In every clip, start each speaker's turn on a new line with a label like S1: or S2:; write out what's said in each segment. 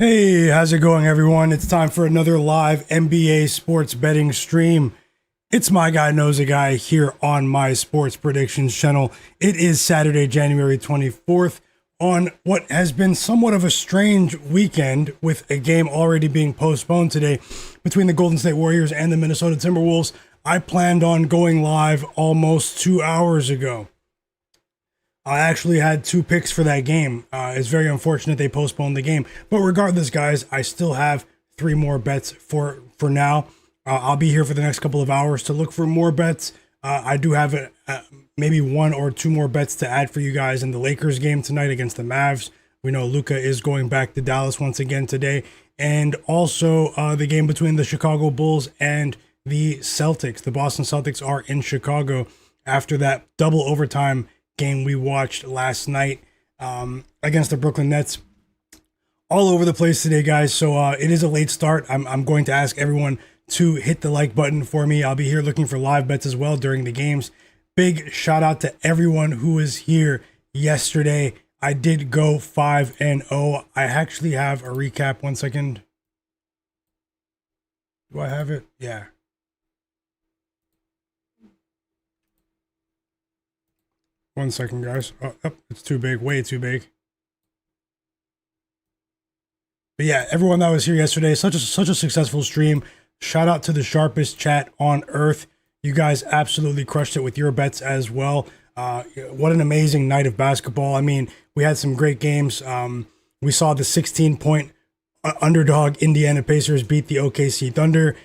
S1: Hey, how's it going, everyone? It's time for another live NBA sports betting stream. It's Myguyknowsaguy here on my sports predictions channel. It is Saturday, January 24th, on what has been somewhat of a strange weekend with a game already being postponed today between the Golden State Warriors and the Minnesota Timberwolves. I planned on going live almost 2 hours ago. I actually had two picks for that game. It's very unfortunate they postponed the game. But regardless, guys, I still have three more bets for now. I'll be here for the next couple of hours to look for more bets. I do have maybe one or two more bets to add for you guys in the Lakers game tonight against the Mavs. We know Luka is going back to Dallas once again today. And also the game between the Chicago Bulls and the Celtics. The Boston Celtics are in Chicago after that double overtime game we watched last night against the Brooklyn Nets. All over the place today, guys. So it is a late start. I'm going to ask everyone to hit the like button for me. I'll be here looking for live bets as well during the games. Big shout out to everyone who was here yesterday. I did go 5-0. I actually have a recap. 1 second. Do I have it? Yeah. 1 second, guys. Oh, it's too big. Way too big. But yeah, everyone that was here yesterday, such a successful stream. Shout out to the sharpest chat on earth. You guys absolutely crushed it with your bets as well. What an amazing night of basketball. I mean, we had some great games. We saw the 16-point underdog Indiana Pacers beat the OKC Thunder.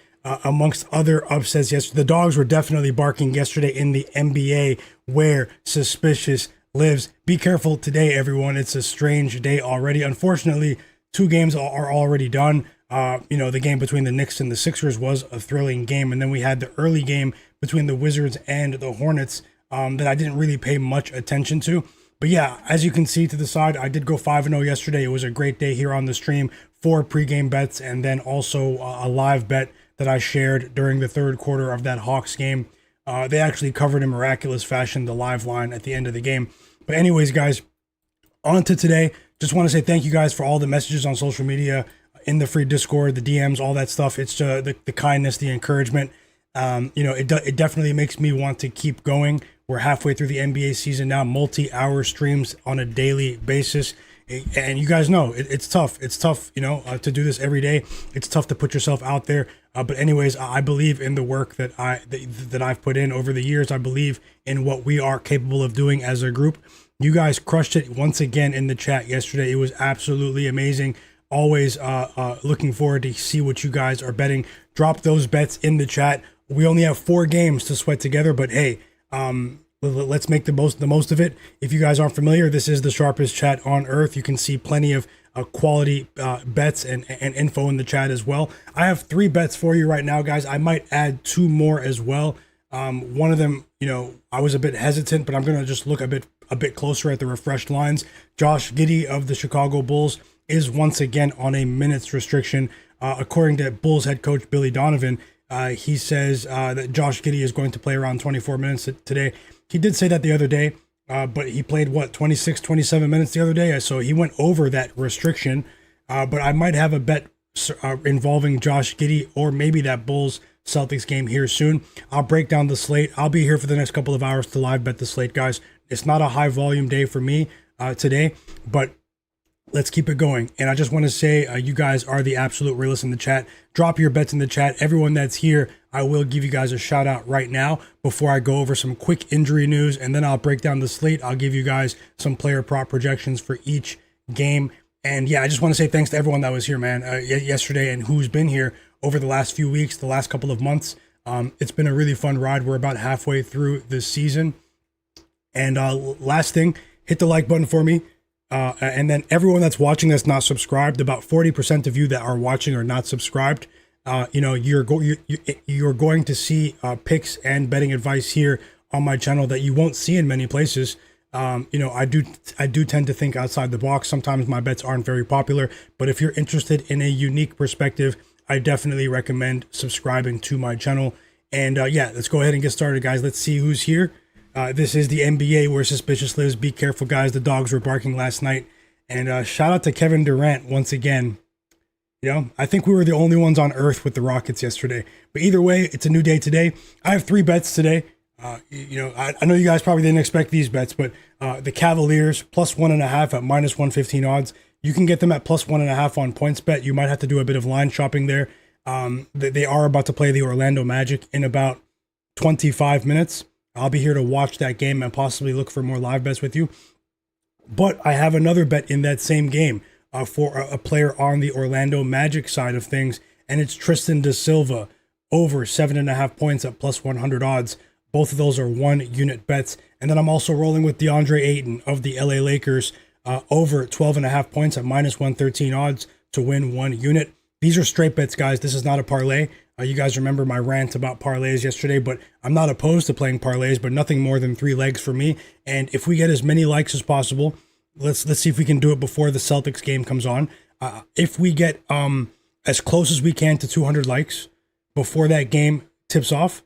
S1: Amongst other upsets yesterday. The dogs were definitely barking yesterday in the NBA where suspicious lives. Be careful today, everyone. It's a strange day already. Unfortunately, two games are already done. The game between the Knicks and the Sixers was a thrilling game. And then we had the early game between the Wizards and the Hornets that I didn't really pay much attention to. But yeah, as you can see to the side, I did go 5-0 yesterday. It was a great day here on the stream. 4 pregame bets and then also a live bet that I shared during the third quarter of that Hawks game. They actually covered in miraculous fashion the live line at the end of the game. But anyways, guys, on to today. Just want to say thank you guys for all the messages on social media, in the free Discord, the DMs, all that stuff. It's the kindness, the encouragement. It definitely makes me want to keep going. We're halfway through the NBA season now, multi-hour streams on a daily basis. And you guys know it's tough. It's tough, to do this every day. It's tough to put yourself out there. But anyways, I believe in the work that I've put in over the years. I believe in what we are capable of doing as a group. You guys crushed it once again in the chat yesterday. It was absolutely amazing. Always looking forward to see what you guys are betting. Drop those bets in the chat. We only have 4 games to sweat together, but hey, let's make the most of it. If you guys aren't familiar, this is the sharpest chat on earth. You can see plenty of quality bets and info in the chat as well. I have 3 bets for you right now, guys. I might add 2 more as well. One of them, I was a bit hesitant, but I'm going to just look a bit closer at the refreshed lines. Josh Giddey of the Chicago Bulls is once again on a minutes restriction. According to Bulls head coach Billy Donovan, he says that Josh Giddey is going to play around 24 minutes today. He did say that the other day, but he played, 26, 27 minutes the other day? So he went over that restriction. But I might have a bet involving Josh Giddey or maybe that Bulls Celtics game here soon. I'll break down the slate. I'll be here for the next couple of hours to live bet the slate, guys. It's not a high volume day for me today, but let's keep it going. And I just want to say you guys are the absolute realists in the chat. Drop your bets in the chat. Everyone that's here, I will give you guys a shout out right now before I go over some quick injury news, and then I'll break down the slate. I'll give you guys some player prop projections for each game. And yeah, I just want to say thanks to everyone that was here, man, yesterday and who's been here over the last few weeks, the last couple of months. It's been a really fun ride. We're about halfway through this season. And last thing, hit the like button for me. And then everyone that's watching that's not subscribed, about 40% of you that are watching are not subscribed. You're going to see picks and betting advice here on my channel that you won't see in many places. I do tend to think outside the box. Sometimes my bets aren't very popular, but if you're interested in a unique perspective, I definitely recommend subscribing to my channel. And yeah, let's go ahead and get started, guys. Let's see who's here. This is the NBA where suspicious lives. Be careful, guys. The dogs were barking last night. And shout out to Kevin Durant once again. I think we were the only ones on earth with the Rockets yesterday. But either way, it's a new day today. I have 3 bets today. I know you guys probably didn't expect these bets, but the Cavaliers plus 1.5 at minus 115 odds. You can get them at plus 1.5 on PointsBet. You might have to do a bit of line shopping there. They are about to play the Orlando Magic in about 25 minutes. I'll be here to watch that game and possibly look for more live bets with you. But I have another bet in that same game for a player on the Orlando Magic side of things, and it's Tristan da Silva over 7.5 points at plus 100 odds. Both of those are 1-unit bets. And then I'm also rolling with DeAndre Ayton of the LA Lakers over 12.5 points at minus 113 odds to win 1 unit. These are straight bets, guys. This is not a parlay. You guys remember my rant about parlays yesterday, but I'm not opposed to playing parlays, but nothing more than 3 legs for me. And if we get as many likes as possible, let's see if we can do it before the Celtics game comes on. If we get as close as we can to 200 likes before that game tips off,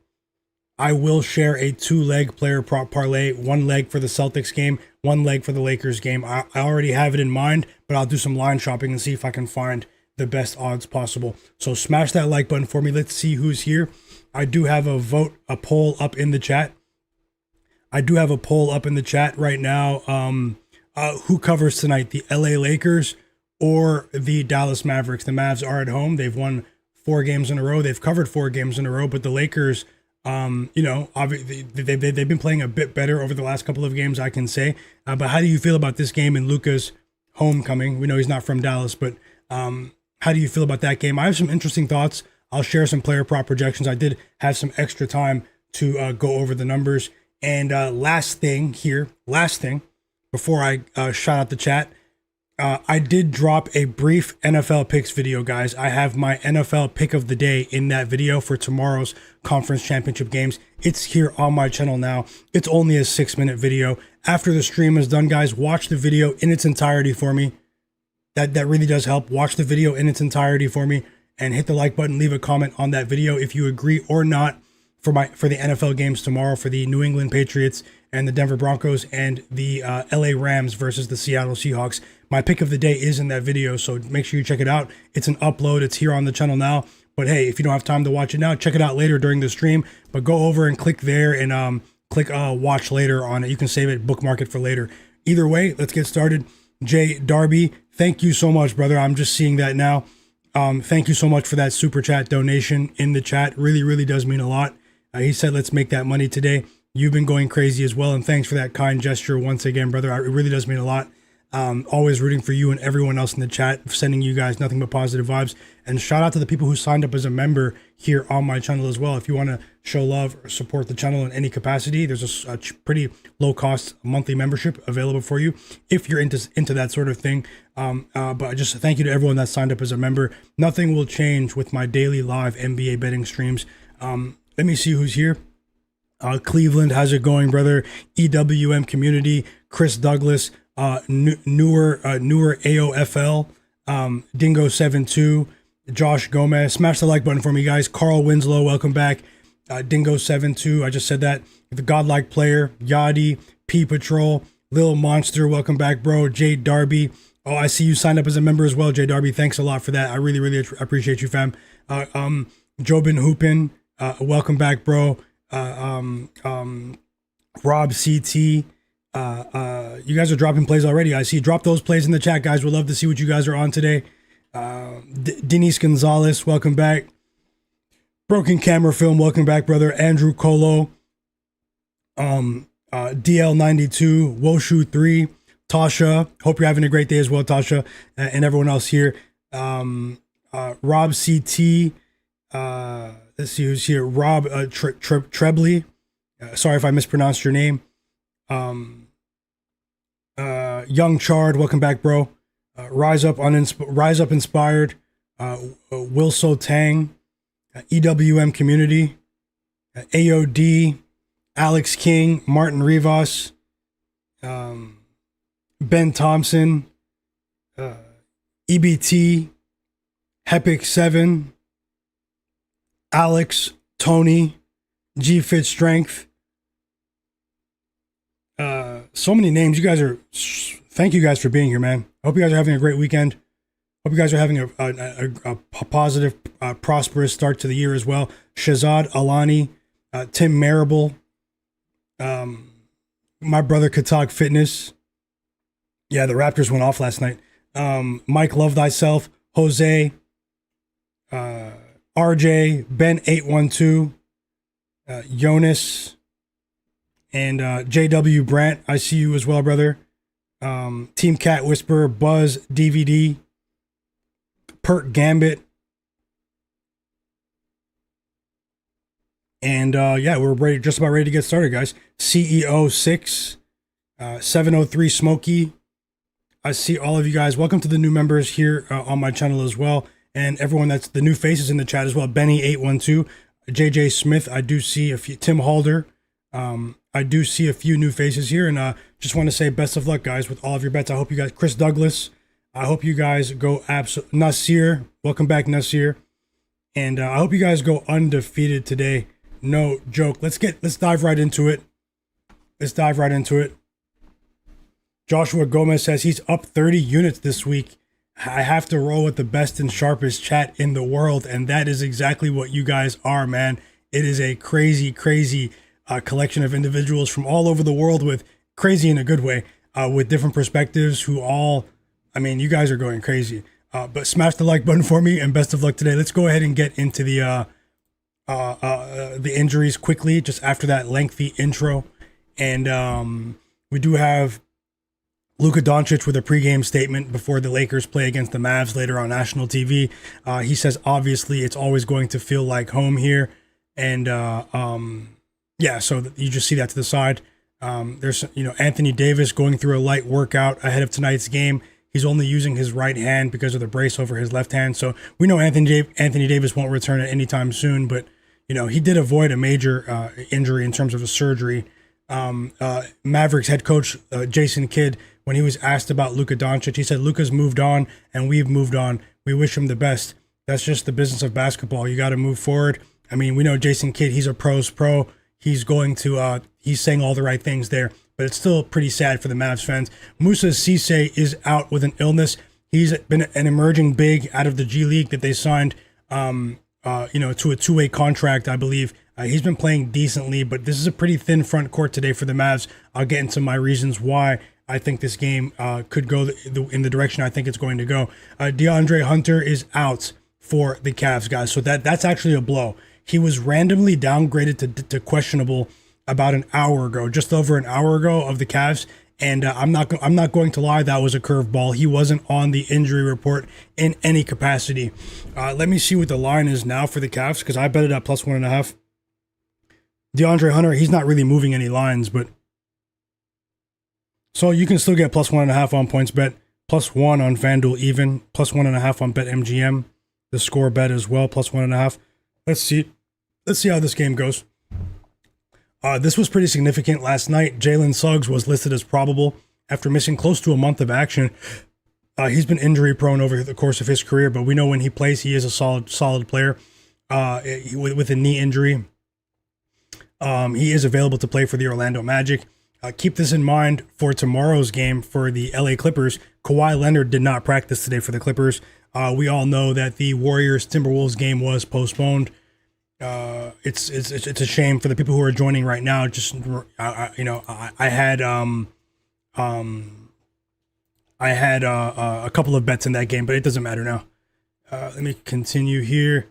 S1: I will share a 2-leg player prop parlay, 1 leg for the Celtics game, 1 leg for the Lakers game. I already have it in mind, but I'll do some line shopping and see if I can find the best odds possible. So smash that like button for me. Let's see who's here. I do have a poll up in the chat. Right now. Who covers tonight, the LA Lakers or the Dallas Mavericks? The Mavs are at home. They've won 4 games in a row. They've covered 4 games in a row, but the Lakers, obviously they've been playing a bit better over the last couple of games, I can say. But how do you feel about this game and Luka's homecoming? We know he's not from Dallas, but how do you feel about that game? I have some interesting thoughts. I'll share some player prop projections. I did have some extra time to go over the numbers. And last thing, before I shout out the chat, I did drop a brief NFL picks video, guys. I have my NFL pick of the day in that video for tomorrow's conference championship games. It's here on my channel now. It's only a 6-minute video. After the stream is done, guys, watch the video in its entirety for me. That really does help. Watch the video in its entirety for me and hit the like button. Leave a comment on that video if you agree or not for the NFL games tomorrow for the New England Patriots and the Denver Broncos and the LA Rams versus the Seattle Seahawks. My pick of the day is in that video, so make sure you check it out. It's an upload. It's here on the channel now. But hey, if you don't have time to watch it now, check it out later during the stream. But go over and click there and click watch later on it. You can save it, bookmark it for later. Either way, let's get started. Jay Darby, thank you so much, brother. I'm just seeing that now. Thank you so much for that super chat donation in the chat. Really, really does mean a lot. He said, let's make that money today. You've been going crazy as well. And thanks for that kind gesture once again, brother. It really does mean a lot. Always rooting for you and everyone else in the chat, sending you guys nothing but positive vibes. And shout out to the people who signed up as a member here on my channel as well. If you want to show love or support the channel in any capacity, there's a pretty low cost monthly membership available for you if you're into that sort of thing. But just thank you to everyone that signed up as a member. Nothing will change with my daily live NBA betting streams. Let me see who's here. Cleveland, how's it going, brother? EWM community, Chris Douglas, newer AOFL, Dingo72, Josh Gomez. Smash the like button for me, guys. Carl Winslow, welcome back. Dingo72, I just said that. The Godlike Player, Yadi, P Patrol, Lil Monster, welcome back, bro. Jade Darby. Oh, I see you signed up as a member as well, Jay Darby. Thanks a lot for that. I really, really appreciate you, fam. Jobin Hoopin, welcome back, bro. Rob CT, you guys are dropping plays already. I see. Drop those plays in the chat, guys. We'd love to see what you guys are on today. Denise Gonzalez, welcome back. Broken Camera Film, welcome back, brother. Andrew Colo, DL92, Woshu3, Tasha. Hope you're having a great day as well, Tasha, and everyone else here. Rob CT. Let's see who's here. Rob Trebley. Sorry if I mispronounced your name. Young Chard, welcome back, bro. Rise Up Inspired. Wilso Tang. EWM Community. AOD. Alex King. Martin Rivas. Ben Thompson. EBT. Hepic 7. Alex, Tony, G Fit Strength. So many names. You guys thank you guys for being here, man. I hope you guys are having a great weekend. Hope you guys are having a positive, prosperous start to the year as well. Shazad Alani, Tim Marable, my brother Katak Fitness. Yeah, the Raptors went off last night. Mike Love Thyself, Jose, RJ, Ben 812, Jonas, and JW Brandt. I see you as well, brother. Team Cat Whisperer, Buzz DVD, Pert Gambit, and yeah, we're ready, just about ready to get started, guys. CEO 6, 703 Smokey. I see all of you guys. Welcome to the new members here on my channel as well, and everyone that's the new faces in the chat as well. Benny 812, JJ Smith. I do see a few. Tim Halder. I do see a few new faces here, and just want to say best of luck, guys, with all of your bets. I hope you guys. Chris Douglas. I hope you guys go Nasir, welcome back, Nasir. And I hope you guys go undefeated today. No joke. Let's dive right into it. Joshua Gomez says he's up 30 units this week. I have to roll with the best and sharpest chat in the world, and that is exactly what you guys are, man. It is a crazy collection of individuals from all over the world, with crazy in a good way, with different perspectives, who all, I mean, you guys are going crazy. But smash the like button for me, and best of luck today. Let's go ahead and get into the injuries quickly, just after that lengthy intro. And we do have Luka Doncic with a pregame statement before the Lakers play against the Mavs later on national TV. He says, obviously, it's always going to feel like home here. And yeah, so you just see that to the side. There's, Anthony Davis going through a light workout ahead of tonight's game. He's only using his right hand because of the brace over his left hand. So we know Anthony Davis won't return at any time soon, but, he did avoid a major injury in terms of a surgery. Mavericks head coach Jason Kidd, when he was asked about Luka Doncic, he said, Luka's moved on and we've moved on. We wish him the best. That's just the business of basketball. You got to move forward. I mean, we know Jason Kidd, he's a pro's pro. He's going to, he's saying all the right things there, but it's still pretty sad for the Mavs fans. Musa Cisse is out with an illness. He's been an emerging big out of the G League that they signed, to a two-way contract, I believe. He's been playing decently, but this is a pretty thin front court today for the Mavs. I'll get into my reasons why I think this game could go in the direction I think it's going to go. DeAndre Hunter is out for the Cavs, guys. So that's actually a blow. He was randomly downgraded to questionable about an hour ago, just over an hour ago, of the Cavs. And I'm not going to lie, that was a curveball. He wasn't on the injury report in any capacity. Let me see what the line is now for the Cavs, because I bet it at +1.5. DeAndre Hunter, he's not really moving any lines, but so you can still get +1.5 on PointsBet, +1 on FanDuel even, +1.5 on BetMGM. The score bet as well, +1.5. Let's see how this game goes. This was pretty significant last night. Jalen Suggs was listed as probable after missing close to a month of action. He's been injury prone over the course of his career, but we know when he plays, he is a solid player. With a knee injury, he is available to play for the Orlando Magic. Keep this in mind for tomorrow's game for the LA Clippers. Kawhi Leonard did not practice today for the Clippers. We all know that the Warriors Timberwolves game was postponed. It's a shame for the people who are joining right now. Just I had a couple of bets in that game, but it doesn't matter now. Let me continue here.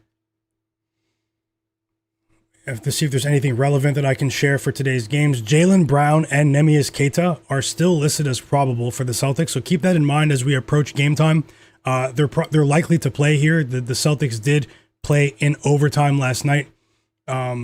S1: I have to see if there's anything relevant that I can share for today's games. Jaylen Brown and Neemias Queta are still listed as probable for the Celtics, so keep that in mind as we approach game time. They're likely to play here. The Celtics did play in overtime last night. But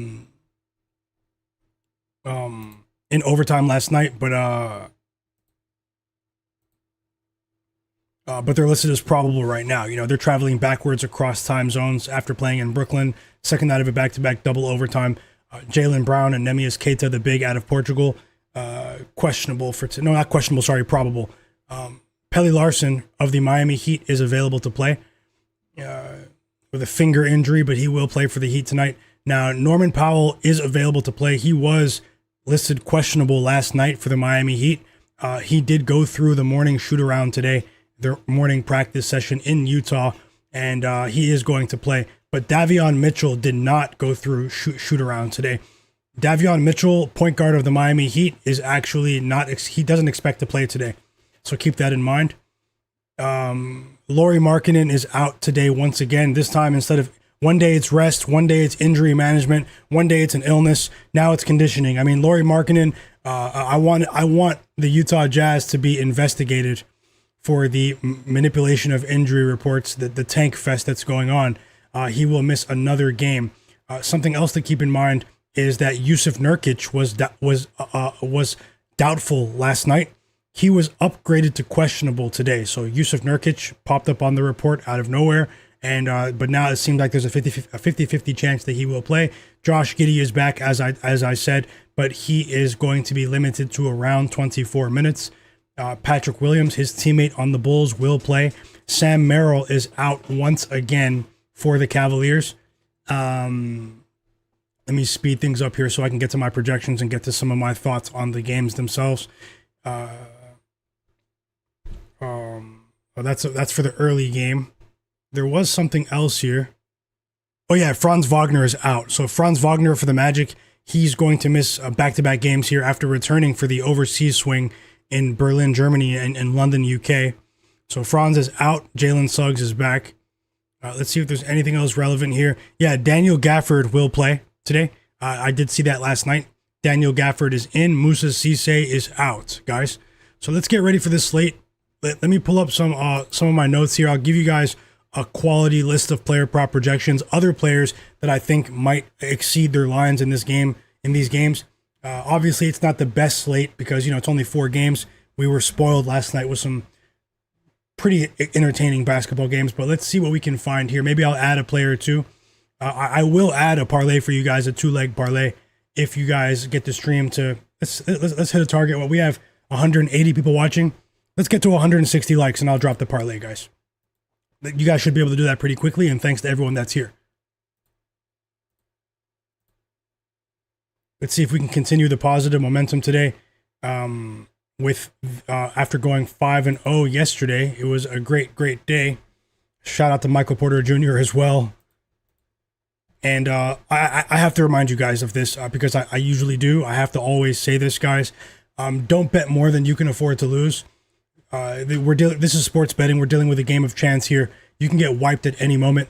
S1: they're listed as probable right now. They're traveling backwards across time zones after playing in Brooklyn. Second night of a back-to-back double overtime. Jaylen Brown and Neemias Queta, the big out of Portugal, probable. Pelly Larson of the Miami Heat is available to play with a finger injury, but he will play for the Heat tonight. Now, Norman Powell is available to play. He was listed questionable last night for the Miami Heat. He did go through the morning shoot-around today, their morning practice session in Utah, and he is going to play. But Davion Mitchell did not go through shoot around today. Davion Mitchell, point guard of the Miami Heat, is actually not. He doesn't expect to play today, so keep that in mind. Lauri Markkanen is out today once again. This time, instead of one day it's rest, one day it's injury management, one day it's an illness. Now it's conditioning. I mean, Lauri Markkanen. I want the Utah Jazz to be investigated for the manipulation of injury reports, the tank fest that's going on. He will miss another game. Something else to keep in mind is that Jusuf Nurkic was doubtful last night. He was upgraded to questionable today. So Jusuf Nurkic popped up on the report out of nowhere, and but now it seems like there's a 50-50 chance that he will play. Josh Giddey is back, as I said, but he is going to be limited to around 24 minutes. Patrick Williams, his teammate on the Bulls, will play. Sam Merrill is out once again for the Cavaliers. Let me speed things up here so I can get to my projections and get to some of my thoughts on the games themselves. That's for the early game. There was something else here. Oh yeah, Franz Wagner is out. So Franz Wagner for the Magic, he's going to miss back-to-back games here after returning for the overseas swing in Berlin, Germany, and London, UK. So Franz is out. Jalen Suggs is back. Let's see if there's anything else relevant here. Yeah, Daniel Gafford will play today. I did see that last night. Daniel Gafford is in. Moussa Cisse is out, guys. So let's get ready for this slate. Let me pull up some of my notes here. I'll give you guys a quality list of player prop projections, other players that I think might exceed their lines in these games. Obviously, it's not the best slate because it's only 4 games. We were spoiled last night with some pretty entertaining basketball games, but let's see what we can find here. Maybe I'll add a player or two. I will add a parlay for you guys, a 2-leg parlay, if you guys get the stream to let's hit a target. Well, we have 180 people watching. Let's get to 160 likes, and I'll drop the parlay, guys. You guys should be able to do that pretty quickly, and thanks to everyone that's here. Let's see if we can continue the positive momentum today. With after going 5-0 yesterday, it was a great day. Shout out to Michael Porter Jr. as well. And I have to remind you guys of this because I usually do. I have to always say this, guys. Don't bet more than you can afford to lose. This is sports betting. We're dealing with a game of chance here. You can get wiped at any moment.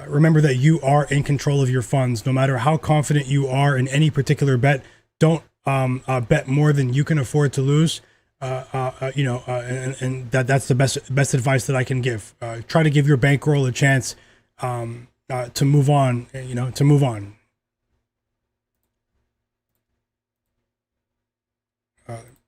S1: Remember that you are in control of your funds. No matter how confident you are in any particular bet, don't bet more than you can afford to lose. And that's the best advice that I can give. Try to give your bankroll a chance to move on. To move on.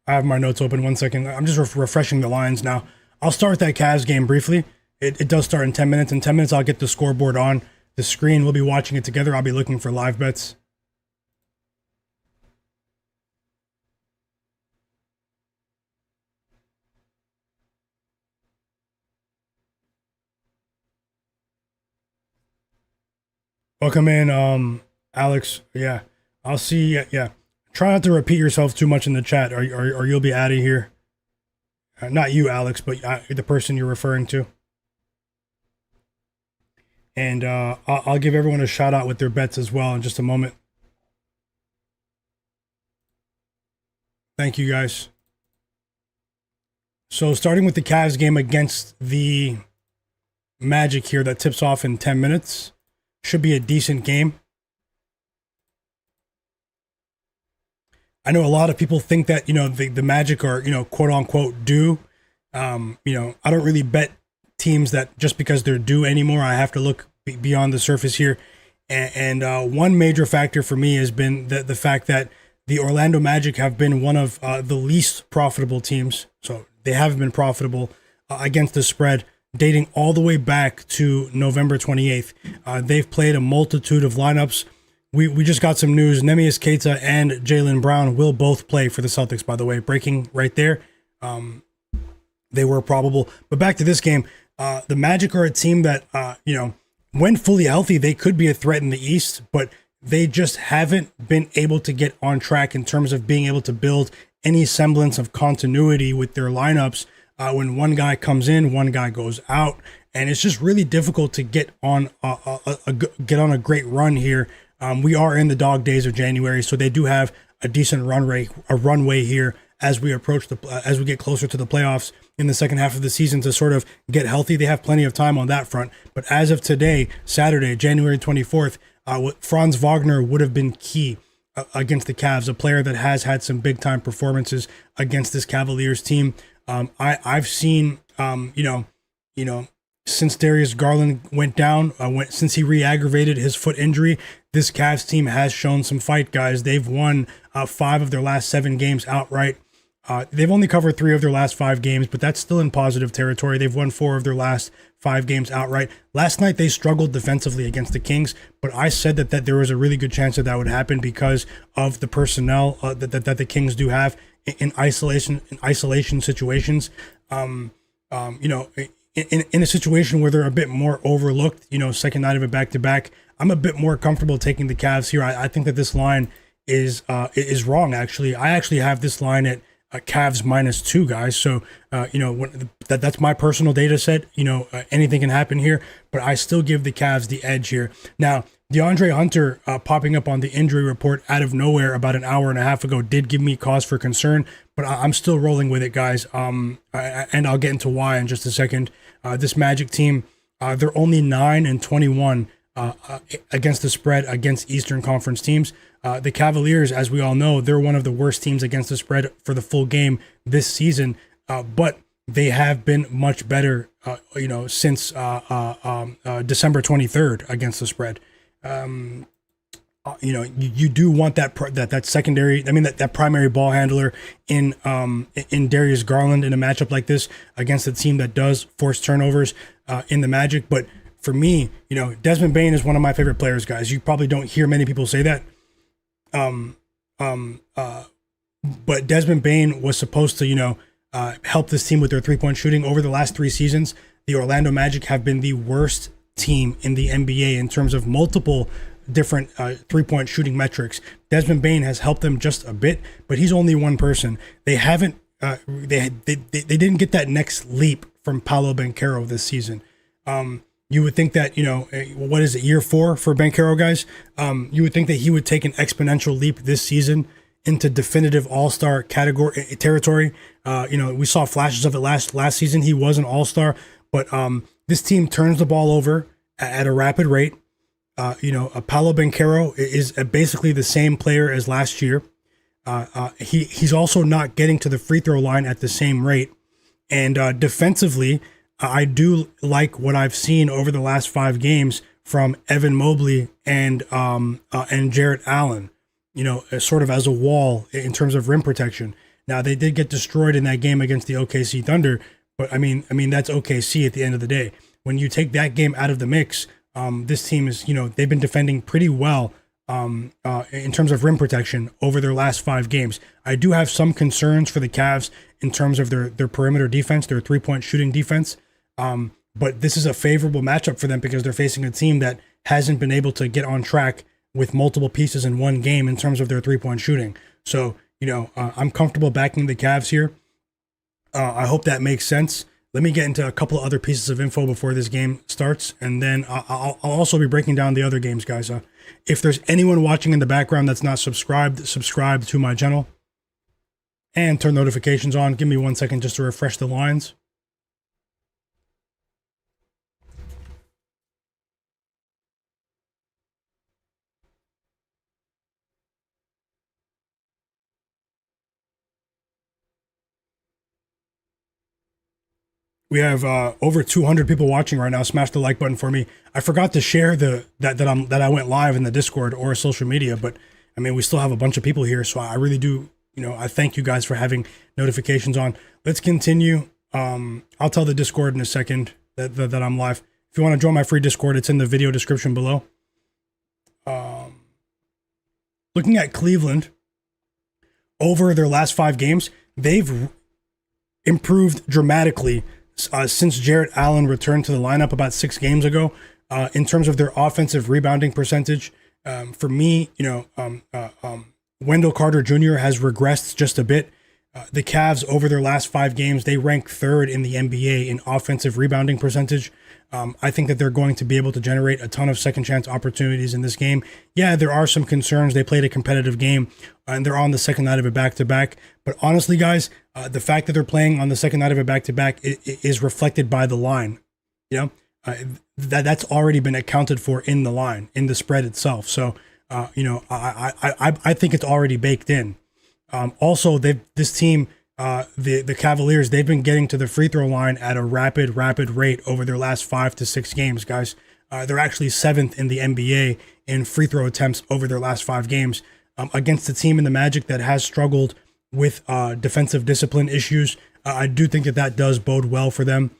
S1: I have my notes open. 1 second. I'm just refreshing the lines now. I'll start that Cavs game briefly. It does start in 10 minutes. In 10 minutes, I'll get the scoreboard on the screen. We'll be watching it together. I'll be looking for live bets. Welcome in, Alex. Yeah, I'll see. Yeah. Try not to repeat yourself too much in the chat, or you'll be out of here. Not you, Alex, but the person you're referring to. And I'll give everyone a shout out with their bets as well in just a moment. Thank you, guys. So starting with the Cavs game against the Magic here that tips off in 10 minutes. Should be a decent game. I know a lot of people think that, the Magic are, quote unquote due. I don't really bet teams that just because they're due anymore. I have to look beyond the surface here. And one major factor for me has been the fact that the Orlando Magic have been one of the least profitable teams. So they haven't been profitable against the spread, dating all the way back to November 28th. They've played a multitude of lineups. We just got some news. Neemias Queta and Jaylen Brown will both play for the Celtics, by the way. Breaking right there. They were probable. But back to this game, the Magic are a team that, when fully healthy, they could be a threat in the East, but they just haven't been able to get on track in terms of being able to build any semblance of continuity with their lineups when one guy comes in, one guy goes out, and it's just really difficult to get on a great run here. We are in the dog days of January, so they do have a decent runway here as we approach as we get closer to the playoffs in the second half of the season to sort of get healthy. They have plenty of time on that front. But as of today, Saturday, January 24th, Franz Wagner would have been key against the Cavs, a player that has had some big time performances against this Cavaliers team. I've seen, since Darius Garland went down, since he re-aggravated his foot injury, this Cavs team has shown some fight, guys. They've won 5 of their last 7 games outright. They've only covered 3 of their last 5 games, but that's still in positive territory. They've won 4 of their last 5 games outright. Last night, they struggled defensively against the Kings, but I said that there was a really good chance that would happen because of the personnel that the Kings do have in isolation situations. In a situation where they're a bit more overlooked, second night of a back-to-back, I'm a bit more comfortable taking the Cavs here. I think that this line is wrong, actually. I actually have this line at Cavs -2, guys. So, that's my personal data set. Anything can happen here, but I still give the Cavs the edge here. Now, DeAndre Hunter popping up on the injury report out of nowhere about an hour and a half ago did give me cause for concern, but I'm still rolling with it, guys. And I'll get into why in just a second. This Magic team, they're only 9-21 against the spread against Eastern Conference teams. The Cavaliers, as we all know, they're one of the worst teams against the spread for the full game this season, but they have been much better, since December 23rd against the spread. You do want that secondary, that primary ball handler in Darius Garland in a matchup like this against a team that does force turnovers in the Magic. But for me, Desmond Bane is one of my favorite players, guys. You probably don't hear many people say that. But Desmond Bane was supposed to, help this team with their 3-point shooting. Over the last 3 seasons, the Orlando Magic have been the worst team in the NBA in terms of multiple different 3-point shooting metrics. Desmond Bane has helped them just a bit, but he's only one person. They haven't, they didn't get that next leap from Paolo Banchero this season. You would think that, what is it, year 4 for Banchero, guys? You would think that he would take an exponential leap this season into definitive all-star territory. We saw flashes of it last season. He was an all-star, but this team turns the ball over at a rapid rate. Paolo Banchero is basically the same player as last year. He's also not getting to the free throw line at the same rate. And defensively, I do like what I've seen over the last 5 games from Evan Mobley and Jarrett Allen, sort of as a wall in terms of rim protection. Now, they did get destroyed in that game against the OKC Thunder, but I mean that's OKC at the end of the day. When you take that game out of the mix, this team is, they've been defending pretty well in terms of rim protection over their last 5 games. I do have some concerns for the Cavs in terms of their perimeter defense, their 3-point shooting defense. But this is a favorable matchup for them because they're facing a team that hasn't been able to get on track with multiple pieces in one game in terms of their 3-point shooting. So, I'm comfortable backing the Cavs here. I hope that makes sense. Let me get into a couple of other pieces of info before this game starts, and then I'll also be breaking down the other games, guys. If there's anyone watching in the background that's not subscribed, subscribe to my channel and turn notifications on. Give me 1 second just to refresh the lines. We have over 200 people watching right now. Smash the like button for me. I forgot to share that I went live in the Discord or social media, but we still have a bunch of people here, so I really do. I thank you guys for having notifications on. Let's continue. I'll tell the Discord in a second that I'm live. If you want to join my free Discord, it's in the video description below. Looking at Cleveland over their last 5 games, they've improved dramatically since Jarrett Allen returned to the lineup about 6 games ago. In terms of their offensive rebounding percentage, for me, Wendell Carter Jr. has regressed just a bit. The Cavs, over their last 5 games, they rank 3rd in the NBA in offensive rebounding percentage. I think that they're going to be able to generate a ton of second chance opportunities in this game. Yeah, there are some concerns. They played a competitive game and they're on the second night of a back-to-back. But honestly, guys, the fact that they're playing on the second night of a back-to-back is reflected by the line. You know, that's already been accounted for in the line, in the spread itself. So, I think it's already baked in. Also, this team, the Cavaliers, they've been getting to the free throw line at a rapid rate over their last 5 to 6 games, guys. They're actually 7th in the NBA in free throw attempts over their last 5 games against a team in the Magic that has struggled with defensive discipline issues. I do think that does bode well for them.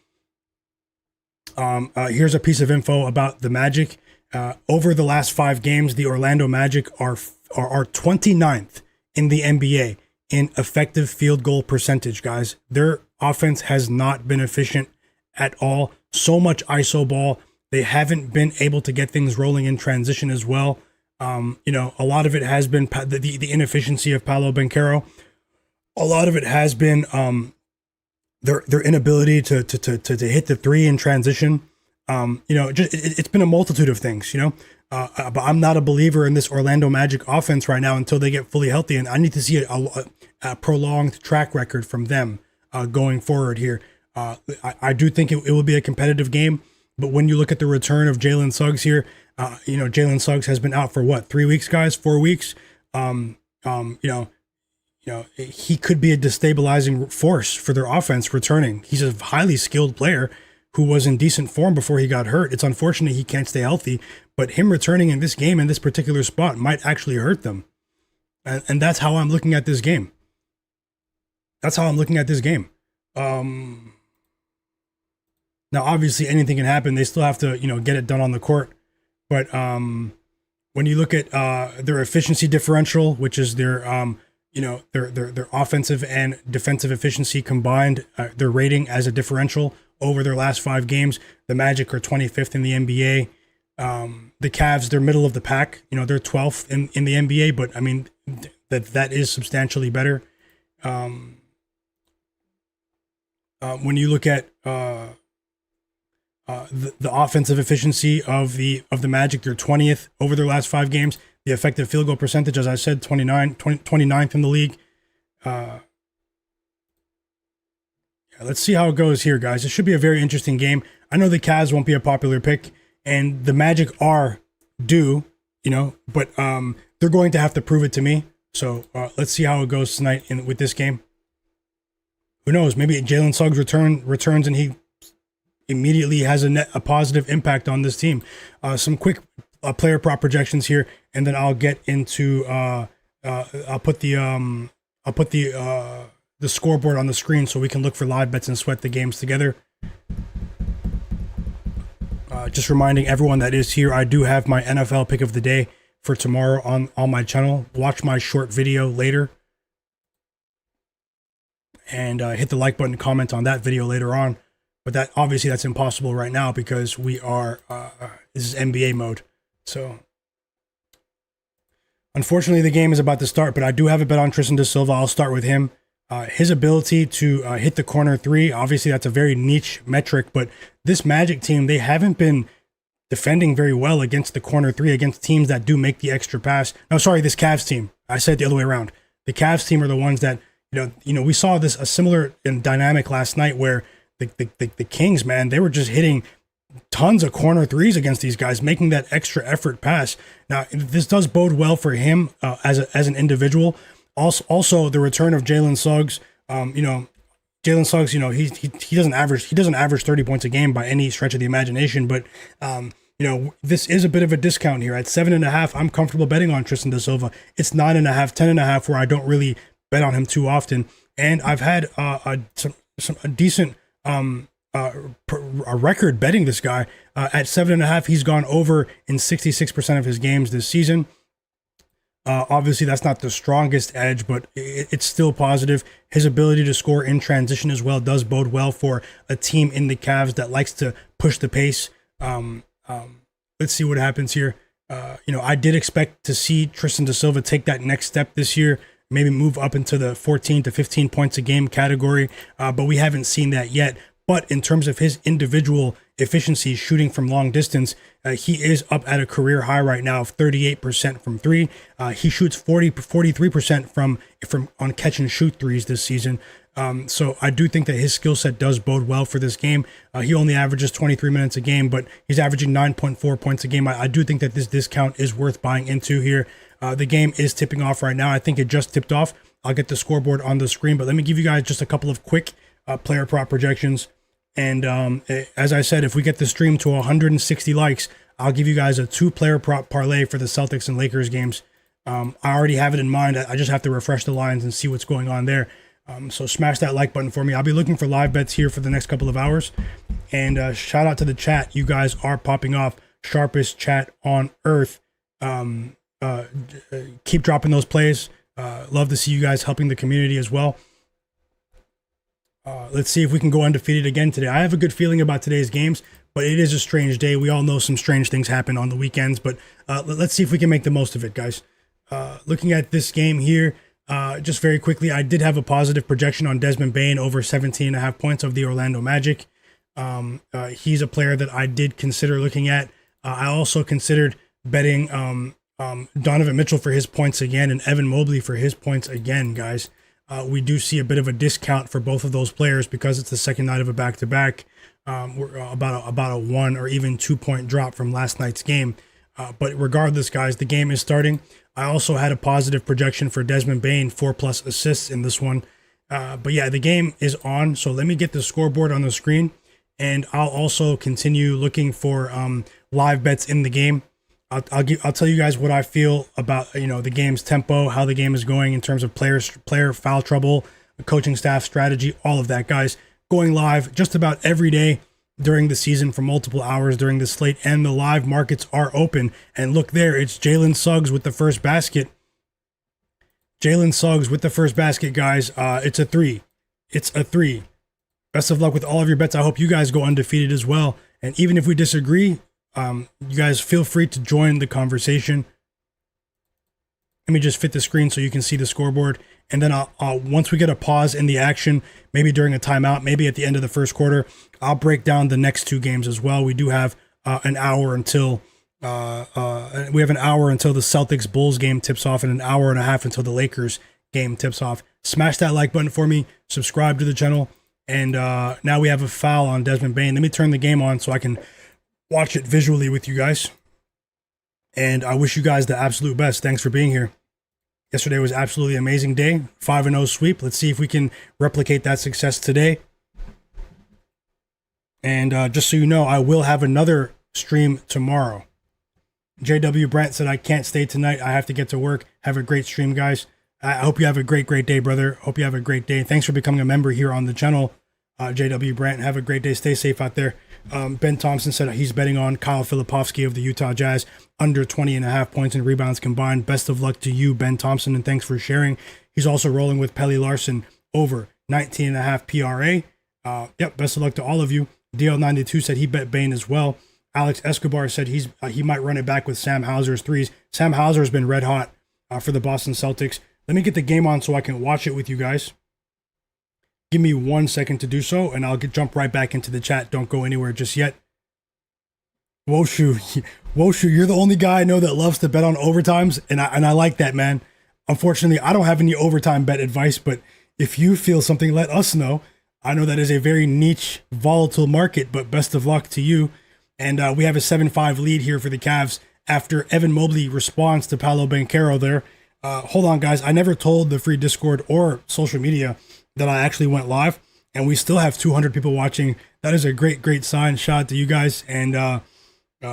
S1: Here's a piece of info about the Magic. Over the last 5 games, the Orlando Magic are 29th in the NBA in effective field goal percentage, guys. Their offense has not been efficient at all. So much ISO ball. They haven't been able to get things rolling in transition as well. A lot of it has been the inefficiency of Paolo Banchero. A lot of it has been their inability to hit the 3 in transition. It's been a multitude of things, but I'm not a believer in this Orlando Magic offense right now until they get fully healthy. And I need to see a prolonged track record from them going forward here. I do think it will be a competitive game, but when you look at the return of Jalen Suggs here, Jalen Suggs has been out for what, 3 weeks, guys, 4 weeks. He could be a destabilizing force for their offense returning. He's a highly skilled player who was in decent form before he got hurt. It's unfortunate he can't stay healthy, but him returning in this game in this particular spot might actually hurt them. And that's how I'm looking at this game. Now, obviously, anything can happen. They still have to, get it done on the court. But when you look at their efficiency differential, which is their offensive and defensive efficiency combined, their rating as a differential over their last 5 games, the Magic are 25th in the NBA. The Cavs, they're middle of the pack. They're 12th in the NBA, but I mean, that is substantially better. When you look at the offensive efficiency of the Magic, they're 20th over their last 5 games. The effective field goal percentage, as I said, 29th in the league. Let's see how it goes here, guys. It should be a very interesting game. I know the Cavs won't be a popular pick, and the Magic are due, but they're going to have to prove it to me. So let's see how it goes tonight with this game. Who knows? Maybe Jalen Suggs returns and he immediately has a positive impact on this team. Some quick player prop projections here, and then I'll get into I'll put the scoreboard on the screen so we can look for live bets and sweat the games together. Just reminding everyone that is here, I do have my NFL pick of the day for tomorrow on my channel. Watch my short video later. And hit the like button and comment on that video later on. But that's impossible right now because we are, this is NBA mode. So, unfortunately, the game is about to start, but I do have a bet on Tristan da Silva. I'll start with him. His ability to hit the corner 3, obviously that's a very niche metric, but this Magic team, they haven't been defending very well against the corner 3, against teams that do make the extra pass. No, sorry, this Cavs team. I said the other way around. The Cavs team are the ones that, we saw a similar dynamic last night where the Kings, man, they were just hitting tons of corner 3s against these guys, making that extra effort pass. Now, this does bode well for him as an individual. Also, the return of Jalen Suggs. Jalen Suggs, he doesn't average 30 points a game by any stretch of the imagination, but this is a bit of a discount here at 7.5. I'm comfortable betting on Tristan da Silva. It's 9.5, 10.5, where I don't really bet on him too often, and I've had a decent a record betting this guy at 7.5. He's gone over in 66% of his games this season. Obviously, that's not the strongest edge, but it's still positive. His ability to score in transition as well does bode well for a team in the Cavs that likes to push the pace. Let's see what happens here. I did expect to see Tristan da Silva take that next step this year. maybe move up into the 14 to 15 points a game category, but we haven't seen that yet. But in terms of his individual efficiency shooting from long distance, he is up at a career high right now of 38% from three. He shoots 43% from on catch and shoot threes this season. So I do think that his skill set does bode well for this game. He only averages 23 minutes a game, but he's averaging 9.4 points a game. I do think that this discount is worth buying into here. The game is tipping off right now. I think it just tipped off. I'll get the scoreboard on the screen, but let me give you guys just a couple of quick player prop projections. And as I said, if we get the stream to 160 likes, I'll give you guys a 2-player prop parlay for the Celtics and Lakers games. I already have it in mind. I just have to refresh the lines and see what's going on there. So smash that like button for me. I'll be looking for live bets here for the next couple of hours. And shout out to the chat. You guys are popping off. Sharpest chat on earth. Keep dropping those plays. Love to see you guys helping the community as well. Let's see if we can go undefeated again today. I have a good feeling about today's games, but it is a strange day. We all know some strange things happen on the weekends, but let's see if we can make the most of it, guys. Looking at this game here, just very quickly, I did have a positive projection on Desmond Bane over 17.5 points of the Orlando Magic. He's a player that I did consider looking at. I also considered betting Donovan Mitchell for his points again and Evan Mobley for his points again, guys. We do see a bit of a discount for both of those players because it's the second night of a back-to-back. We're about a 1 or even 2 point drop from last night's game. But regardless, guys, the game is starting. I also had a positive projection for Desmond Bane, 4+ assists in this one. But yeah, the game is on. So let me get the scoreboard on the screen, and I'll also continue looking for live bets in the game. I'll tell you guys what I feel about the game's tempo, how the game is going in terms of player foul trouble, coaching staff strategy, all of that, guys. Going live just about every day during the season for multiple hours during the slate, and the live markets are open. And look there, it's Jalen Suggs with the first basket. Jalen Suggs with the first basket, guys. It's a 3. It's a 3. Best of luck with all of your bets. I hope you guys go undefeated as well. And even if we disagree, you guys feel free to join the conversation. Let me just fit the screen so you can see the scoreboard. And then I'll once we get a pause in the action, maybe during a timeout, maybe at the end of the first quarter, I'll break down the next 2 games as well. We do have an hour until the Celtics Bulls game tips off, and an hour and a half until the Lakers game tips off. Smash that like button for me. Subscribe to the channel. And now we have a foul on Desmond Bane. Let me turn the game on so I can watch it visually with you guys. And I wish you guys the absolute best. Thanks for being here. Yesterday was absolutely amazing day. 5-0 sweep. Let's see if we can replicate that success today. And just so you know, I will have another stream tomorrow. JW Brent said, I can't stay tonight. I have to get to work. Have a great stream, guys. I hope you have a great day, brother. Hope you have a great day. Thanks for becoming a member here on the channel. JW Brent, have a great day. Stay safe out there. Ben Thompson said he's betting on Kyle Filipovsky of the Utah Jazz under 20.5 points and rebounds combined. Best of luck to you, Ben Thompson, and thanks for sharing. He's also rolling with Pelly Larson over 19.5 PRA. Yep, best of luck to all of you. DL92 said he bet Bane as well. Alex Escobar said he might run it back with Sam Hauser's threes. Sam Hauser's been red hot for the Boston Celtics. Let me get the game on so I can watch it with you guys. Give me 1 second to do so, and I'll jump right back into the chat. Don't go anywhere just yet. Woshu, you're the only guy I know that loves to bet on overtimes, and I like that, man. Unfortunately, I don't have any overtime bet advice, but if you feel something, let us know. I know that is a very niche, volatile market, but best of luck to you. And we have a 7-5 lead here for the Cavs after Evan Mobley responds to Paolo Banchero there. Hold on, guys. I never told the free Discord or social media that I actually went live, and we still have 200 people watching. That is a great sign. Shout out to you guys, and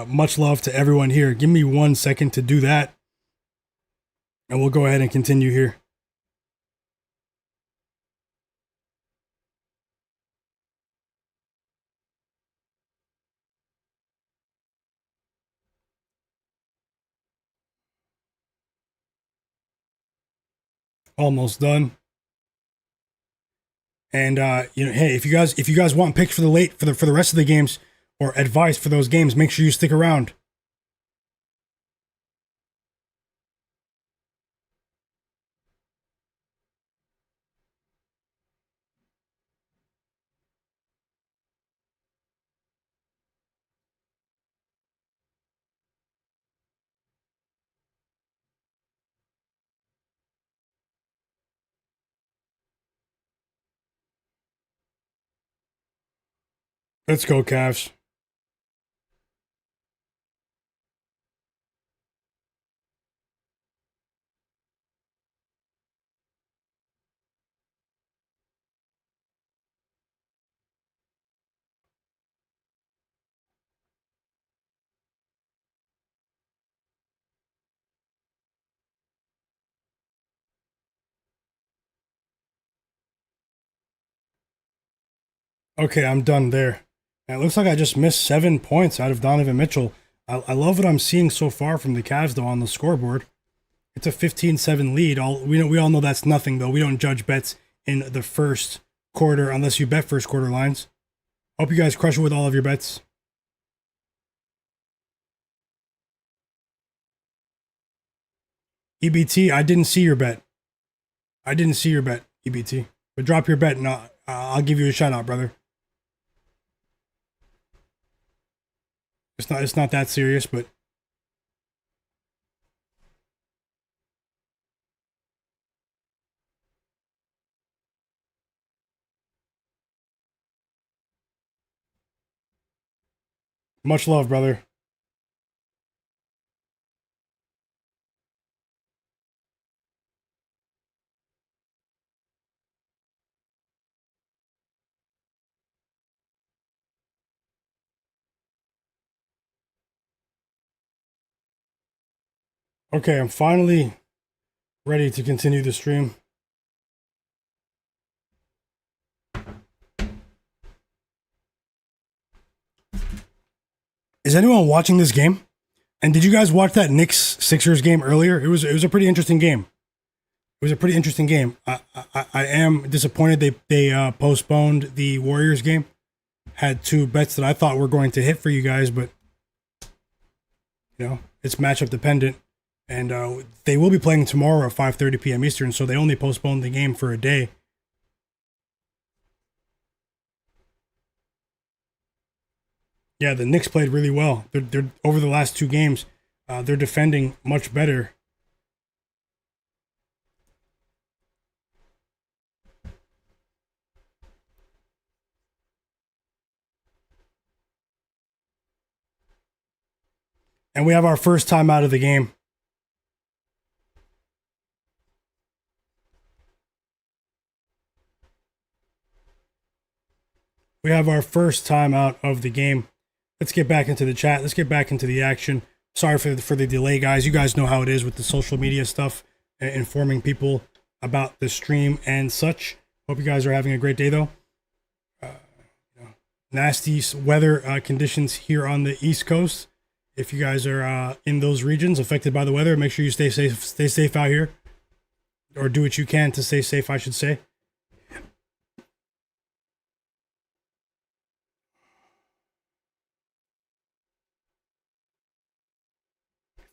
S1: much love to everyone here. Give me 1 second to do that, and we'll go ahead and continue here. Almost done. And hey, if you guys want picks for the rest of the games or advice for those games, make sure you stick around. Let's go, Cavs. Okay, I'm done there. And it looks like I just missed 7 points out of Donovan Mitchell. I love what I'm seeing so far from the Cavs, though, on the scoreboard. It's a 15-7 lead. We all know that's nothing, though. We don't judge bets in the first quarter unless you bet first quarter lines. Hope you guys crush it with all of your bets. EBT, I didn't see your bet. I didn't see your bet, EBT. But drop your bet and I'll give you a shout out, brother. It's not that serious, but much love, brother. Okay, I'm finally ready to continue the stream. Is anyone watching this game? And did you guys watch that Knicks Sixers game earlier? It was a pretty interesting game. It was a pretty interesting game. I am disappointed they postponed the Warriors game. Had two bets that I thought were going to hit for you guys, but it's matchup dependent. And they will be playing tomorrow at 5:30 p.m. Eastern, so they only postponed the game for a day. Yeah, the Knicks played really well. They're over the last two games. They're defending much better. And we have our first time out of the game. We have our first time out of the game. Let's get back into the chat. Let's get back into the action. Sorry for the delay, guys. You guys know how it is with the social media stuff, informing people about the stream and such. Hope you guys are having a great day, though. Nasty weather conditions here on the East Coast. If you guys are in those regions affected by the weather, make sure you stay safe. Stay safe out here, or do what you can to stay safe, I should say.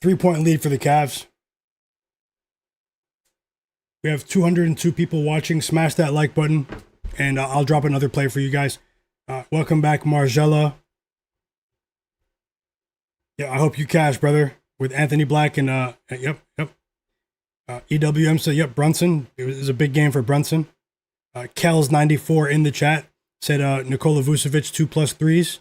S1: Three-point lead for the Cavs. We have 202 people watching. Smash that like button, and I'll drop another play for you guys. Welcome back, Margella. Yeah, I hope you cash, brother, with Anthony Black and yep. EWM said, yep, Brunson. It was a big game for Brunson. Kells 94 in the chat said Nikola Vucevic 2+ threes.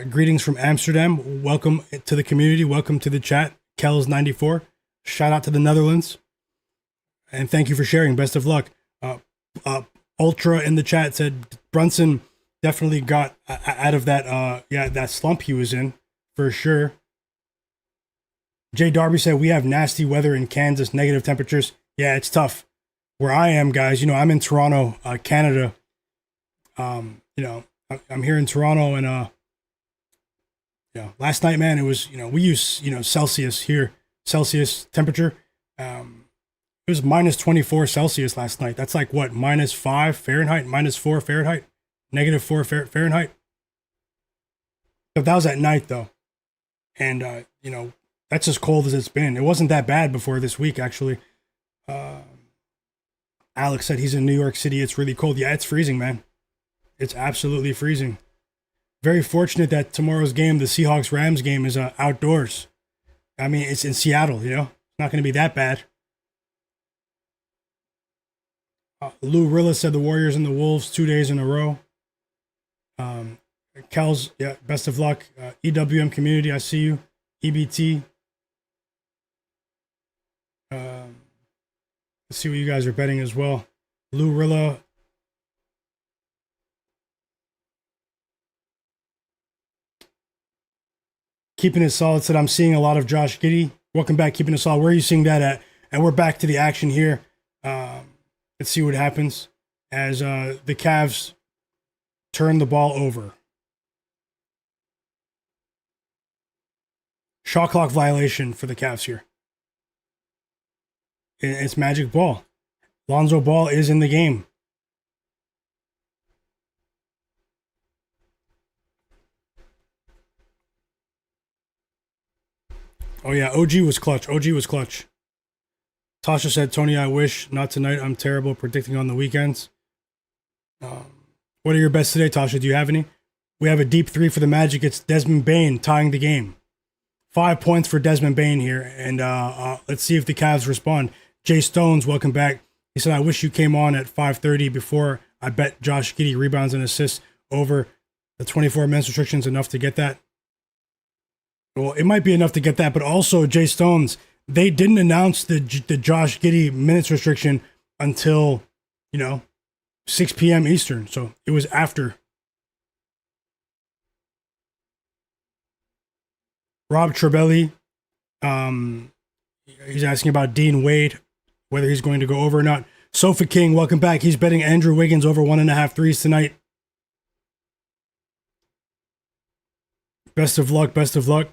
S1: Greetings from Amsterdam. Welcome to the community. Welcome to the chat. Kells 94. Shout out to the Netherlands. And thank you for sharing. Best of luck. Ultra in the chat said Brunson definitely got out of that that slump he was in for sure. Jay Darby said we have nasty weather in Kansas, negative temperatures. Yeah, it's tough. Where I am, guys, I'm in Toronto, Canada. I'm here in Toronto, and last night, man, it was we use Celsius here, Celsius temperature. It was minus 24 Celsius last night. That's like what, -5 Fahrenheit, -4 Fahrenheit, -4 Fahrenheit. But that was at night though, and that's as cold as it's been. It wasn't that bad before this week, actually. Alex said he's in New York City. It's really cold. Yeah, it's freezing, man. It's absolutely freezing. Very fortunate that tomorrow's game, the Seahawks-Rams game, is outdoors. I mean, it's in Seattle, It's not going to be that bad. Lou Rilla said the Warriors and the Wolves 2 days in a row. Kels, yeah, best of luck. EWM community, I see you. EBT. Let's see what you guys are betting as well. Lou Rilla. Keeping it solid said, I'm seeing a lot of Josh Giddey. Welcome back, Keeping it solid. Where are you seeing that at? And we're back to the action here. Let's see what happens as the Cavs turn the ball over. Shot clock violation for the Cavs here. It's magic ball. Lonzo Ball is in the game. Oh yeah, OG was clutch. OG was clutch. Tasha said, Tony, I wish. Not tonight. I'm terrible predicting on the weekends. What are your bets today, Tasha? Do you have any? We have a deep three for the Magic. It's Desmond Bane tying the game. 5 points for Desmond Bane here. And let's see if the Cavs respond. Jay Stones, welcome back. He said, I wish you came on at 5:30 before I bet Josh Giddey rebounds and assists over the 24 minutes restrictions enough to get that. Well, it might be enough to get that, but also Jay Stones, they didn't announce the Josh Giddey minutes restriction until, 6 p.m. Eastern. So it was after. Rob Trebelli, he's asking about Dean Wade, whether he's going to go over or not. Sofa King, welcome back. He's betting Andrew Wiggins over 1.5 threes tonight. Best of luck, best of luck.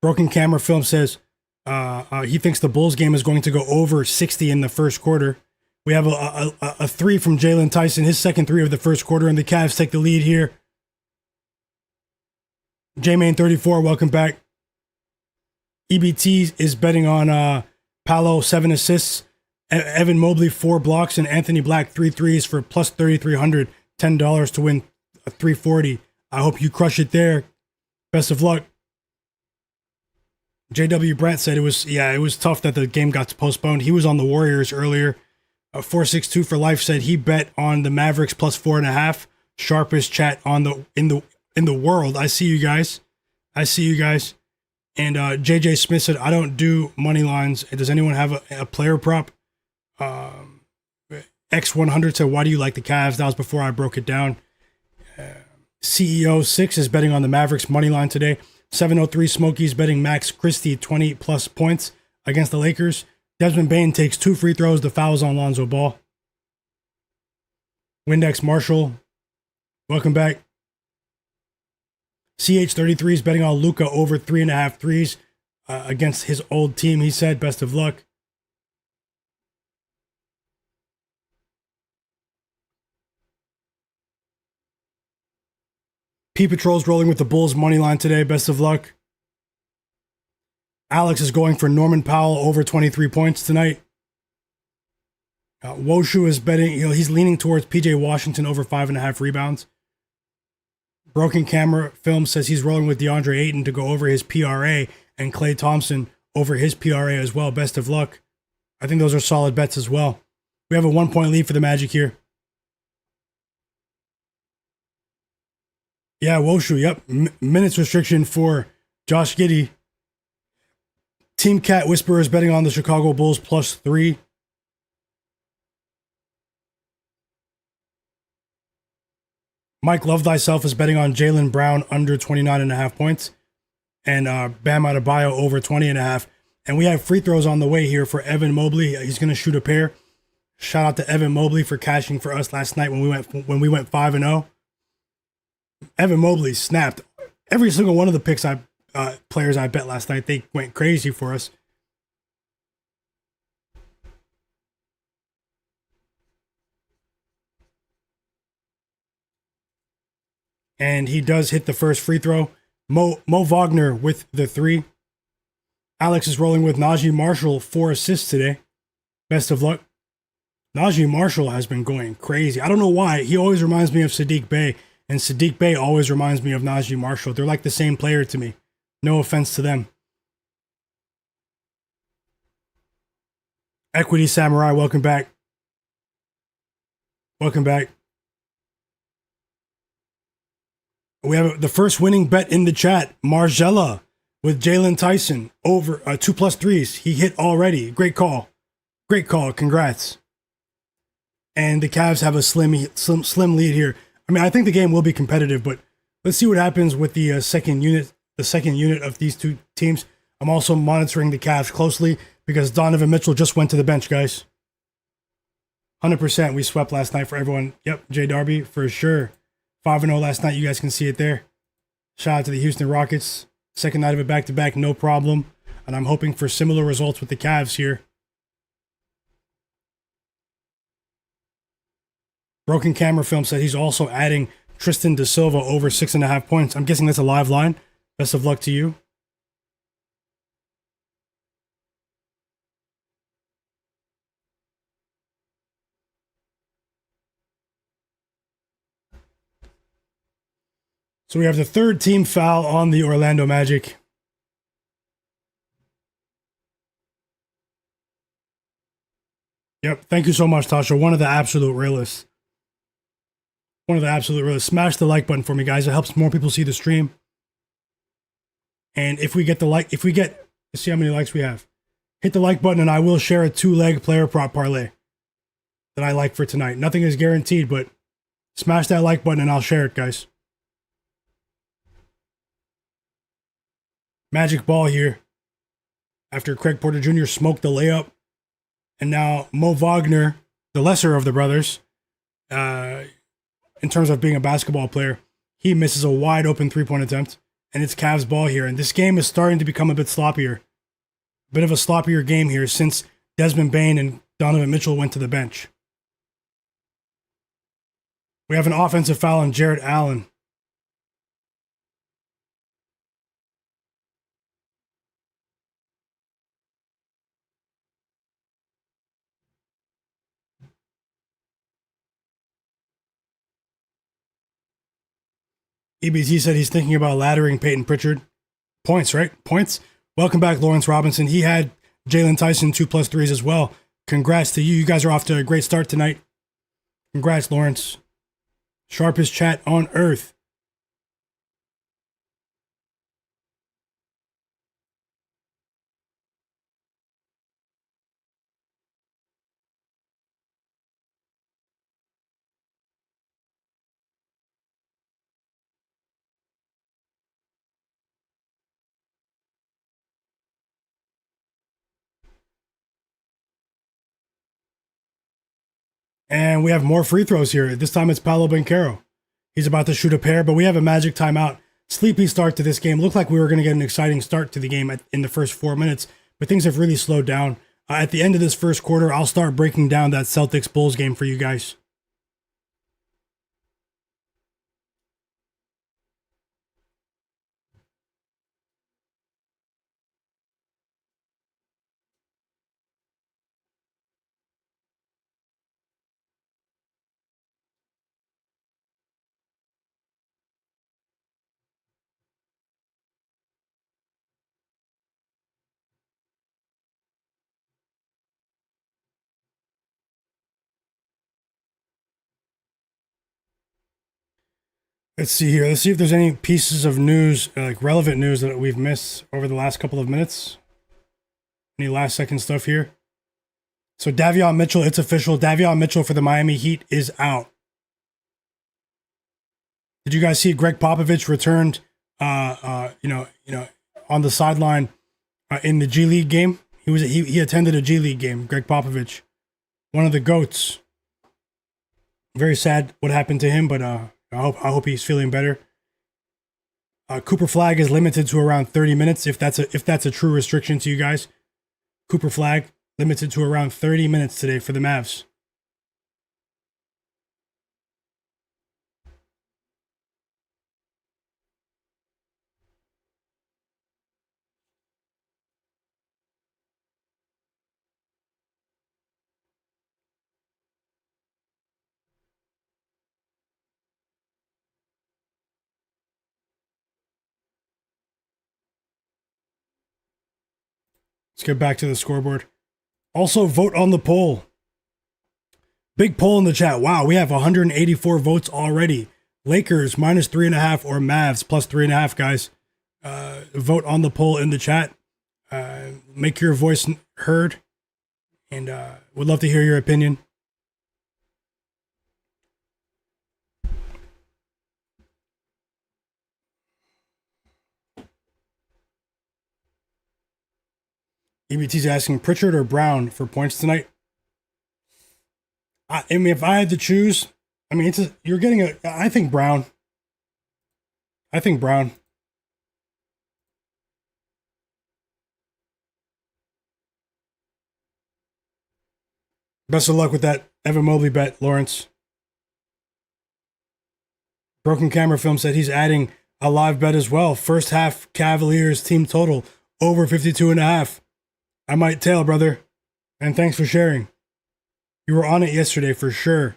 S1: Broken Camera Film says he thinks the Bulls game is going to go over 60 in the first quarter. We have a three from Jalen Tyson, his second three of the first quarter, and the Cavs take the lead here. J-Main34, welcome back. EBT is betting on Paolo, 7 assists, Evan Mobley, 4 blocks, and Anthony Black, 3 threes for plus 3,300, $10 to win a 340. I hope you crush it there. Best of luck. JW Brent said it was tough that the game got postponed. He was on the Warriors earlier. 462 for life said he bet on the Mavericks plus 4.5. Sharpest chat in the world. I see you guys. And JJ Smith said, I don't do money lines. Does anyone have a player prop? X100 said, why do you like the Cavs? That was before I broke it down. CEO6 is betting on the Mavericks money line today. 703 Smokies betting Max Christie 20 plus points against the Lakers. Desmond Bane takes 2 free throws. The fouls on Lonzo Ball. Windex Marshall, welcome back. CH33 is betting on Luka over 3.5 threes against his old team. He said, best of luck. P Patrol's rolling with the Bulls money line today. Best of luck. Alex is going for Norman Powell over 23 points tonight. Woshu is betting, he's leaning towards PJ Washington over 5.5 rebounds. Broken Camera Film says he's rolling with DeAndre Ayton to go over his PRA and Klay Thompson over his PRA as well. Best of luck. I think those are solid bets as well. We have a 1-point lead for the Magic here. Yeah, Woshu, yep. Minutes restriction for Josh Giddey. Team Cat Whisperer is betting on the Chicago Bulls plus 3. Mike Love Thyself is betting on Jaylen Brown under 29.5 points. And Bam Adebayo over 20.5. And we have free throws on the way here for Evan Mobley. He's going to shoot a pair. Shout out to Evan Mobley for cashing for us last night when we went 5-0. Evan Mobley snapped. Every single one of the picks players I bet last night, they went crazy for us. And he does hit the first free throw. Mo Wagner with the 3. Alex is rolling with Najee Marshall, 4 assists today. Best of luck. Najee Marshall has been going crazy. I don't know why. He always reminds me of Sadiq Bey. And Sadiq Bey always reminds me of Najee Marshall. They're like the same player to me. No offense to them. Equity Samurai, welcome back. Welcome back. We have the first winning bet in the chat. Margella with Jalen Tyson over 2+3s. He hit already. Great call. Great call. Congrats. And the Cavs have a slim lead here. I mean, I think the game will be competitive, but let's see what happens with the second unit of these two teams. I'm also monitoring the Cavs closely because Donovan Mitchell just went to the bench, guys. 100%. We swept last night for everyone. Yep, J Darby for sure. 5-0 last night. You guys can see it there. Shout out to the Houston Rockets. Second night of a back-to-back, no problem. And I'm hoping for similar results with the Cavs here. Broken Camera Film said he's also adding Tristan Da Silva over 6.5 points. I'm guessing that's a live line. Best of luck to you. So we have the third team foul on the Orlando Magic. Yep. Thank you so much, Tasha. One of the absolute realists. Smash the like button for me, guys. It helps more people see the stream. And if we get let's see how many likes we have. Hit the like button and I will share a 2-leg player prop parlay that I like for tonight. Nothing is guaranteed, but smash that like button and I'll share it, guys. Magic ball here after Craig Porter Jr. smoked the layup. And now Mo Wagner, the lesser of the brothers, in terms of being a basketball player, he misses a wide open 3-point attempt. And it's Cavs ball here. And this game is starting to become a bit sloppier. A bit of a sloppier game here since Desmond Bane and Donovan Mitchell went to the bench. We have an offensive foul on Jarrett Allen. EBT said he's thinking about laddering Peyton Pritchard. Points, right? Points. Welcome back, Lawrence Robinson. He had Jalen Tyson 2+3s as well. Congrats to you. You guys are off to a great start tonight. Congrats, Lawrence. Sharpest chat on earth. And we have more free throws here. This time it's Paolo Banchero. He's about to shoot a pair, but we have a Magic timeout. Sleepy start to this game. Looked like we were going to get an exciting start to the game in the first 4 minutes, but things have really slowed down. At the end of this first quarter, I'll start breaking down that Celtics Bulls game for you guys. Let's see here. Let's see if there's any pieces of news, like relevant news that we've missed over the last couple of minutes. Any last second stuff here? So Davion Mitchell, it's official. Davion Mitchell for the Miami Heat is out. Did you guys see Greg Popovich returned, on the sideline in the G League game? He attended a G League game. Greg Popovich, one of the GOATs. Very sad what happened to him, but I hope he's feeling better. Cooper Flagg is limited to around 30 minutes. If that's a true restriction to you guys, Cooper Flagg limited to around 30 minutes today for the Mavs. Let's get back to the scoreboard. Also, vote on the poll. Big poll in the chat. Wow, we have 184 votes already. Lakers -3.5 or Mavs +3.5, guys. Vote on the poll in the chat. Make your voice heard, and would love to hear your opinion. EBT's asking Pritchard or Brown for points tonight. I mean, if I had to choose, I mean, you're getting a. I think Brown. I think Brown. Best of luck with that Evan Mobley bet, Lawrence. Broken Camera Film said he's adding a live bet as well. First half Cavaliers team total over 52.5. I might tail, brother. And thanks for sharing. You were on it yesterday for sure.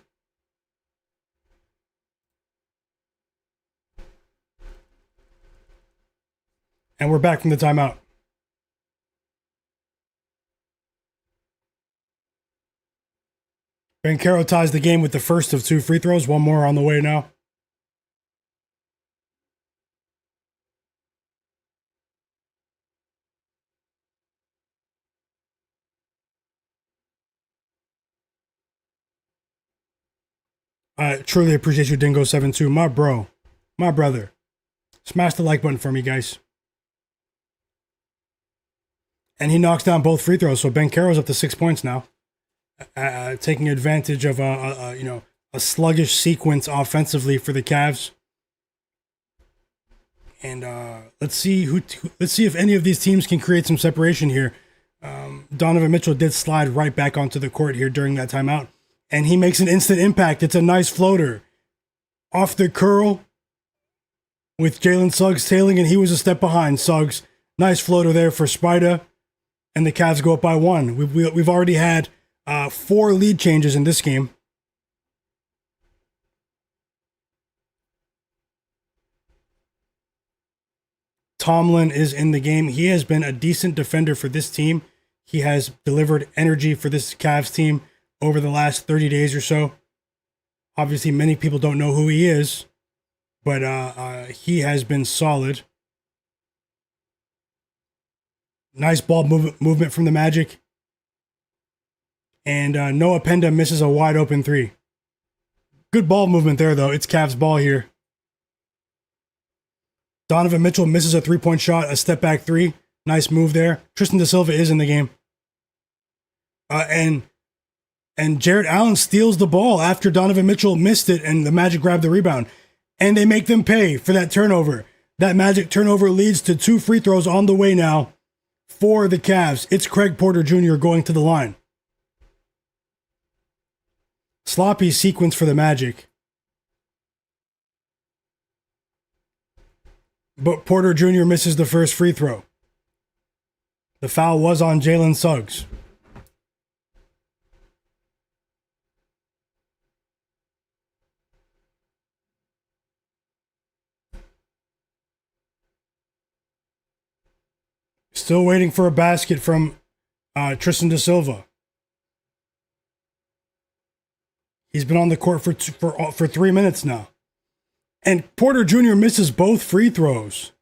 S1: And we're back from the timeout. Banchero ties the game with the first of 2 free throws. One more on the way now. I truly appreciate you, Dingo72. My bro. My brother. Smash the like button for me, guys. And he knocks down both free throws, so Banchero's up to 6 points now. Taking advantage of a sluggish sequence offensively for the Cavs. And let's see if any of these teams can create some separation here. Donovan Mitchell did slide right back onto the court here during that timeout. And he makes an instant impact. It's a nice floater. Off the curl with Jalen Suggs tailing, and he was a step behind Suggs. Nice floater there for Spida. And the Cavs go up by 1. We've already had 4 lead changes in this game. Tomlin is in the game. He has been a decent defender for this team. He has delivered energy for this Cavs team over the last 30 days or so. Obviously, many people don't know who he is, but he has been solid. Nice ball movement from the Magic. And Noah Penda misses a wide open 3. Good ball movement there, though. It's Cavs ball here. Donovan Mitchell misses a 3-point shot, a step back 3. Nice move there. Tristan Da Silva is in the game. And Jarrett Allen steals the ball after Donovan Mitchell missed it and the Magic grabbed the rebound. And they make them pay for that turnover. That Magic turnover leads to 2 free throws on the way now for the Cavs. It's Craig Porter Jr. going to the line. Sloppy sequence for the Magic. But Porter Jr. misses the first free throw. The foul was on Jalen Suggs. Still waiting for a basket from Tristan Da Silva. He's been on the court for 3 minutes now. And Porter Jr. misses both free throws.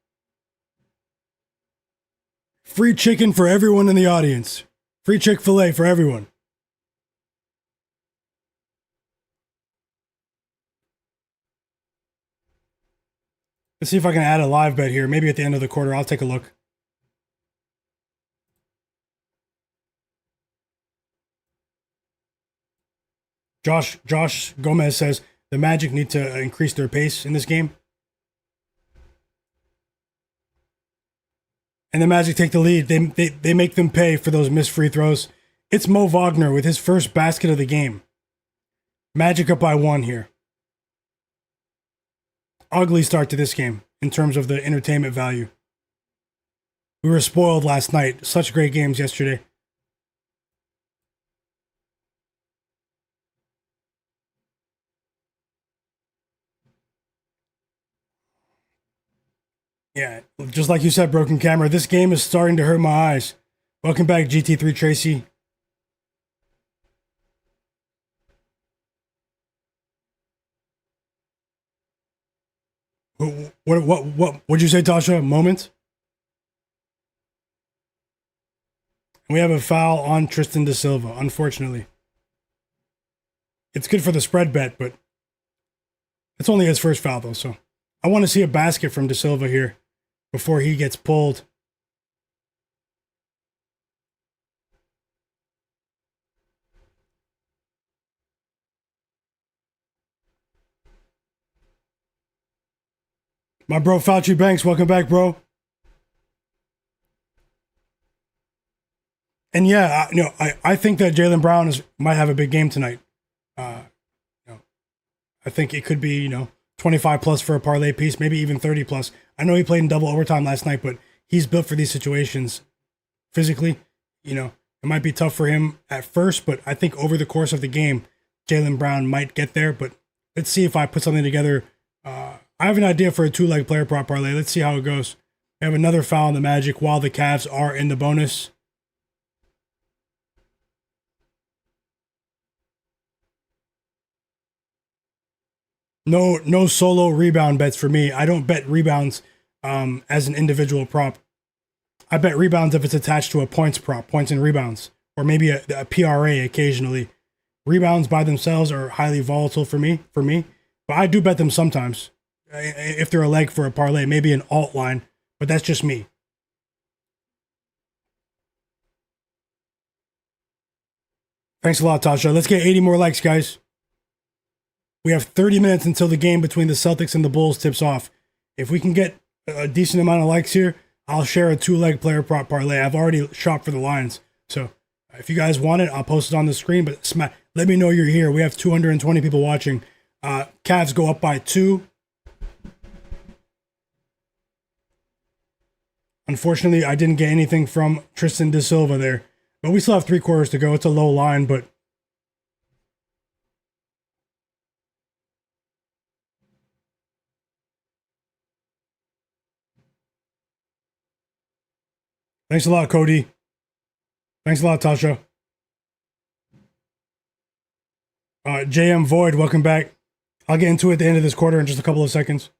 S1: Free chicken for everyone in the audience. Free Chick-fil-A for everyone. Let's see if I can add a live bet here. Maybe at the end of the quarter. I'll take a look. Josh Gomez says the Magic need to increase their pace in this game. And the Magic take the lead. They make them pay for those missed free throws. It's Mo Wagner with his first basket of the game. Magic up by 1 here. Ugly start to this game in terms of the entertainment value. We were spoiled last night. Such great games yesterday. Yeah, just like you said, Broken Camera, this game is starting to hurt my eyes. Welcome back, GT3 Tracy. What would you say, Tasha? Moment? We have a foul on Tristan da Silva, unfortunately. It's good for the spread bet, but it's only his first foul, though, so I want to see a basket from da Silva here before he gets pulled. My bro Fauci Banks, welcome back, bro. And yeah, I think that Jaylen Brown might have a big game tonight. I think it could be 25 plus for a parlay piece, maybe even 30 plus. I know he played in double overtime last night, but he's built for these situations physically. It might be tough for him at first, but I think over the course of the game, Jaylen Brown might get there. But let's see if I put something together. I have an idea for a 2-leg player prop parlay. Let's see how it goes. We have another foul on the Magic while the Cavs are in the bonus. No solo rebound bets for me. I don't bet rebounds as an individual prop. I bet rebounds if it's attached to a points prop, points and rebounds, or maybe a PRA occasionally. Rebounds by themselves are highly volatile for me, but I do bet them sometimes. If they're a leg for a parlay, maybe an alt line, but that's just me. Thanks a lot, Tasha. Let's get 80 more likes, guys. We have 30 minutes until the game between the Celtics and the Bulls tips off. If we can get a decent amount of likes here, I'll share a 2-leg player prop parlay. I've already shopped for the lines. So if you guys want it, I'll post it on the screen, but let me know you're here. We have 220 people watching. Cavs go up by 2. Unfortunately, I didn't get anything from Tristan da Silva there. But we still have 3 quarters to go. It's a low line, but thanks a lot, Cody. Thanks a lot, Tasha. JM Void, welcome back. I'll get into it at the end of this quarter in just a couple of seconds.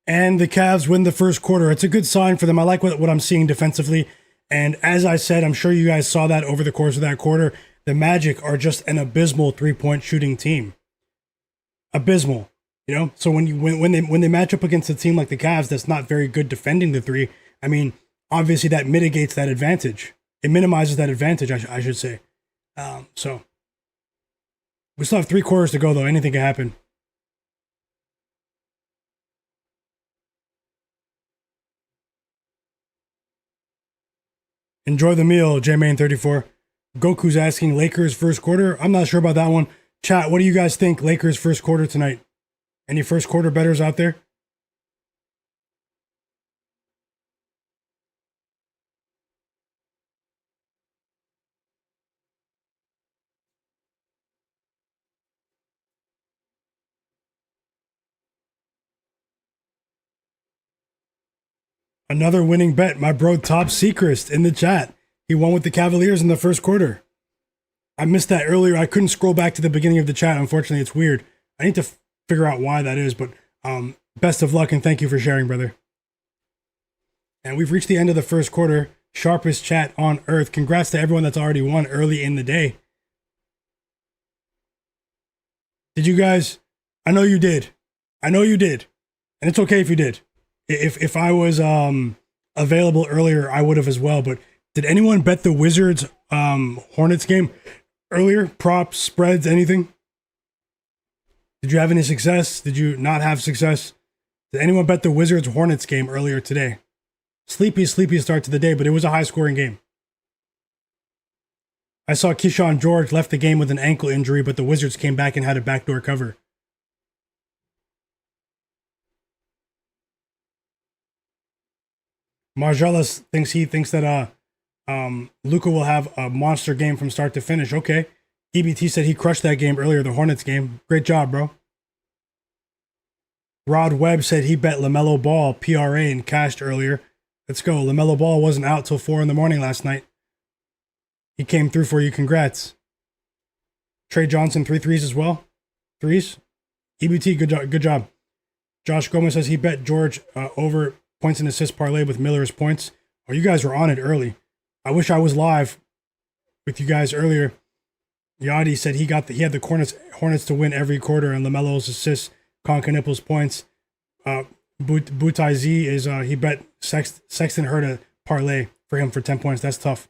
S1: And the Cavs win the first quarter. It's a good sign for them. I like what I'm seeing defensively. And as I said, I'm sure you guys saw that over the course of that quarter. The Magic are just an abysmal 3-point shooting team. Abysmal, So when they match up against a team like the Cavs that's not very good defending the 3, I mean, obviously that mitigates that advantage. It minimizes that advantage, I should say. So we still have 3 quarters to go, though. Anything can happen. Enjoy the meal, JMain34. Goku's asking Lakers first quarter. I'm not sure about that one. Chat, what do you guys think Lakers first quarter tonight? Any first quarter bettors out there? Another winning bet. My bro Top Secret in the chat. He won with the Cavaliers in the first quarter. I missed that earlier. I couldn't scroll back to the beginning of the chat. Unfortunately, it's weird. I need to figure out why that is, but best of luck and thank you for sharing, brother. And we've reached the end of the first quarter. Sharpest chat on earth. Congrats to everyone that's already won early in the day. Did you guys? I know you did. And it's okay if you did. If I was available earlier, I would have as well. But did anyone bet the Wizards Hornets game earlier? Props, spreads, anything? Did you have any success? Did you not have success? Did anyone bet the Wizards Hornets game earlier today? Sleepy start to the day, but it was a high scoring game. I saw Keyshawn George left the game with an ankle injury, but the Wizards came back and had a backdoor cover. Margelis thinks that Luka will have a monster game from start to finish. Okay. EBT said he crushed that game earlier, the Hornets game. Great job, bro. Rod Webb said he bet Lamelo Ball PRA and cashed earlier. Let's go. Lamelo Ball wasn't out till 4 a.m. last night. He came through for you. Congrats. Trey Johnson, 3 threes as well. Threes. EBT, good job. Good job. Josh Gomez says he bet George over points and assist parlay with Miller's points. Oh, you guys were on it early. I wish I was live with you guys earlier. Yadi said he had the Hornets to win every quarter, and LaMelo's assists, Concaniple's points. Butai Z is he bet Sexton heard a parlay for him for 10 points. That's tough.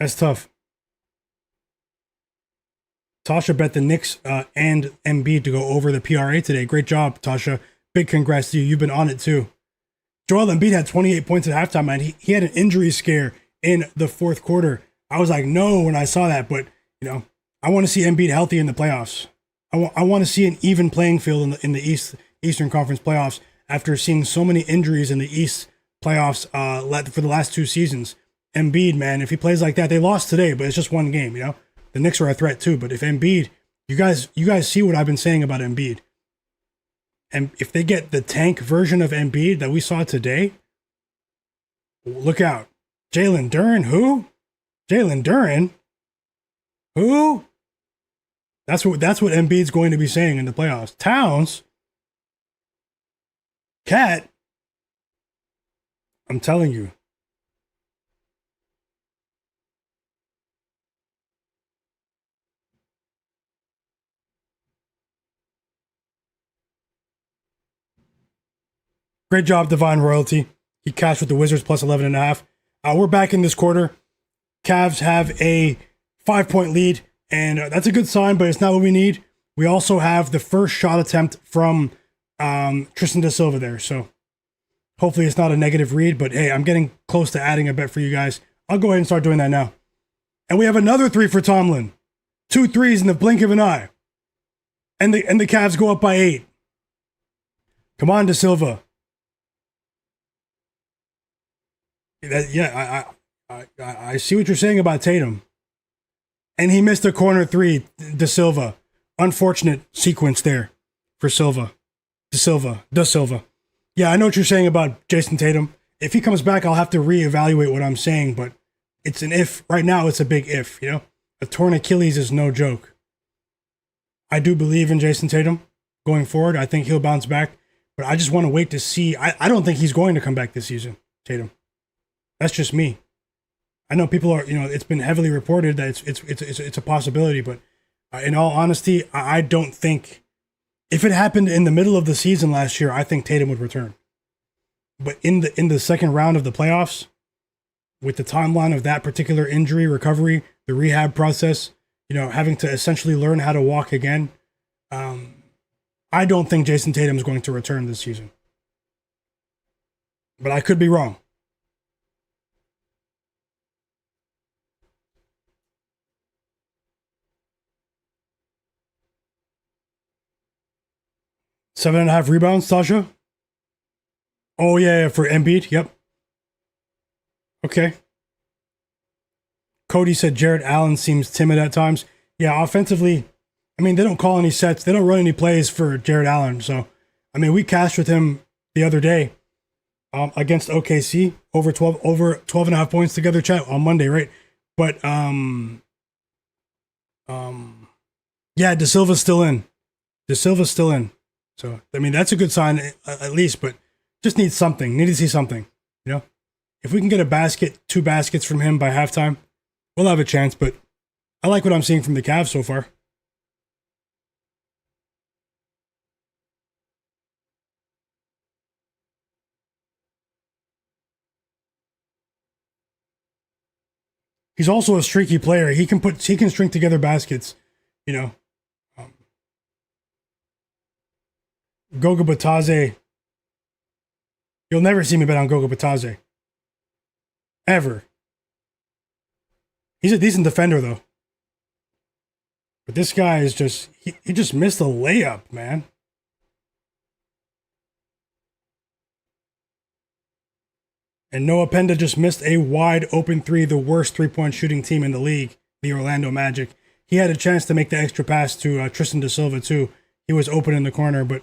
S1: That's tough. Tasha bet the Knicks and Embiid to go over the PRA today. Great job, Tasha. Big congrats to you. You've been on it too. Joel Embiid had 28 points at halftime, man. He had an injury scare in the fourth quarter. I was like, no, when I saw that, but I want to see Embiid healthy in the playoffs. I want to see an even playing field in the Eastern Conference playoffs after seeing so many injuries in the East playoffs for the last 2 seasons. Embiid, man, if he plays like that, they lost today, but it's just one game, The Knicks are a threat too, but if Embiid, you guys see what I've been saying about Embiid. And if they get the tank version of Embiid that we saw today, look out. Jalen Duren, who? Jalen Duren? Who? That's what Embiid's going to be saying in the playoffs. Towns? Cat? I'm telling you. Great job, Divine Royalty. He cashed with the Wizards plus 11.5. We're back in this quarter. Cavs have a 5-point lead, and that's a good sign, but it's not what we need. We also have the first shot attempt from Tristan da Silva there, so hopefully it's not a negative read, but hey, I'm getting close to adding a bet for you guys. I'll go ahead and start doing that now. And we have another 3 for Tomlin. 2 threes in the blink of an eye. And the Cavs go up by 8. Come on, da Silva. I see what you're saying about Tatum. And he missed a corner 3, da Silva. Unfortunate sequence there for Silva. Da Silva. Yeah, I know what you're saying about Jason Tatum. If he comes back, I'll have to reevaluate what I'm saying, but it's an if. Right now, it's a big if, A torn Achilles is no joke. I do believe in Jason Tatum going forward. I think he'll bounce back, but I just want to wait to see. I don't think he's going to come back this season, Tatum. That's just me. I know people are, it's been heavily reported that it's a possibility, but in all honesty, I don't think if it happened in the middle of the season last year, I think Tatum would return. But in the second round of the playoffs, with the timeline of that particular injury recovery, the rehab process, having to essentially learn how to walk again, I don't think Jason Tatum is going to return this season. But I could be wrong. Seven and a half rebounds, Tasha? Oh, yeah, for Embiid. Yep. Okay. Cody said Jared Allen seems timid at times. Yeah, offensively, they don't call any sets. They don't run any plays for Jared Allen. So, we cashed with him the other day against OKC over 12 and a half points together, chat, on Monday, right? But, yeah, Da Silva's still in. So, that's a good sign at least, but just need something. Need to see something, If we can get 2 baskets from him by halftime, we'll have a chance, but I like what I'm seeing from the Cavs so far. He's also a streaky player. He can string together baskets, Goga Batadze. You'll never see me bet on Goga Batadze. Ever. He's a decent defender, though. But this guy is just... He just missed a layup, man. And Noah Penda just missed a wide open three, the worst three-point shooting team in the league, the Orlando Magic. He had a chance to make the extra pass to Tristan da Silva, too. He was open in the corner, but,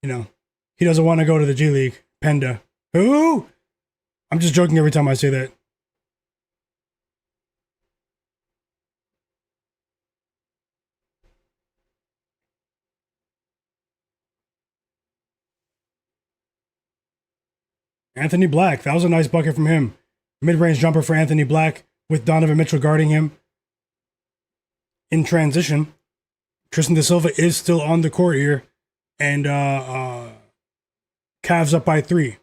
S1: he doesn't want to go to the G League. Penda. Who? I'm just joking every time I say that. Anthony Black. That was a nice bucket from him. Mid-range jumper for Anthony Black with Donovan Mitchell guarding him. In transition, Tristan da Silva is still on the court here. And Cavs up by 3.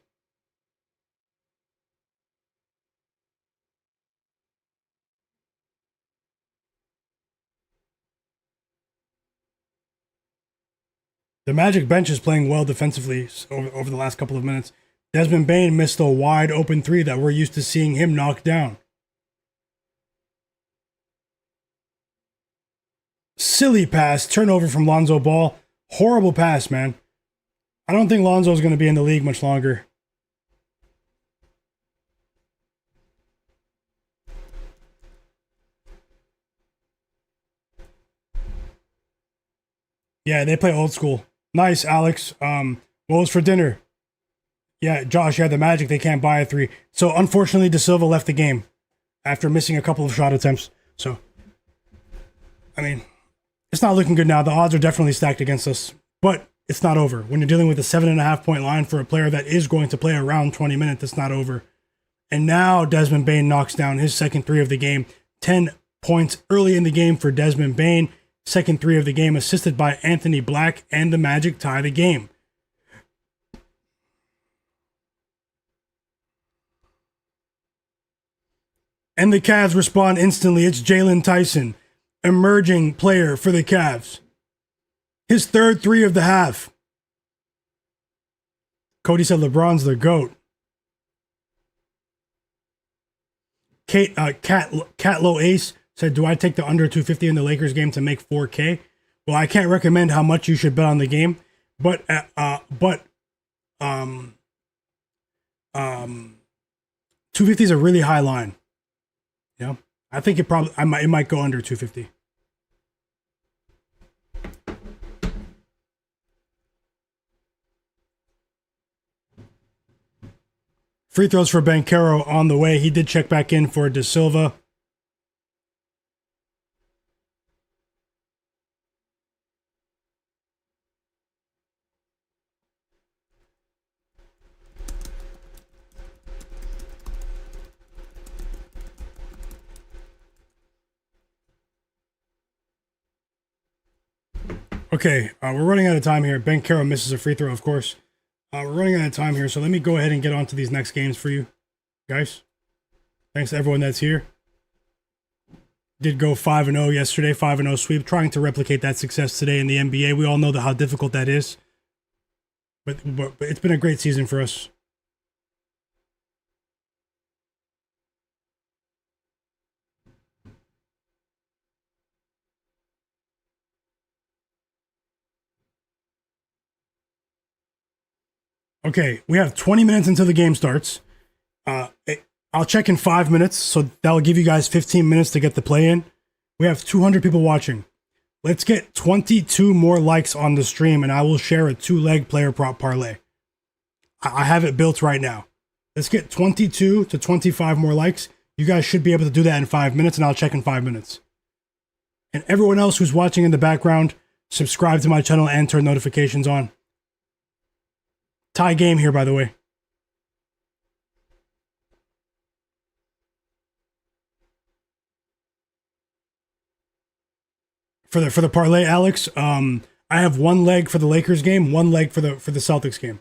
S1: The Magic bench is playing well defensively over the last couple of minutes. Desmond Bane missed a wide open three that we're used to seeing him knock down. Silly pass, turnover from Lonzo Ball. Horrible pass, man. I don't think Lonzo's going to be in the league much longer. Yeah, they play old school. Nice, Alex. What was for dinner? Yeah, Josh, the Magic, they can't buy a 3. So, unfortunately, Da Silva left the game after missing a couple of shot attempts. So, I mean, it's not looking good now. The odds are definitely stacked against us. But it's not over. When you're dealing with a 7.5-point line for a player that is going to play around 20 minutes, it's not over. And now Desmond Bane knocks down his second 3 of the game. 10 points early in the game for Desmond Bane. Second 3 of the game assisted by Anthony Black, and the Magic tie the game. And the Cavs respond instantly. It's Jalen Tyson, emerging player for the Cavs. His third 3 of the half. Cody said LeBron's the GOAT. Catlow Ace said, do I take the under 250 in the Lakers game to make 4K? Well, I can't recommend how much you should bet on the game, but 250 is a really high line. I think it might go under 250. Free throws for Banchero on the way. He did check back in for Da Silva. Okay, we're running out of time here. Banchero misses a free throw, of course. We're running out of time here, so let me go ahead and get on to these next games for you guys. Thanks to everyone that's here. Did go 5-0 yesterday, 5-0 sweep, trying to replicate that success today in the NBA. We all know how difficult that is. But it's been a great season for us. Okay, we have 20 minutes until the game starts. I'll check in 5 minutes, so that'll give you guys 15 minutes to get the play in. We have 200 people watching. Let's get 22 more likes on the stream, and I will share a 2-leg player prop parlay. I have it built right now. Let's get 22 to 25 more likes. You guys should be able to do that in 5 minutes, and I'll check in 5 minutes. And everyone else who's watching in the background, subscribe to my channel and turn notifications on. Tie game here, by the way. For the parlay, Alex, I have 1 leg for the Lakers game, 1 leg for the Celtics game.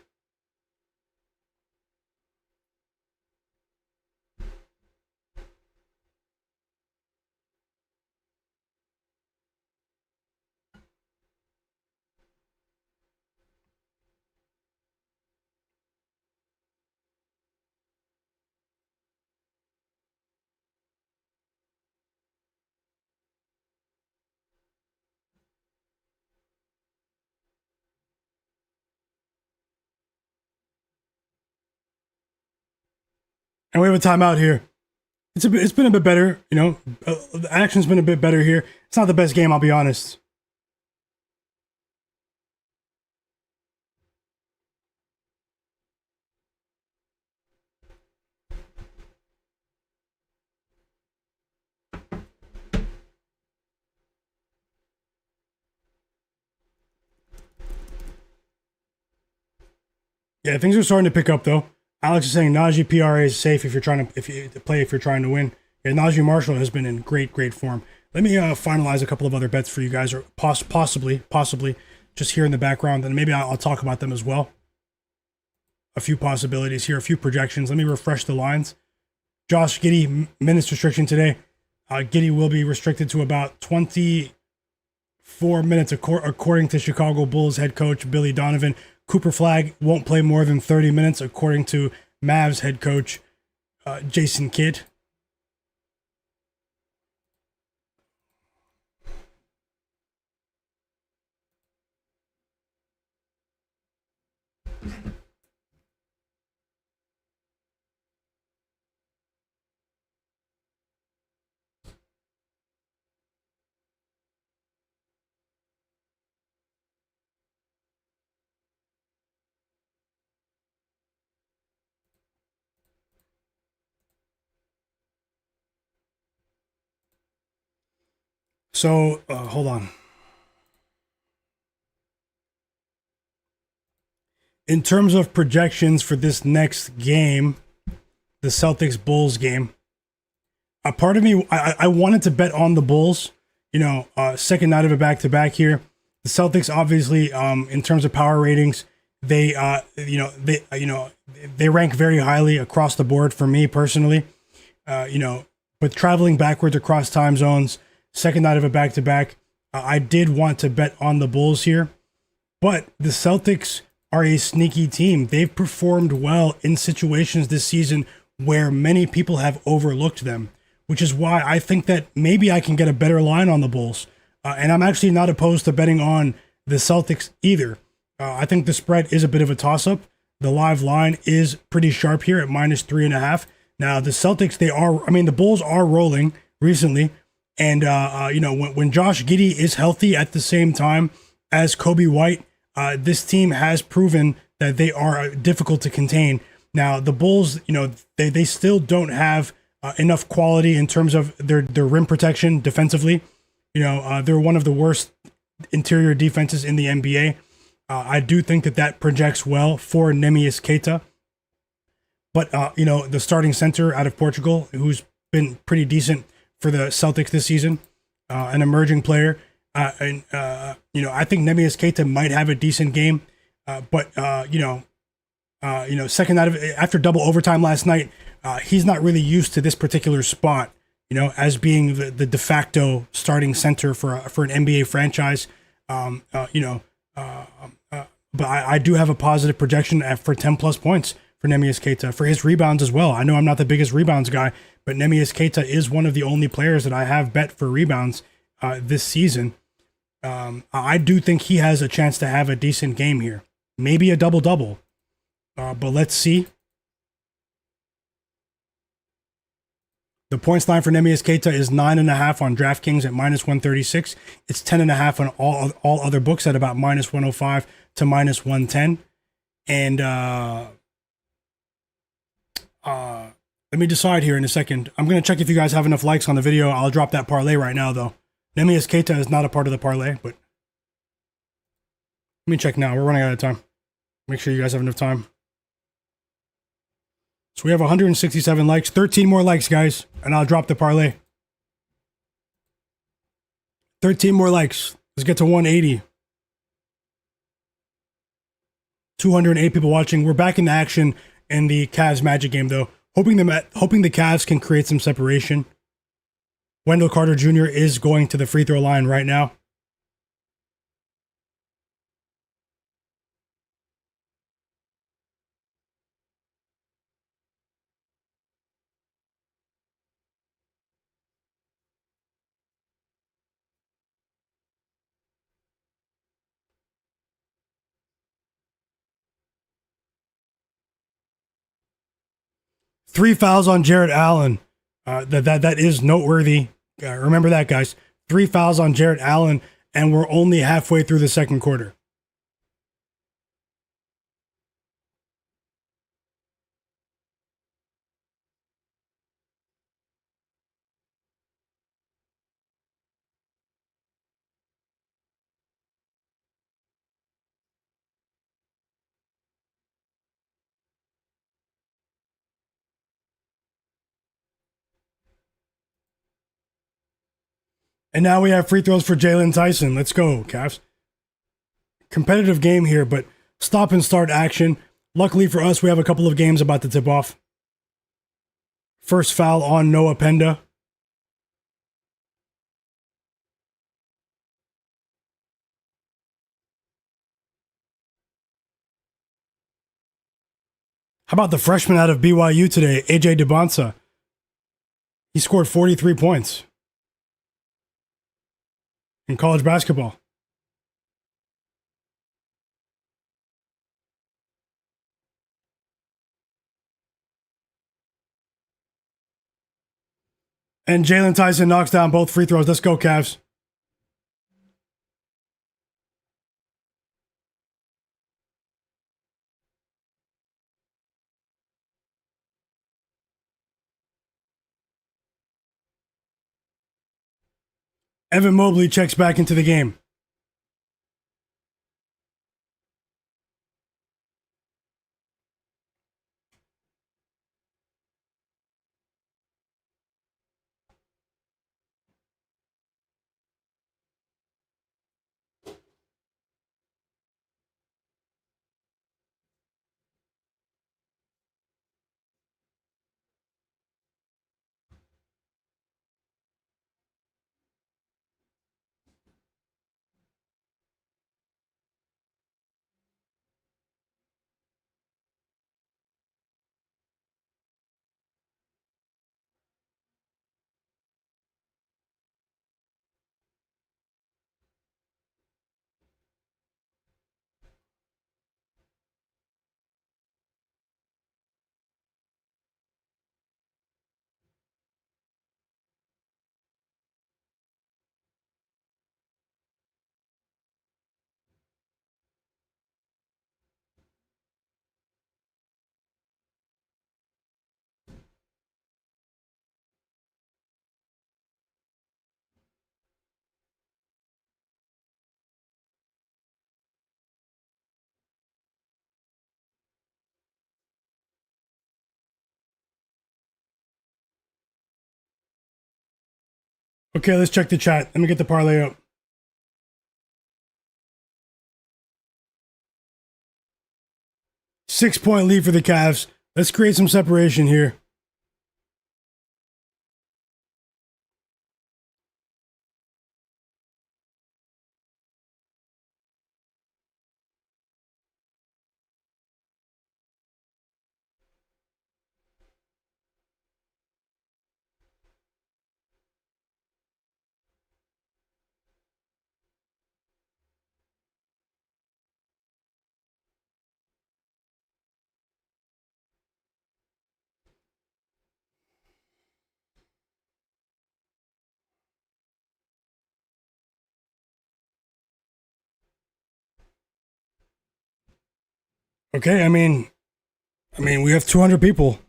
S1: And we have a timeout here. It's been a bit better, you know. The action's been a bit better here. It's not the best game, I'll be honest. Yeah, things are starting to pick up though. Alex is saying Najee PRA is safe if you're trying to play if you're trying to win. Yeah, Najee Marshall has been in great form. Let me finalize a couple of other bets for you guys, or possibly just here in the background, and maybe I'll talk about them as well. A few possibilities here, a few projections. Let me refresh the lines. Josh Giddey minutes restriction today. Giddey will be restricted to about 24 minutes, according to Chicago Bulls head coach Billy Donovan. Cooper Flagg won't play more than 30 minutes, according to Mavs head coach Jason Kidd. So hold on. In terms of projections for this next game, the Celtics Bulls game, a part of me, I wanted to bet on the Bulls. You know, second night of a back to back here. The Celtics, obviously, in terms of power ratings, they they rank very highly across the board for me personally. But traveling backwards across time zones, second night of a back to back, I did want to bet on the Bulls here, but the Celtics are a sneaky team. They've performed well in situations this season where many people have overlooked them, which is why I think that maybe I can get a better line on the Bulls. And I'm actually not opposed to betting on the Celtics either. I think the spread is a bit of a toss-up. The live line is pretty sharp here at -3.5. Now, the Celtics, the Bulls are rolling recently. And, when Josh Giddey is healthy at the same time as Kobe White, this team has proven that they are difficult to contain. Now, the Bulls, they still don't have enough quality in terms of their rim protection defensively. They're one of the worst interior defenses in the NBA. I do think that projects well for Neemias Queta. But, the starting center out of Portugal, who's been pretty decent for the Celtics this season, an emerging player. I think Neemias Queta might have a decent game, but second night after double overtime last night, he's not really used to this particular spot, as being the de facto starting center for an NBA franchise. But I do have a positive projection for 10 plus points for Neemias Queta, for his rebounds as well. I know I'm not the biggest rebounds guy, but Neemias Queta is one of the only players that I have bet for rebounds this season. I do think he has a chance to have a decent game here. Maybe a double-double. But let's see. The points line for Neemias Queta is 9.5 on DraftKings at -136. It's 10.5 on all other books at about -105 to -110. And let me decide here in a second. I'm going to check if you guys have enough likes on the video. I'll drop that parlay right now, though. Neemias Queta is not a part of the parlay, but let me check now. We're running out of time. Make sure you guys have enough time. So we have 167 likes. 13 more likes, guys, and I'll drop the parlay. 13 more likes. Let's get to 180. 208 people watching. We're back into action in the Cavs Magic game, though. Hoping the Cavs can create some separation. Wendell Carter Jr. is going to the free throw line right now. 3 fouls on Jarrett Allen. That is noteworthy. Remember that, guys. 3 fouls on Jarrett Allen, and we're only halfway through the second quarter. And now we have free throws for Jalen Tyson. Let's go, Cavs. Competitive game here, but stop and start action. Luckily for us, we have a couple of games about to tip off. First foul on Noah Penda. How about the freshman out of BYU today, AJ DeBonsa? He scored 43 points in college basketball. And Jalen Tyson knocks down both free throws. Let's go, Cavs. Evan Mobley checks back into the game. Okay, let's check the chat. Let me get the parlay up. Six-point lead for the Cavs. Let's create some separation here. Okay, I mean, we have 200 people.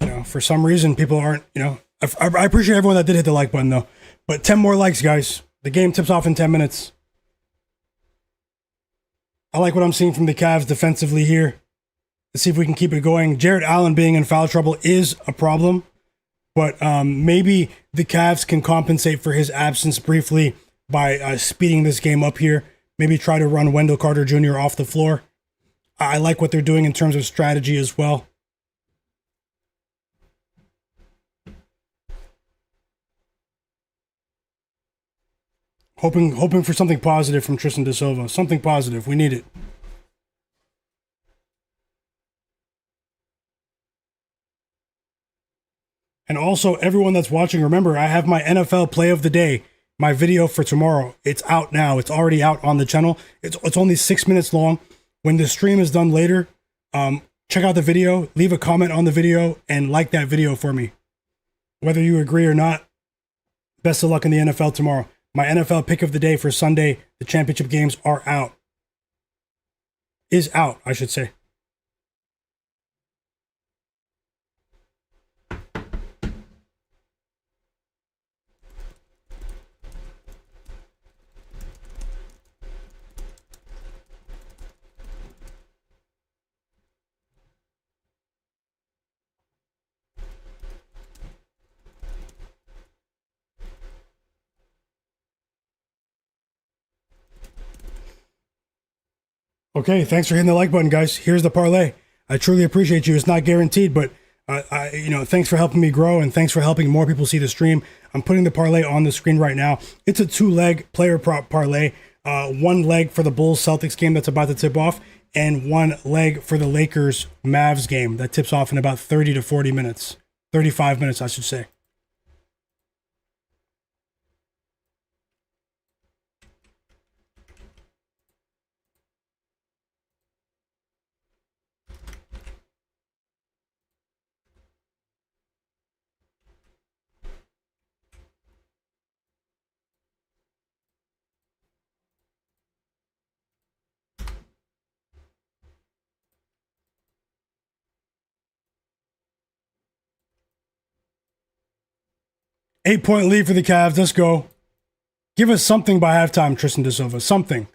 S1: You know, for some reason, people aren't. You know, I appreciate everyone that did hit the like button though. But 10 more likes, guys. The game tips off in 10 minutes. I like what I'm seeing from the Cavs defensively here. Let's see if we can keep it going. Jarrett Allen being in foul trouble is a problem, but maybe the Cavs can compensate for his absence briefly by speeding this game up here. Maybe try to run Wendell Carter Jr. off the floor. I like what they're doing in terms of strategy as well. Hoping for something positive from Tristan Da Silva. Something positive. We need it. And also, everyone that's watching, remember, I have my NFL play of the day, my video for tomorrow. It's out now. It's already out on the channel. It's only 6 minutes long. When the stream is done later, check out the video, leave a comment on the video, and like that video for me. Whether you agree or not, best of luck in the NFL tomorrow. My NFL pick of the day for Sunday, the championship games are out. Is out, I should say. Okay, thanks for hitting the like button, guys. Here's the parlay. I truly appreciate you. It's not guaranteed, but thanks for helping me grow and thanks for helping more people see the stream. I'm putting the parlay on the screen right now. It's a 2-leg player prop parlay. One leg for the Bulls Celtics game that's about to tip off, and one leg for the Lakers Mavs game that tips off in about 30 to 40 minutes. 35 minutes, I should say. Eight-point lead for the Cavs. Let's go. Give us something by halftime, Tristan Da Silva. Something.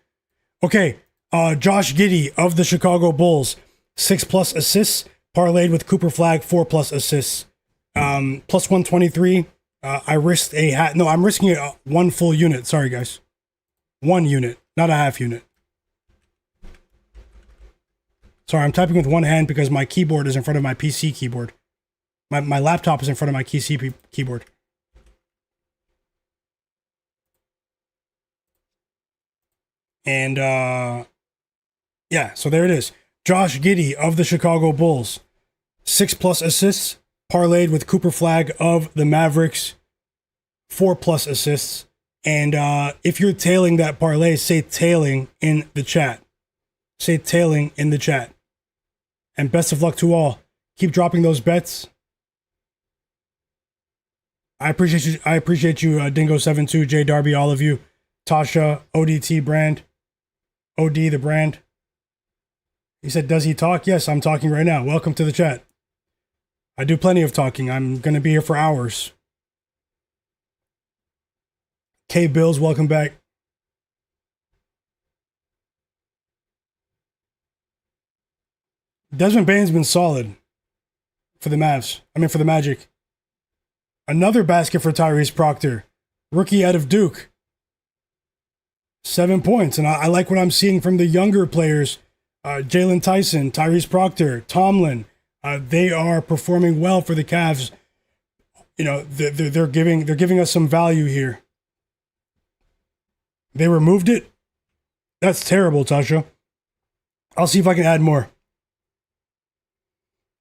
S1: Okay. Josh Giddey of the Chicago Bulls. 6+ assists. Parlayed with Cooper Flagg. 4+ assists. Plus 123. I risked a hat. No, I'm risking it one full unit. Sorry, guys. 1 unit, not a half unit. Sorry, I'm typing with one hand because my keyboard is in front of my PC keyboard. My laptop is in front of my PC keyboard. And, yeah, so there it is. Josh Giddey of the Chicago Bulls. 6+ assists, parlayed with Cooper Flagg of the Mavericks. 4+ assists. And if you're tailing that parlay, say tailing in the chat. Say tailing in the chat. And best of luck to all. Keep dropping those bets. I appreciate you, Dingo72, J Darby, all of you. Tasha, ODT brand. OD the brand. He said, does he talk? Yes, I'm talking right now. Welcome to the chat. I do plenty of talking. I'm going to be here for hours. K Bills, welcome back. Desmond Bane's been solid for the Mavs. For the Magic. Another basket for Tyrese Proctor. Rookie out of Duke. 7 points. And I like what I'm seeing from the younger players. Jalen Tyson, Tyrese Proctor, Tomlin. They are performing well for the Cavs. You know, they're giving us some value here. They removed it? That's terrible, Tasha. I'll see if I can add more.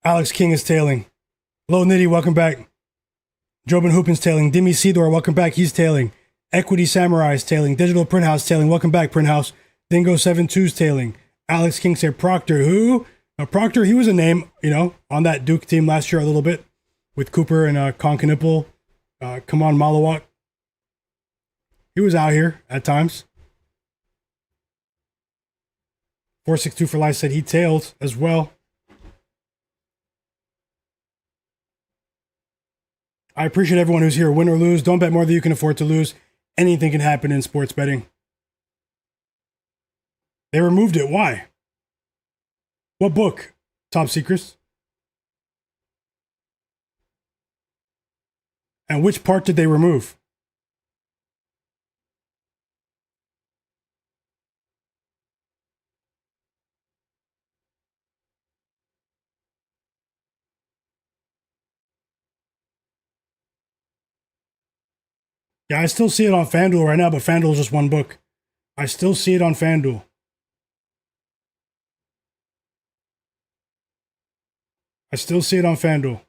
S1: Alex King is tailing. Low Nitty, welcome back. Jobin Hoopin's tailing. Dimi Seedor, welcome back. He's tailing. Equity Samurai is tailing. Digital Printhouse tailing. Welcome back, Printhouse. Dingo72's tailing. Alex King said Proctor. Who? Now, Proctor, he was a name, on that Duke team last year a little bit with Cooper and Conkinipple. Come on, Malawak. He was out here at times. 462 for Life said he tailed as well. I appreciate everyone who's here. Win or lose. Don't bet more than you can afford to lose. Anything can happen in sports betting. They removed it. Why? What book? Top Secrets? And which part did they remove? Yeah, I still see it on FanDuel right now, but FanDuel is just one book. I still see it on FanDuel. I still see it on FanDuel.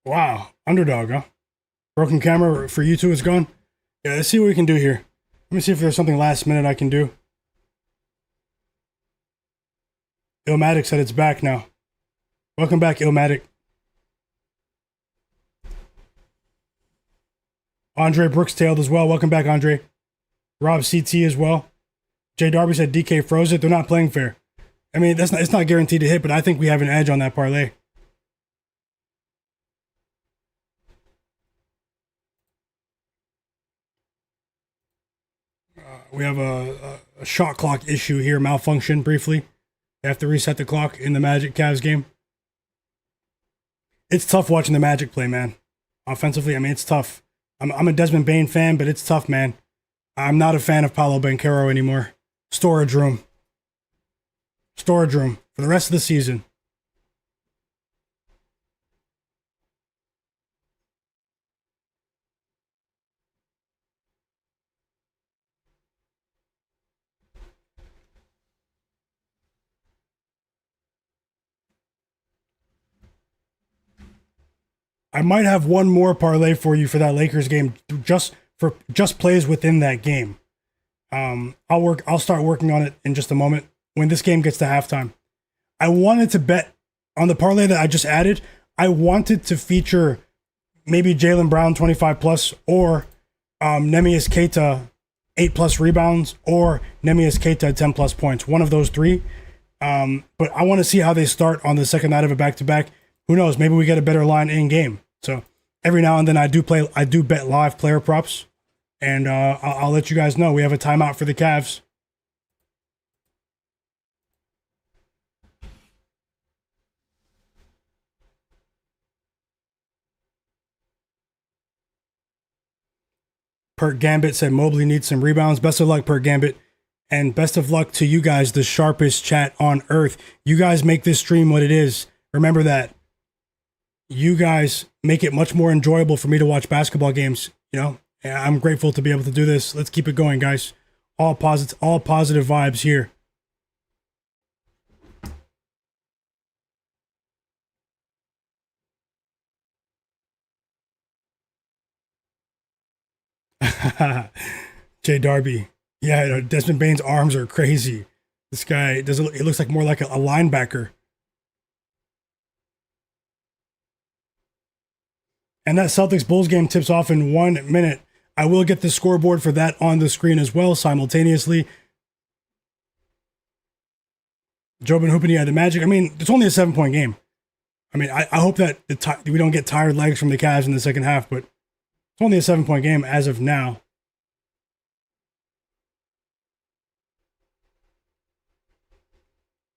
S1: Wow, underdog, huh? Broken camera for you two is gone. Yeah, let's see what we can do here. Let me see if there's something last minute I can do. Illmatic said it's back now. Welcome back, Illmatic. Andre Brooks tailed as well. Welcome back, Andre. Rob CT as well. Jay Darby said DK froze it. They're not playing fair. I mean, it's not guaranteed to hit, but I think we have an edge on that parlay. We have a shot clock issue here, malfunction briefly. They have to reset the clock in the Magic Cavs game. It's tough watching the Magic play, man. Offensively, I mean, it's tough. I'm a Desmond Bane fan, but it's tough, man. I'm not a fan of Paolo Banchero anymore. Storage room. Storage room for the rest of the season. I might have one more parlay for you for that Lakers game, just plays within that game. I'll start working on it in just a moment when this game gets to halftime. I wanted to bet on the parlay that I just added. I wanted to feature maybe Jaylen Brown 25 plus or Neemias Queta 8 plus rebounds or Neemias Queta 10 plus points. One of those three. But I want to see how they start on the second night of a back-to-back. Who knows? Maybe we get a better line in game. So every now and then I do bet live player props, and I'll let you guys know. We have a timeout for the Cavs. Perk Gambit said Mobley needs some rebounds. Best of luck, Perk Gambit. And best of luck to you guys, the sharpest chat on earth. You guys make this stream what it is. Remember that. You guys make it much more enjoyable for me to watch basketball games. You know, and I'm grateful to be able to do this. Let's keep it going, guys. All positive vibes here. Jay Darby. Yeah, Desmond Bane's arms are crazy. This guy doesn't. It looks like more like a linebacker. And that Celtics Bulls game tips off in 1 minute. I will get the scoreboard for that on the screen as well simultaneously. Jobin Hoopin, yeah, the Magic. I mean, it's only a 7-point game. I mean, I hope that we don't get tired legs from the Cavs in the second half, but it's only a 7-point game as of now.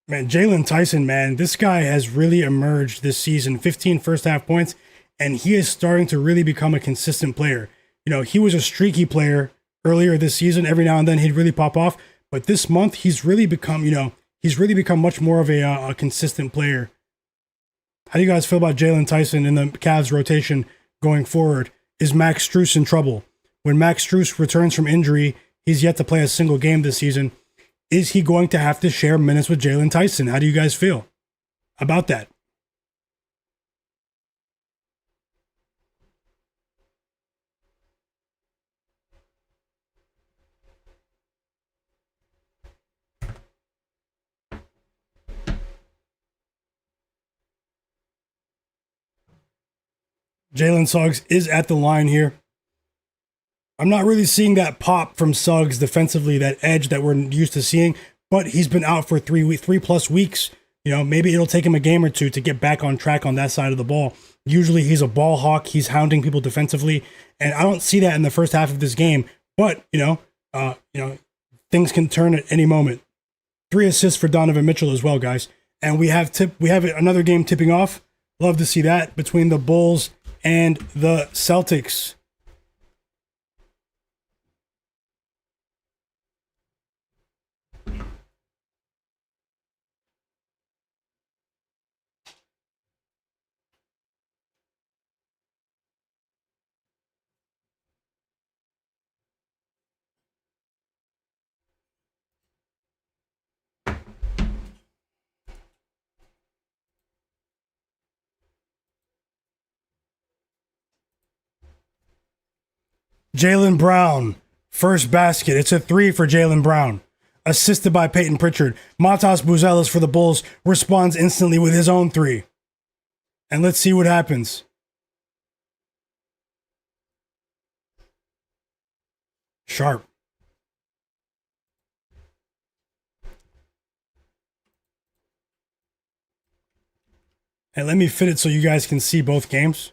S1: Man, Jalen Tyson, man, this guy has really emerged this season. 15 first half points. And he is starting to really become a consistent player. You know, he was a streaky player earlier this season. Every now and then he'd really pop off. But this month he's really become, much more of a consistent player. How do you guys feel about Jalen Tyson in the Cavs rotation going forward? Is Max Strus in trouble? When Max Strus returns from injury, he's yet to play a single game this season. Is he going to have to share minutes with Jalen Tyson? How do you guys feel about that? Jalen Suggs is at the line here. I'm not really seeing that pop from Suggs defensively, that edge that we're used to seeing, but he's been out for 3+ weeks. You know, maybe it'll take him a game or two to get back on track on that side of the ball. Usually he's a ball hawk. He's hounding people defensively, and I don't see that in the first half of this game. But, things can turn at any moment. 3 assists for Donovan Mitchell as well, guys. And we have another game tipping off. Love to see that between the Bulls and the Celtics. Jaylen Brown, first basket. It's a 3 for Jaylen Brown. Assisted by Peyton Pritchard. Matas Buzelis for the Bulls responds instantly with his own 3. And let's see what happens. Sharp. And let me fit it so you guys can see both games.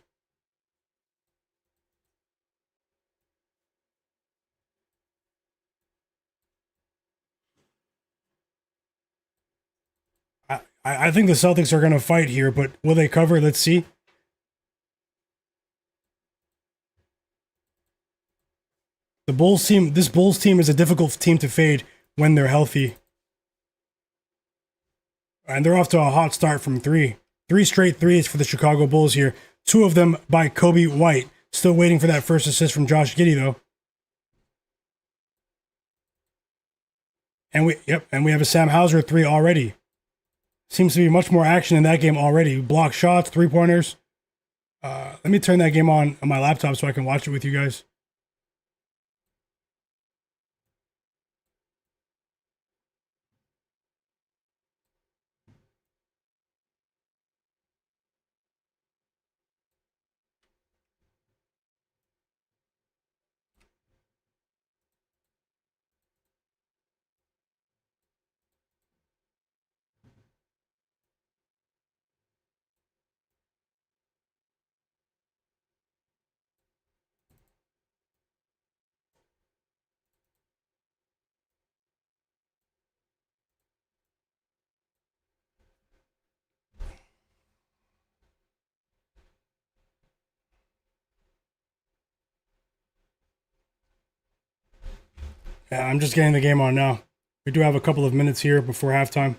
S1: I think the Celtics are going to fight here, but will they cover? Let's see. The Bulls team, this Bulls team is a difficult team to fade when they're healthy. And they're off to a hot start from 3. 3 straight threes for the Chicago Bulls here. 2 of them by Kobe White. Still waiting for that first assist from Josh Giddey, though. And we have a Sam Hauser 3 already. Seems to be much more action in that game already. Block shots, 3-pointers. Let me turn that game on my laptop so I can watch it with you guys. Yeah, I'm just getting the game on now. We do have a couple of minutes here before halftime.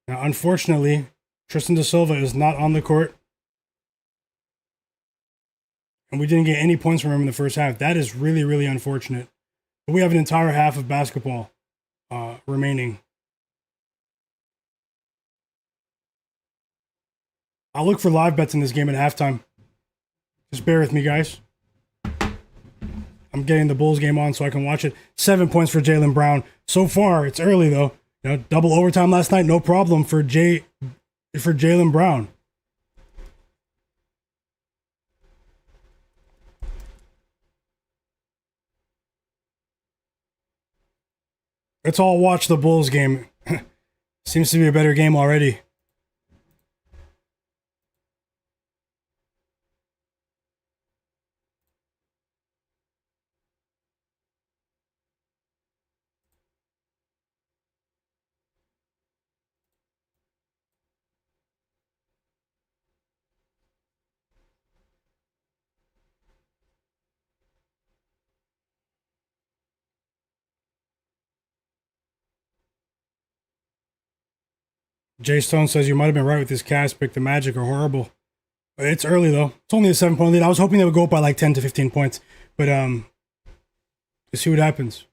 S1: Now, unfortunately, Tristan da Silva is not on the court. And we didn't get any points from him in the first half. That is really, really unfortunate. But we have an entire half of basketball remaining. I'll look for live bets in this game at halftime. Just bear with me, guys. I'm getting the Bulls game on so I can watch it. 7 points for Jaylen Brown. So far, it's early though. Double overtime last night, no problem for Jaylen Brown. Let's all watch the Bulls game. Seems to be a better game already. Jay Stone says you might have been right with this cast pick. The Magic are horrible. It's early though. It's only a 7-point lead. I was hoping they would go up by like 10 to 15 points. But let's see what happens.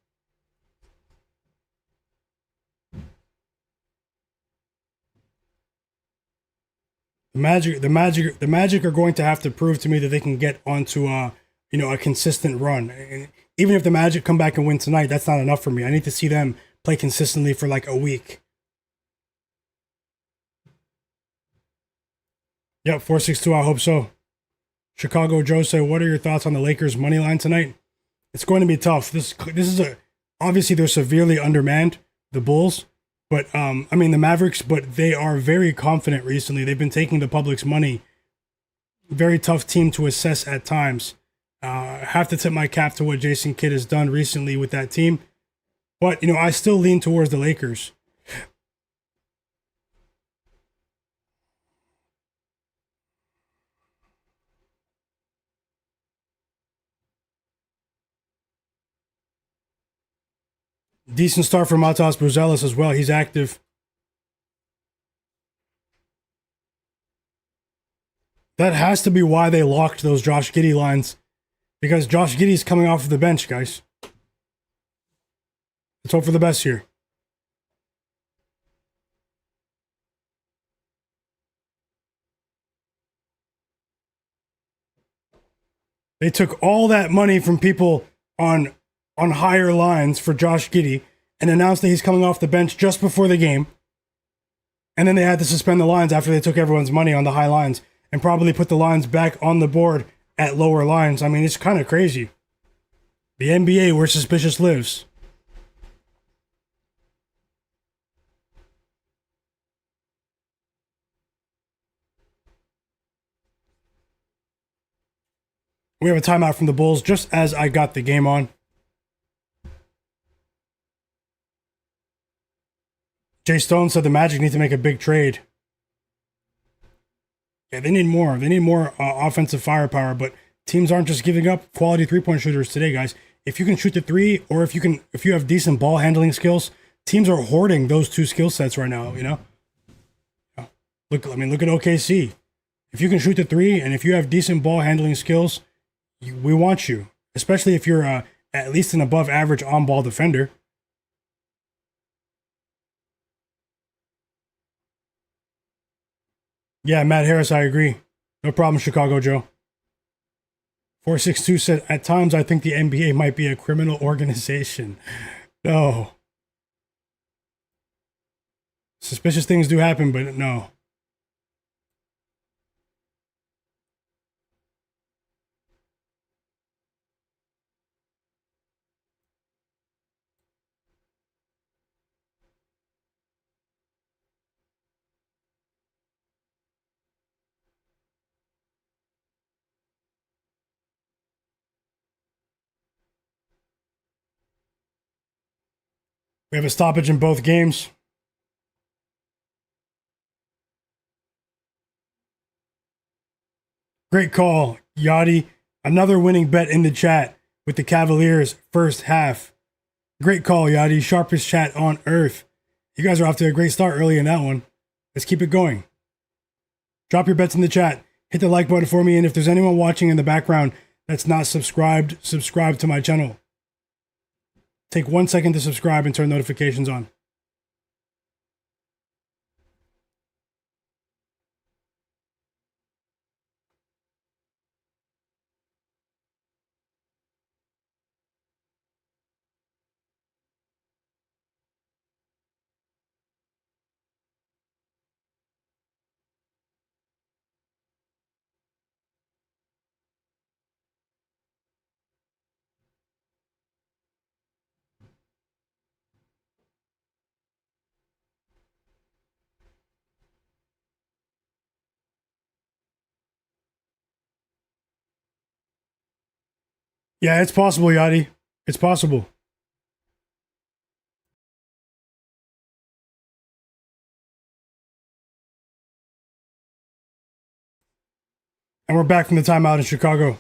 S1: The Magic are going to have to prove to me that they can get onto a consistent run. And even if the Magic come back and win tonight, that's not enough for me. I need to see them play consistently for like a week. Yep, 462. I hope so. Chicago Joe said, "What are your thoughts on the Lakers money line tonight?" It's going to be tough. This is obviously they're severely undermanned, the Bulls, but the Mavericks, but they are very confident recently. They've been taking the public's money. Very tough team to assess at times. Have to tip my cap to what Jason Kidd has done recently with that team, but I still lean towards the Lakers. Decent start for Matas Buzelis as well. He's active. That has to be why they locked those Josh Giddey lines. Because Josh Giddey's coming off of the bench, guys. Let's hope for the best here. They took all that money from people on higher lines for Josh Giddey and announced that he's coming off the bench just before the game. And then they had to suspend the lines after they took everyone's money on the high lines and probably put the lines back on the board at lower lines. I mean, it's kind of crazy. The NBA, where suspicious lives. We have a timeout from the Bulls just as I got the game on. Jay Stone said the Magic need to make a big trade. Yeah, they need more. They need more offensive firepower, but teams aren't just giving up quality three-point shooters today, guys. If you can shoot the three, or if you have decent ball handling skills, teams are hoarding those two skill sets right now, you know? Look at OKC. If you can shoot the three, and if you have decent ball handling skills, we want you, especially if you're at least an above average on-ball defender. Yeah, Matt Harris, I agree. No problem, Chicago Joe. 462 said, at times I think the NBA might be a criminal organization. No. Suspicious things do happen, but no. We have a stoppage in both games. Great call, Yachty. Another winning bet in the chat with the Cavaliers first half. Great call, Yachty. Sharpest chat on earth. You guys are off to a great start early in that one. Let's keep it going. Drop your bets in the chat. Hit the like button for me. And if there's anyone watching in the background that's not subscribed, subscribe to my channel. Take 1 second to subscribe and turn notifications on. Yeah, it's possible, Yachty. It's possible. And we're back from the timeout in Chicago.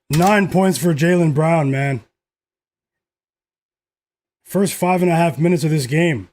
S1: Nine points for Jaylen Brown, man. First 5.5 minutes of this game.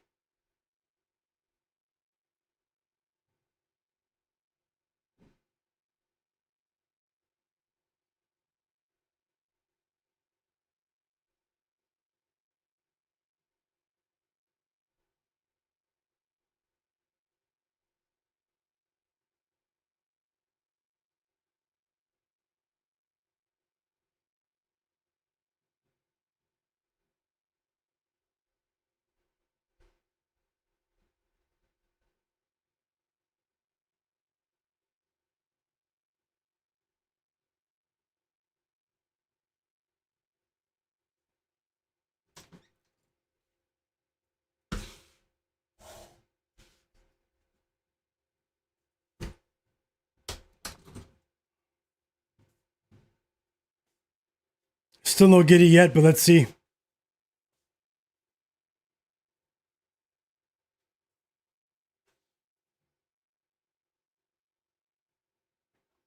S1: Still no Giddey yet, but let's see.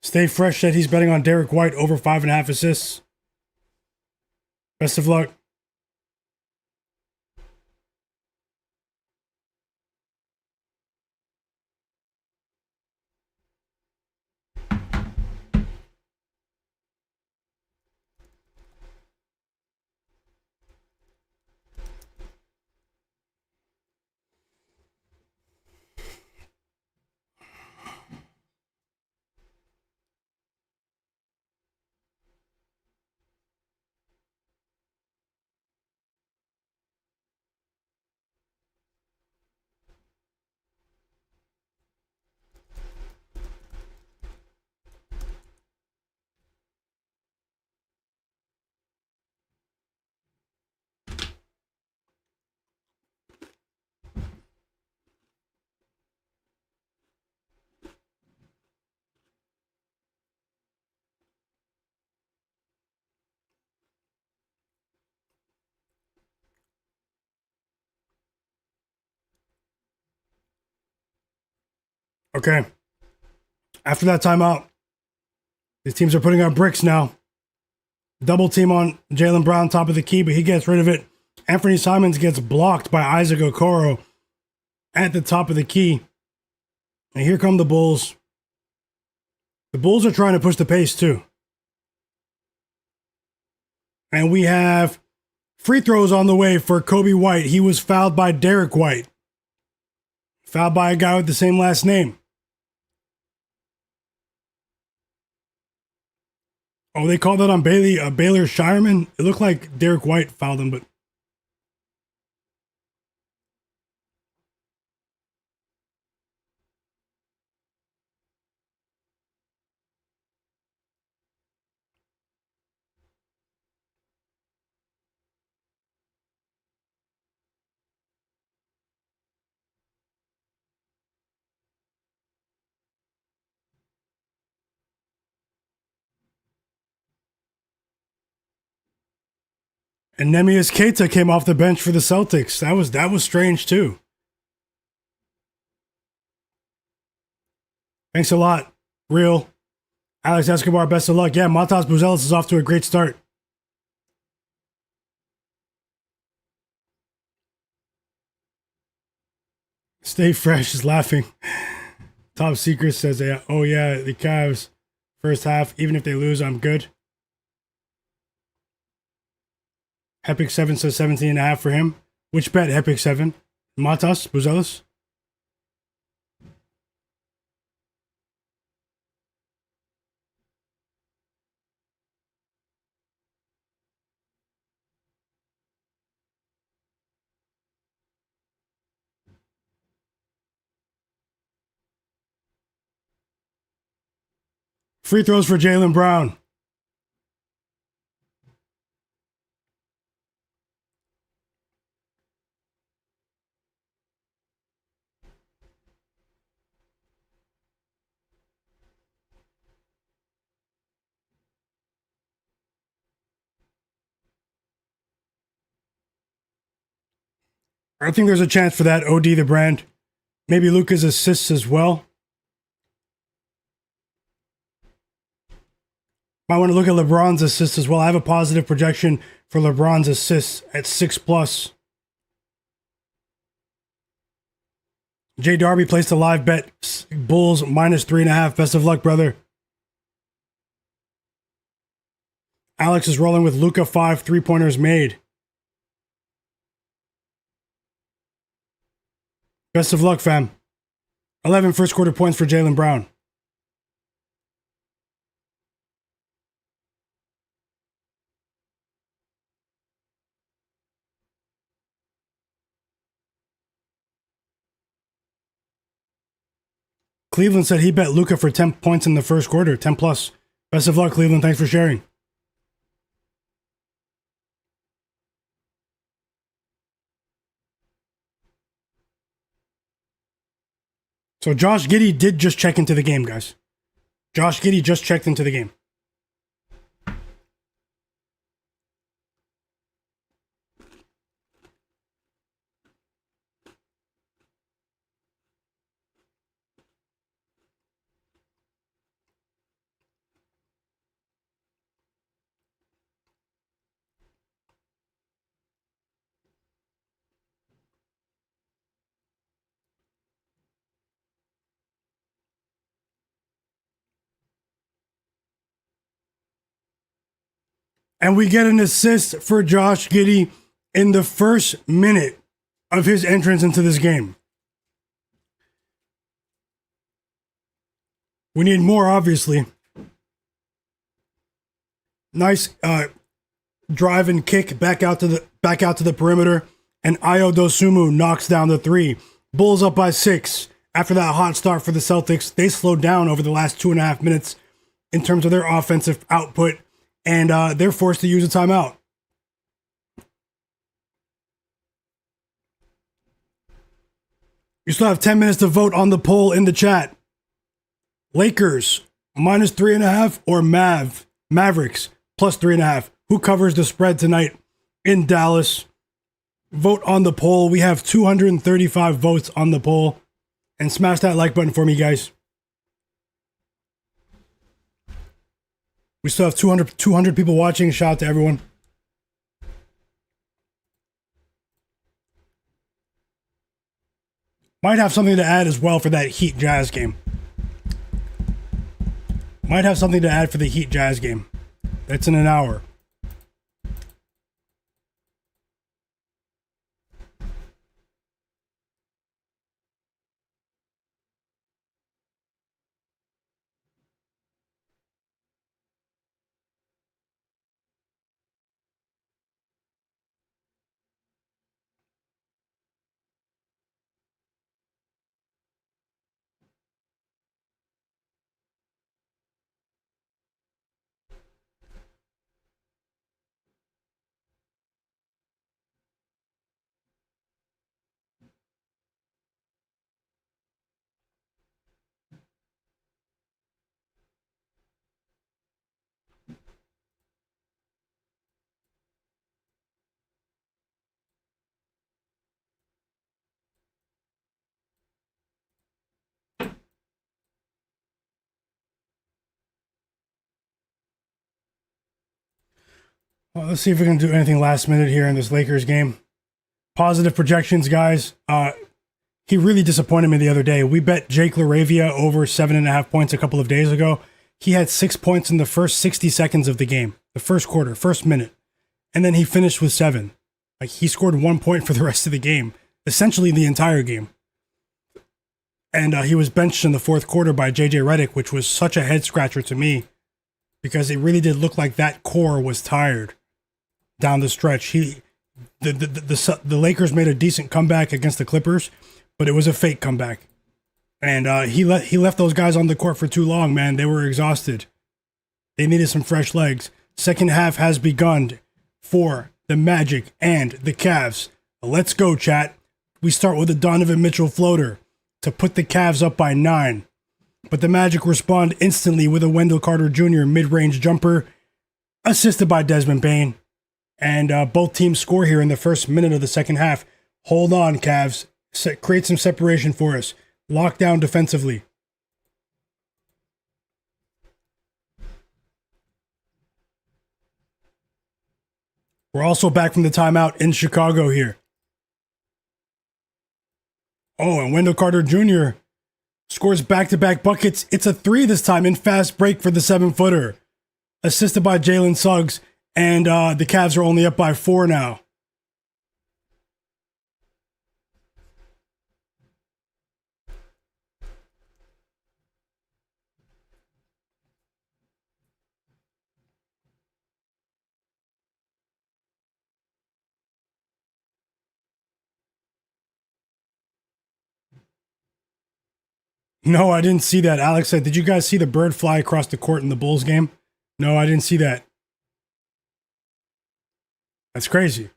S1: Stay Fresh said he's betting on Derek White over 5.5 assists. Best of luck. Okay. After that timeout, these teams are putting out bricks now. Double team on Jaylen Brown, top of the key, but he gets rid of it. Anthony Simons gets blocked by Isaac Okoro at the top of the key. And here come the Bulls. The Bulls are trying to push the pace too. And we have free throws on the way for Kobe White. He was fouled by Derek White. Fouled by a guy with the same last name. Oh, they called that on Baylor Shireman? It looked like Derek White fouled him, but... And Neemias Queta came off the bench for the Celtics. That was strange too. Thanks a lot, Real. Alex Escobar, best of luck. Yeah, Matas Buzelis is off to a great start. Stay Fresh is laughing. Top Secret says, oh yeah, the Cavs, first half, even if they lose, I'm good. Epic 7 says 17.5 for him. Which bet, Epic 7? Matas Buzelis? Free throws for Jaylen Brown. I think there's a chance for that. OD the brand. Maybe Luka's assists as well. Might want to look at LeBron's assists as well. I have a positive projection for LeBron's assists at 6+. Jay Darby placed a live bet. Bulls -3.5. Best of luck, brother. Alex is rolling with Luka 5 3-pointers made. Best of luck, fam. 11 first quarter points for Jaylen Brown. Cleveland said he bet Luka for 10 points in the first quarter, 10+. Best of luck, Cleveland. Thanks for sharing. So Josh Giddey did just check into the game, guys. Josh Giddey just checked into the game. And we get an assist for Josh Giddey in the first minute of his entrance into this game. We need more, obviously. Nice drive and kick back out to the perimeter, and Ayo Dosunmu knocks down the three. Bulls up by 6. After that hot start for the Celtics, they slowed down over the last 2.5 minutes in terms of their offensive output, and they're forced to use a timeout. You still have 10 minutes to vote on the poll in the chat. Lakers minus 3.5 or Mavericks plus 3.5. Who covers the spread tonight in Dallas? Vote on the poll. We have 235 votes on the poll. And smash that like button for me, guys. We still have 200 people watching. Shout out to everyone. Might have something to add as well for that Heat Jazz game. Might have something to add for the Heat Jazz game. That's in an hour. Well, let's see if we can do anything last minute here in this Lakers game. Positive projections, guys. He really disappointed me the other day. We bet Jake LaRavia over 7.5 points a couple of days ago. He had 6 points in the first 60 seconds of the game, the first quarter, first minute. And then he finished with 7. Like, he scored 1 point for the rest of the game, essentially the entire game. And he was benched in the fourth quarter by JJ Redick, which was such a head scratcher to me because it really did look like that core was tired down the stretch. The Lakers made a decent comeback against the Clippers, but it was a fake comeback. And he left those guys on the court for too long, man. They were exhausted. They needed some fresh legs. Second half has begun for the Magic and the Cavs. Let's go, chat. We start with a Donovan Mitchell floater to put the Cavs up by 9. But the Magic respond instantly with a Wendell Carter Jr. mid-range jumper, assisted by Desmond Bane. And both teams score here in the first minute of the second half. Hold on, Cavs. Create some separation for us. Lock down defensively. We're also back from the timeout in Chicago here. Oh, and Wendell Carter Jr. scores back-to-back buckets. It's a 3 this time in fast break for the 7-footer. Assisted by Jalen Suggs. And the Cavs are only up by 4 now. No, I didn't see that. Alex said, did you guys see the bird fly across the court in the Bulls game? No, I didn't see that. That's crazy.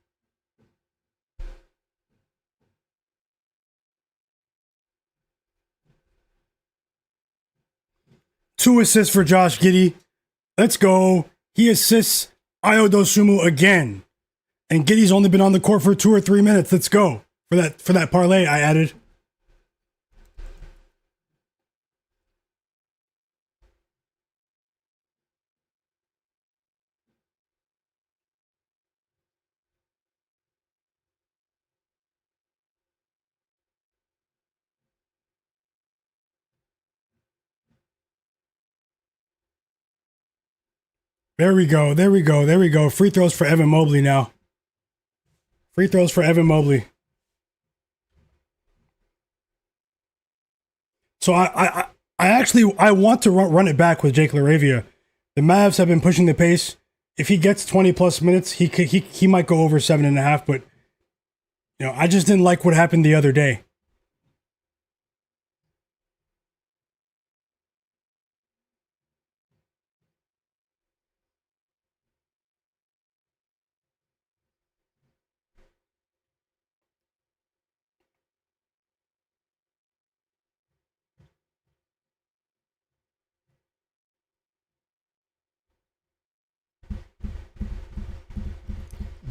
S1: Two assists for Josh Giddey. Let's go. He assists Ayo Dosunmu again. And Giddey's only been on the court for 2 or 3 minutes. Let's go. For that parlay I added. There we go. There we go. There we go. Free throws for Evan Mobley now. Free throws for Evan Mobley. So I actually want to run it back with Jake LaRavia. The Mavs have been pushing the pace. If he gets 20 plus minutes, he might go over 7.5. But I just didn't like what happened the other day.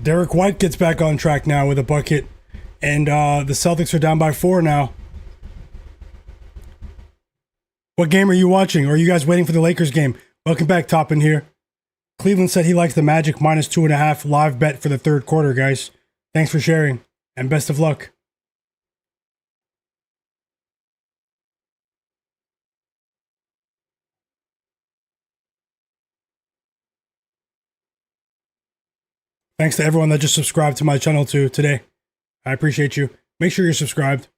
S1: Derek White gets back on track now with a bucket. And the Celtics are down by 4 now. What game are you watching? Or are you guys waiting for the Lakers game? Welcome back, Toppin here. Cleveland said he likes the Magic minus 2.5 live bet for the third quarter, guys. Thanks for sharing, and best of luck. Thanks to everyone that just subscribed to my channel too today. I appreciate you. Make sure you're subscribed.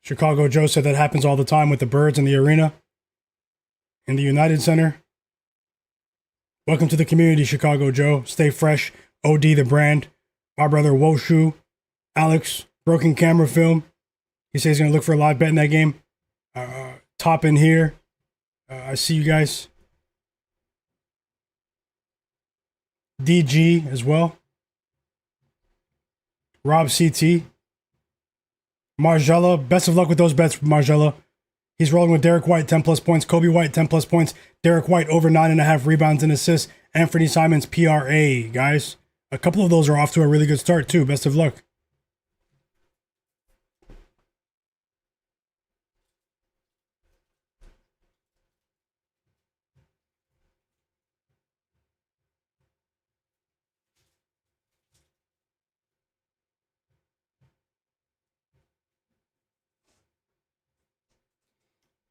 S1: Chicago Joe said that happens all the time with the birds in the arena, in the United Center. Welcome to the community, Chicago Joe. Stay fresh. OD the brand. My brother Woshu. Alex, Broken Camera Film. He says he's going to look for a live bet in that game. Top in here. I see you guys. DG as well. Rob CT. Margella. Best of luck with those bets, Margella. He's rolling with Derek White, 10 plus points. Kobe White, 10 plus points. Derek White over 9.5 rebounds and assists. Anthony Simons, PRA, guys. A couple of those are off to a really good start, too. Best of luck.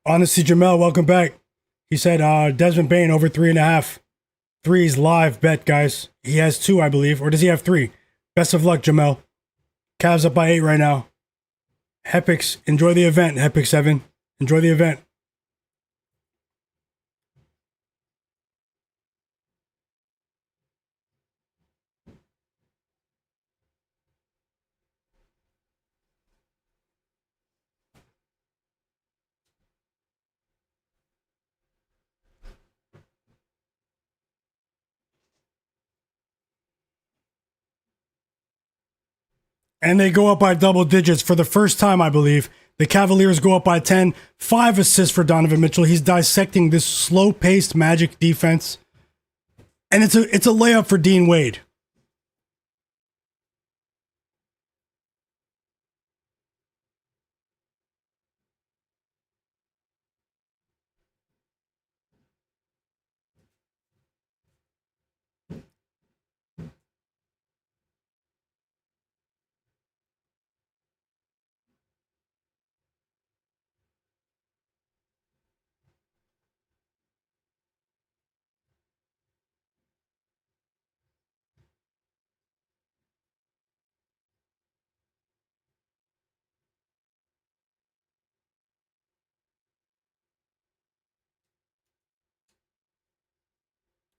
S1: Honesty Jamel, welcome back. He said Desmond Bane over 3.5. Threes live bet, guys. He has 2, I believe. Or does he have 3? Best of luck, Jamel. Cavs up by 8 right now. Hepix, enjoy the event, Hepix 7. Enjoy the event. And they go up by double digits for the first time, I believe. The Cavaliers go up by 10. 5 assists for Donovan Mitchell. He's dissecting this slow-paced Magic defense. And it's a layup for Dean Wade.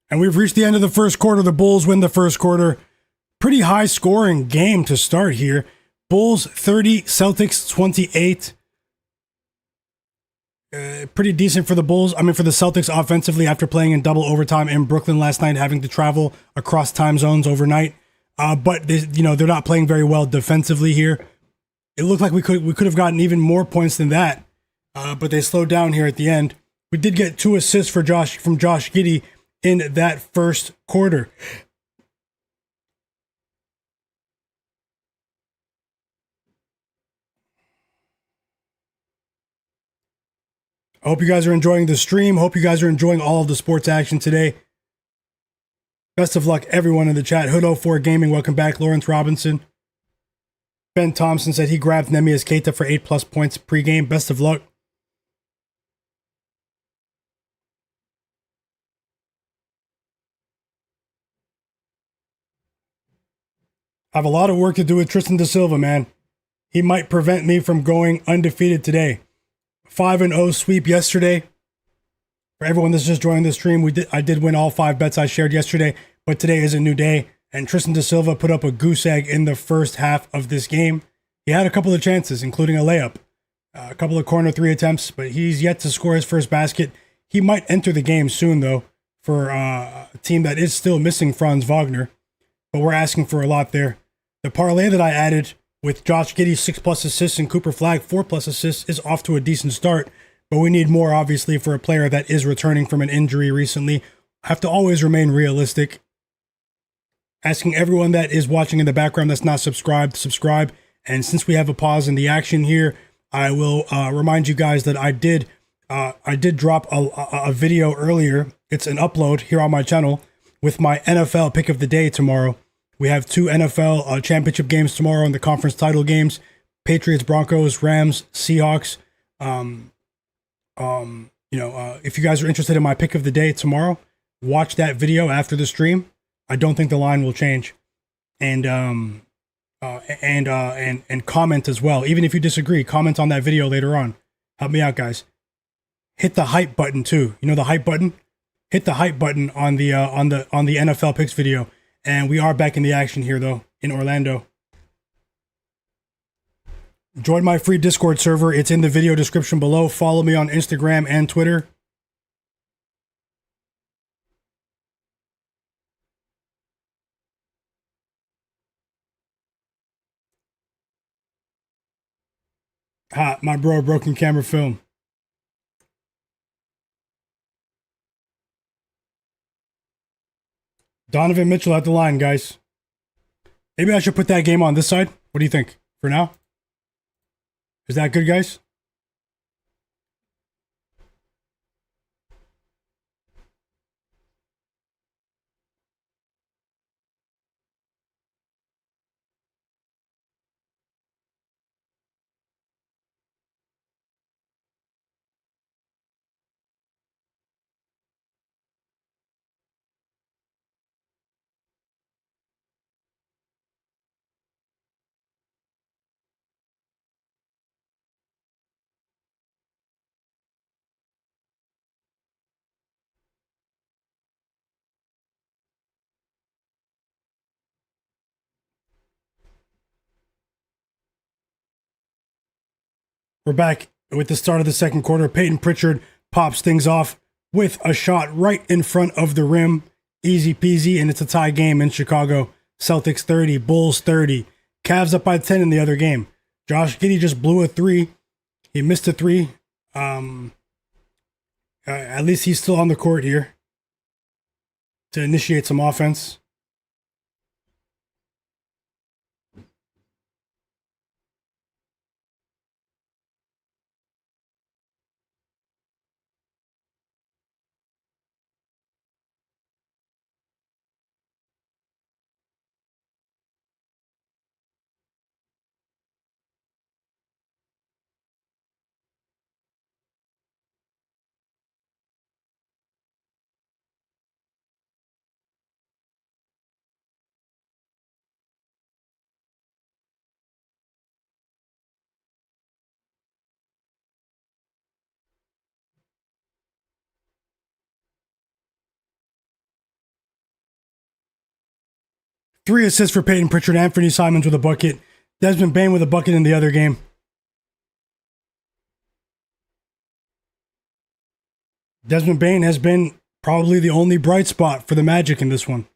S1: And we've reached the end of the first quarter. The Bulls win the first quarter. Pretty high scoring game to start here. Bulls 30, Celtics 28. Pretty decent for the Bulls. I mean, for the Celtics offensively after playing in double overtime in Brooklyn last night, having to travel across time zones overnight. But they're not playing very well defensively here. It looked like we could have gotten even more points than that. But they slowed down here at the end. We did get 2 assists from Josh Giddey in that first quarter. I hope you guys are enjoying the stream. Hope you guys are enjoying all of the sports action today. Best of luck, everyone in the chat. Hood04 Gaming, welcome back. Lawrence Robinson. Ben Thompson said he grabbed Neemias Queta for 8+ points pregame. Best of luck. I have a lot of work to do with Tristan da Silva, man. He might prevent me from going undefeated today. 5-0 sweep yesterday. For everyone that's just joining the stream, I did win all 5 bets I shared yesterday, but today is a new day, and Tristan da Silva put up a goose egg in the first half of this game. He had a couple of chances, including a layup, a couple of corner 3 attempts, but he's yet to score his first basket. He might enter the game soon, though, for a team that is still missing Franz Wagner, but we're asking for a lot there. The parlay that I added with Josh Giddey 6+ assists and Cooper Flagg 4+ assists is off to a decent start, but we need more, obviously, for a player that is returning from an injury recently. Have to always remain realistic. Asking everyone that is watching in the background that's not subscribed, subscribe. And since we have a pause in the action here, I will remind you guys that I did drop a video earlier. It's an upload here on my channel with my NFL pick of the day tomorrow. We have 2 NFL championship games tomorrow in the conference title games: Patriots, Broncos, Rams, Seahawks. If you guys are interested in my pick of the day tomorrow, watch that video after the stream. I don't think the line will change, and comment as well. Even if you disagree, comment on that video later on. Help me out, guys. Hit the hype button too. You know the hype button. Hit the hype button on the NFL picks video. And we are back in the action here, though, in Orlando. Join my free Discord server. It's in the video description below. Follow me on Instagram and Twitter. Ha, my bro, broken camera film. Donovan Mitchell at the line, guys. Maybe I should put that game on this side. What do you think for now? Is that good, guys? We're back with the start of the second quarter. Peyton Pritchard pops things off with a shot right in front of the rim. Easy peasy, and it's a tie game in Chicago. Celtics 30, Bulls 30. Cavs up by 10 in the other game. Josh Giddey just blew a 3. He missed a 3. At least he's still on the court here to initiate some offense. Three assists for Peyton Pritchard. Anthony Simons with a bucket. Desmond Bane with a bucket in the other game. Desmond Bane has been probably the only bright spot for the Magic in this one.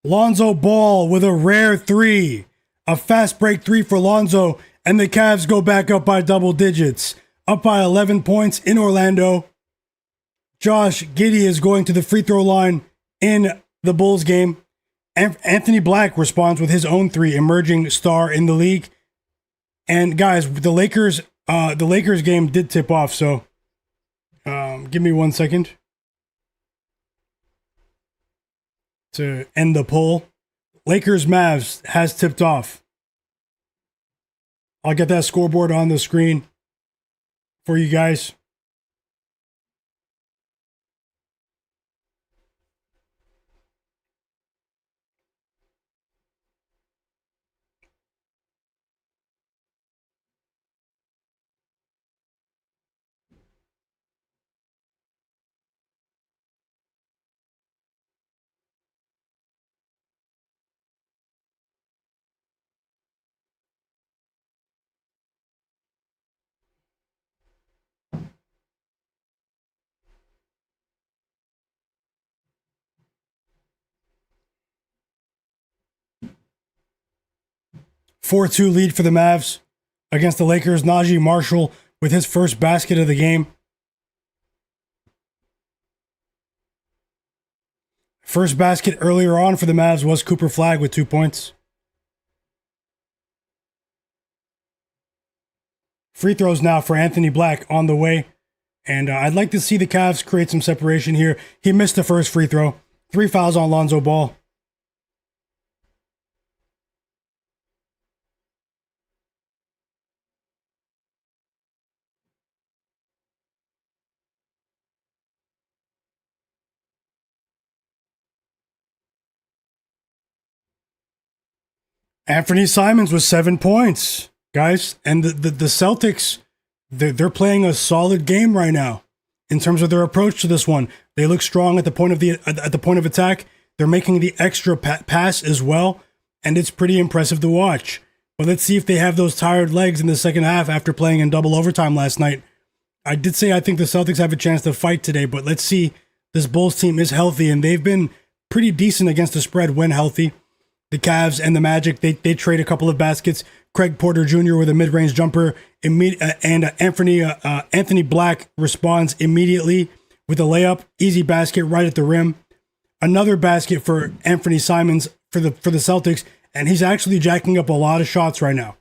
S1: Lonzo Ball with a rare 3. A fast break 3 for Lonzo And the Cavs go back up by double digits, up by 11 points in Orlando. Josh Giddey is going to the free throw line in the Bulls game. Anthony Black responds with his own three, emerging star in the league. And guys, the Lakers game did tip off, so give me 1 second to end the poll. Lakers Mavs has tipped off. I'll get that scoreboard on the screen for you guys. (4-2) lead for the Mavs against the Lakers. Najee Marshall with his first basket of the game. First basket earlier on for the Mavs was Cooper Flagg with 2 points. Free throws now for Anthony Black on the way. And I'd like to see the Cavs create some separation here. He missed the first free throw. 3 fouls on Lonzo Ball. Anthony Simons with 7 points, guys. And the Celtics, they're playing a solid game right now in terms of their approach to this one. They look strong at the point of attack. They're making the extra pass as well, and it's pretty impressive to watch. But let's see if they have those tired legs in the second half after playing in double overtime last night. I did say I think the Celtics have a chance to fight today, but let's see. This Bulls team is healthy, and they've been pretty decent against the spread when healthy. The Cavs and the Magic, they trade a couple of baskets. Craig Porter Jr. with a mid-range jumper, and Anthony Black responds immediately with a layup, easy basket right at the rim. Another basket for Anthony Simons for the Celtics, and he's actually jacking up a lot of shots right now.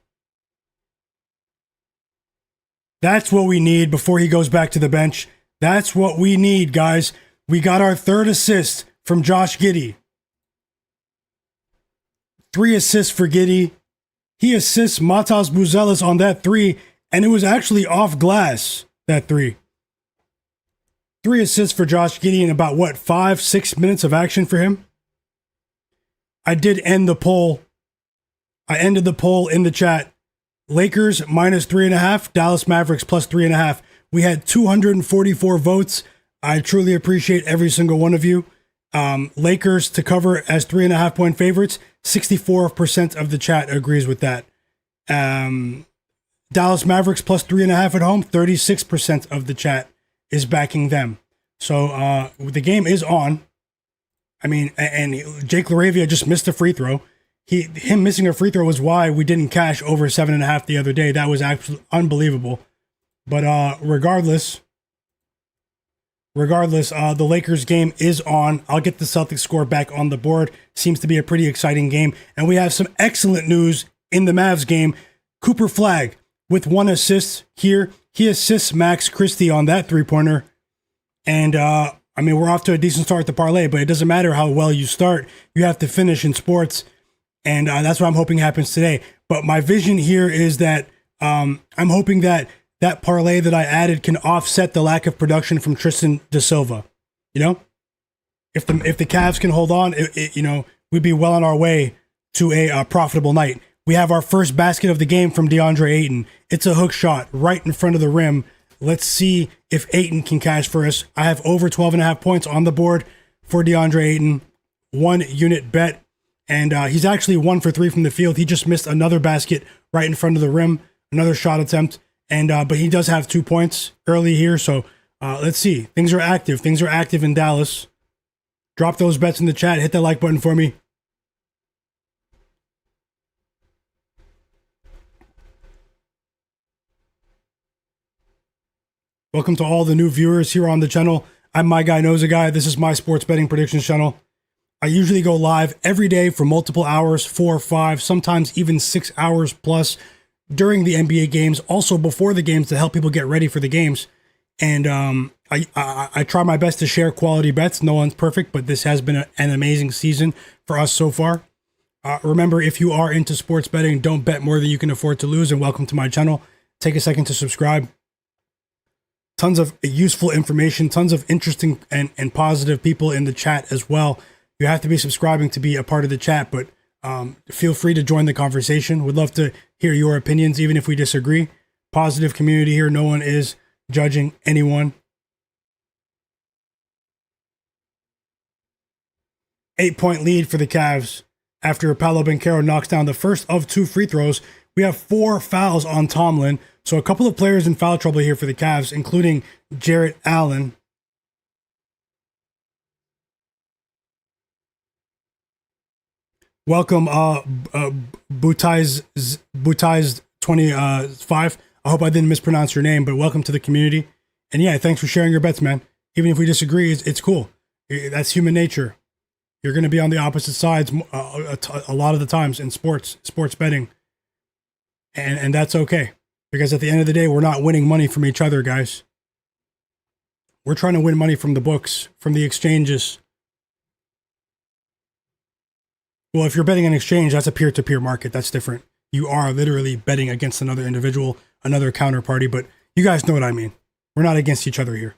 S1: That's what we need before he goes back to the bench. That's what we need, guys. We got our third assist from Josh Giddey. 3 assists for Giddey. He assists Matas Buzelis on that 3, and it was actually off glass, that 3. 3 assists for Josh Giddey in about, 5-6 minutes of action for him? I did end the poll. I ended the poll in the chat. Lakers minus 3.5, Dallas Mavericks plus 3.5. We had 244 votes. I truly appreciate every single one of you. Lakers to cover as 3.5 point favorites. 64% of the chat agrees with that. Dallas Mavericks plus 3.5 at home. 36% of the chat is backing them. So the game is on. I mean, and Jake LaRavia just missed a free throw. Him missing a free throw was why we didn't cash over 7.5 the other day. That was absolutely unbelievable. But regardless, the Lakers game is on. I'll get the Celtics score back on the board. Seems to be a pretty exciting game. And we have some excellent news in the Mavs game. Cooper Flagg with 1 assist here. He assists Max Christie on that 3-pointer. And, we're off to a decent start at the parlay, but it doesn't matter how well you start. You have to finish in sports. And that's what I'm hoping happens today. But my vision here is that I'm hoping that parlay that I added can offset the lack of production from Tristan Da Silva. You know, if the Cavs can hold on, we'd be well on our way to a profitable night. We have our first basket of the game from DeAndre Ayton. It's a hook shot right in front of the rim. Let's see if Ayton can cash for us. I have over 12.5 points on the board for DeAndre Ayton. 1 unit bet. And he's actually 1 for 3 from the field. He just missed another basket right in front of the rim. Another shot attempt. And but he does have 2 points early here. So let's see. Things are active. Things are active in Dallas. Drop those bets in the chat. Hit that like button for me. Welcome to all the new viewers here on the channel. I'm Myguyknowsaguy. This is my sports betting predictions channel. I usually go live every day for multiple hours, 4 or 5, sometimes even 6 hours plus during the NBA games, also before the games to help people get ready for the games. And I try my best to share quality bets. No one's perfect, but this has been an amazing season for us so far. Remember, if you are into sports betting, don't bet more than you can afford to lose, and welcome to my channel. Take a second to subscribe. Tons of useful information, tons of interesting and positive people in the chat as well. You have to be subscribing to be a part of the chat, but feel free to join the conversation. Would love to hear your opinions, even if we disagree. Positive community here. No one is judging anyone. 8-point lead for the Cavs after Paolo Banchero knocks down the first of 2 free throws. We have 4 fouls on Tomlin. So a couple of players in foul trouble here for the Cavs, including Jarrett Allen. Welcome, Butized 25. I hope I didn't mispronounce your name, but welcome to the community. And yeah, thanks for sharing your bets, man. Even if we disagree, it's cool. That's human nature. You're going to be on the opposite sides a lot of the times in sports betting. And that's okay. Because at the end of the day, we're not winning money from each other, guys. We're trying to win money from the books, from the exchanges. Well, if you're betting an exchange, that's a peer-to-peer market. That's different. You are literally betting against another individual, another counterparty, but you guys know what I mean. We're not against each other here.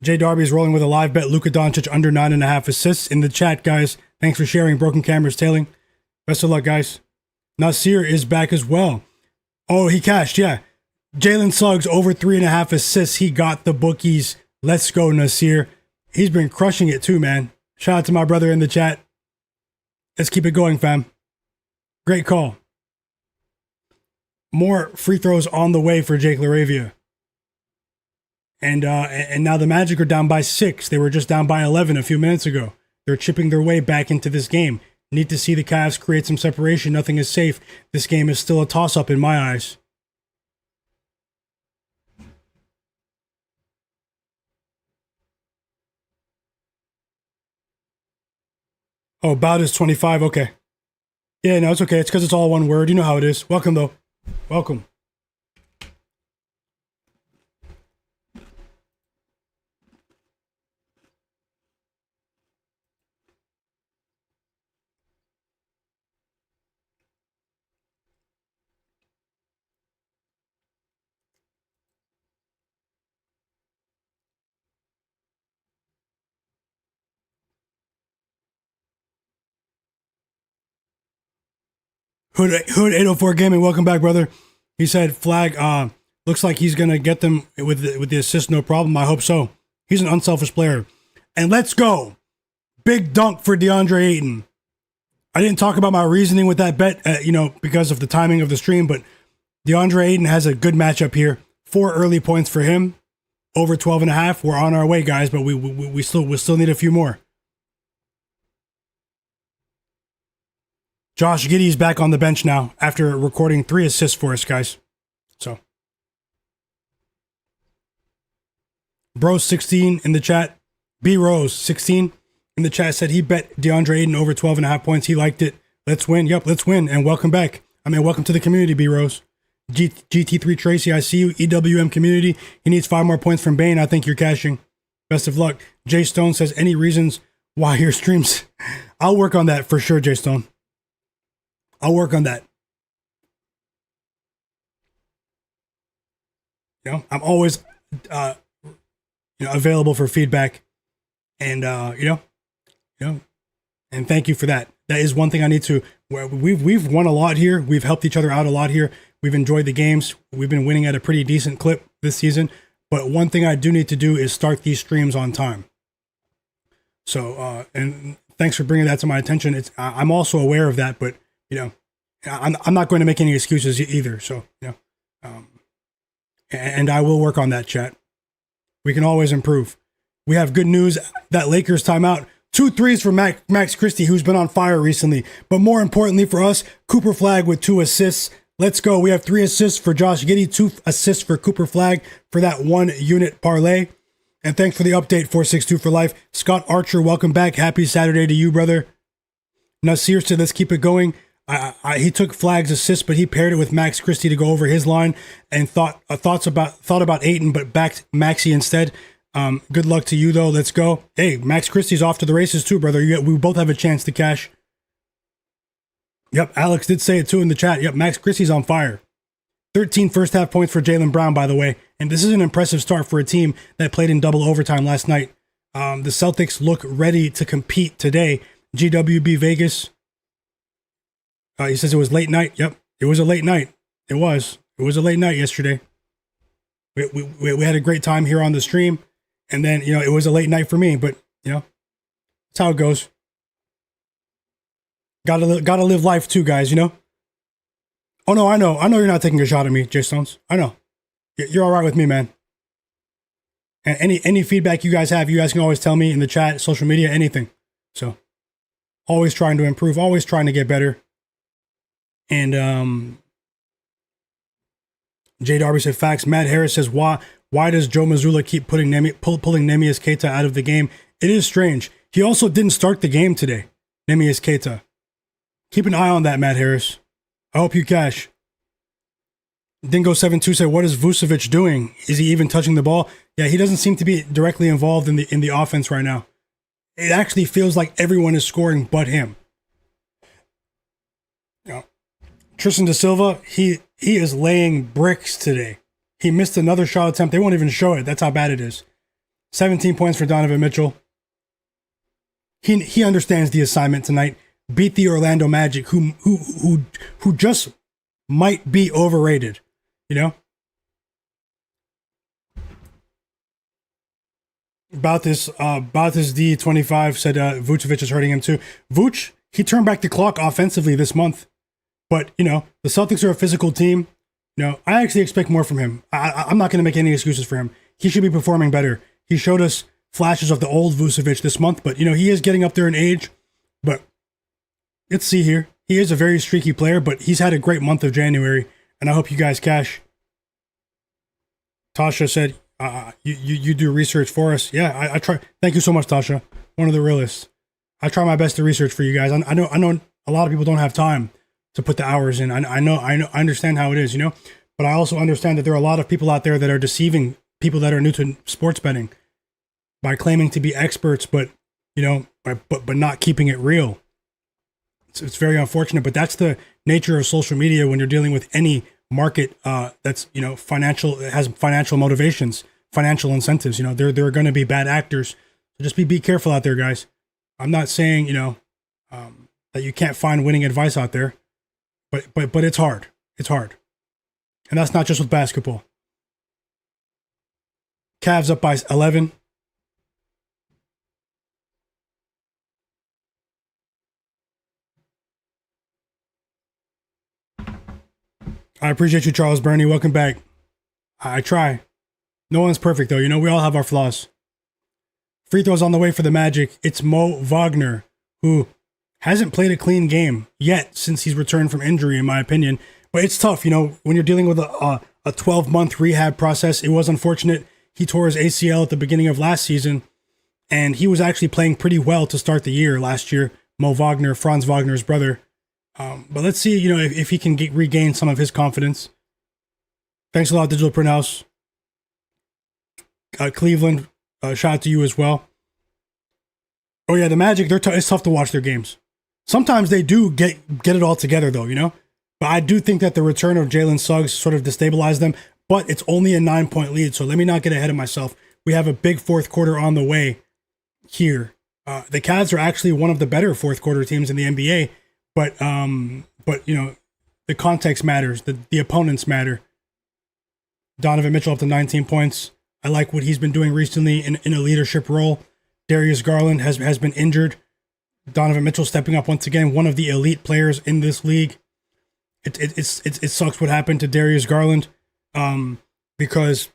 S1: Jay Darby is rolling with a live bet. Luka Doncic under 9.5 assists in the chat, guys. Thanks for sharing. Broken cameras tailing. Best of luck, guys. Nasir is back as well. Oh, he cashed, yeah. Jalen Suggs over 3.5 assists. He got the bookies. Let's go, Nasir. He's been crushing it too, man. Shout out to my brother in the chat. Let's keep it going, fam. Great call. More free throws on the way for Jake LaRavia. And now the Magic are down by 6. They were just down by 11 a few minutes ago. They're chipping their way back into this game. Need to see the Cavs create some separation. Nothing is safe. This game is still a toss-up in my eyes. Oh, about is 25. Okay. Yeah, no, it's okay. It's because it's all one word. You know how it is. Welcome, though. Welcome. Hood 804 Gaming, welcome back, brother. He said Flagg looks like he's gonna get them with the assist, no problem. I hope so. He's an unselfish player. And let's go. Big dunk for DeAndre Ayton. I didn't talk about my reasoning with that bet, because of the timing of the stream, but DeAndre Ayton has a good matchup here. 4 early points for him. Over 12.5. We're on our way, guys, but we still need a few more. Josh Giddey's back on the bench now after recording 3 assists for us, guys. So, Bros 16 in the chat. B Rose 16 in the chat said he bet DeAndre Ayton over 12.5 points. He liked it. Let's win. Yep, let's win. And welcome back. Welcome to the community, B Rose. GT3 Tracy, I see you. EWM community. He needs 5 more points from Bane. I think you're cashing. Best of luck. Jay Stone says, any reasons why your streams? I'll work on that for sure, Jay Stone. I'll work on that. I'm always, available for feedback, and and thank you for that. That is one thing I need to. We've won a lot here. We've helped each other out a lot here. We've enjoyed the games. We've been winning at a pretty decent clip this season. But one thing I do need to do is start these streams on time. So, and thanks for bringing that to my attention. I'm also aware of that, but I'm not going to make any excuses either. So, and I will work on that, chat. We can always improve. We have good news. That Lakers timeout. 2 threes for Max Christie, who's been on fire recently. But more importantly for us, Cooper Flagg with 2 assists. Let's go. We have 3 assists for Josh Giddey, 2 assists for Cooper Flagg for that 1 unit parlay. And thanks for the update, 462 for life. Scott Archer, welcome back. Happy Saturday to you, brother. Nasir said, let's keep it going. He took Flagg's assist, but he paired it with Max Christie to go over his line and thought about Ayton, but backed Maxey instead. Good luck to you, though. Let's go. Hey, Max Christie's off to the races, too, brother. We both have a chance to cash. Yep, Alex did say it, too, in the chat. Yep, Max Christie's on fire. 13 first-half points for Jaylen Brown, by the way. And this is an impressive start for a team that played in double overtime last night. The Celtics look ready to compete today. GWB Vegas. He says it was late night. Yep, it was a late night. It was a late night yesterday. We had a great time here on the stream. And then, it was a late night for me. But, that's how it goes. Gotta live life too, guys, Oh, no, I know you're not taking a shot at me, Jay Stones. I know. You're all right with me, man. And any feedback you guys have, you guys can always tell me in the chat, social media, anything. So, always trying to improve, always trying to get better. And Jay Darby said, facts. Matt Harris says, why does Joe Mazzulla keep pulling Neemias Queta out of the game? It is strange. He also didn't start the game today, Neemias Queta. Keep an eye on that, Matt Harris. I hope you cash. Dingo72 said, what is Vucevic doing? Is he even touching the ball? Yeah, he doesn't seem to be directly involved in the offense right now. It actually feels like everyone is scoring but him. Tristan Da Silva, he is laying bricks today. He missed another shot attempt. They won't even show it. That's how bad it is. 17 points for Donovan Mitchell. He understands the assignment tonight. Beat the Orlando Magic, who just might be overrated, About this D25 said Vucevic is hurting him too. Vuce, he turned back the clock offensively this month, but the Celtics are a physical team. I actually expect more from him. I'm not going to make any excuses for him. He should be performing better. He showed us flashes of the old Vucevic this month, but he is getting up there in age. But let's see here. He is a very streaky player, but he's had a great month of January, and I hope you guys cash. Tasha said, you do research for us. Yeah, I try. Thank you so much, Tasha. One of the realists. I try my best to research for you guys. I know a lot of people don't have time to put the hours in. I understand how it is, but I also understand that there are a lot of people out there that are deceiving people that are new to sports betting by claiming to be experts, but not keeping it real. It's very unfortunate, but that's the nature of social media when you're dealing with any market that's financial, has financial motivations, financial incentives. There are going to be bad actors. So just be careful out there, guys. I'm not saying that you can't find winning advice out there, but it's hard. It's hard, and that's not just with basketball. Cavs up by 11. I appreciate you, Charles Burney. Welcome back. I try. No one's perfect, though. We all have our flaws. Free throws on the way for the Magic. It's Mo Wagner, who hasn't played a clean game yet since he's returned from injury, in my opinion. But it's tough, when you're dealing with a 12-month rehab process. It was unfortunate. He tore his ACL at the beginning of last season, and he was actually playing pretty well to start the year last year. Mo Wagner, Franz Wagner's brother. But let's see, if he can regain some of his confidence. Thanks a lot, Digital Print House. Cleveland, shout out to you as well. Oh yeah, the Magic, it's tough to watch their games. Sometimes they do get it all together though, But I do think that the return of Jalen Suggs sort of destabilized them, but it's only a 9-point lead, so let me not get ahead of myself. We have a big fourth quarter on the way here. The Cavs are actually one of the better fourth quarter teams in the NBA. But the context matters. The opponents matter. Donovan Mitchell up to 19 points. I like what he's been doing recently in a leadership role. Darius Garland has been injured. Donovan Mitchell stepping up once again, one of the elite players in this league. It sucks what happened to Darius Garland, because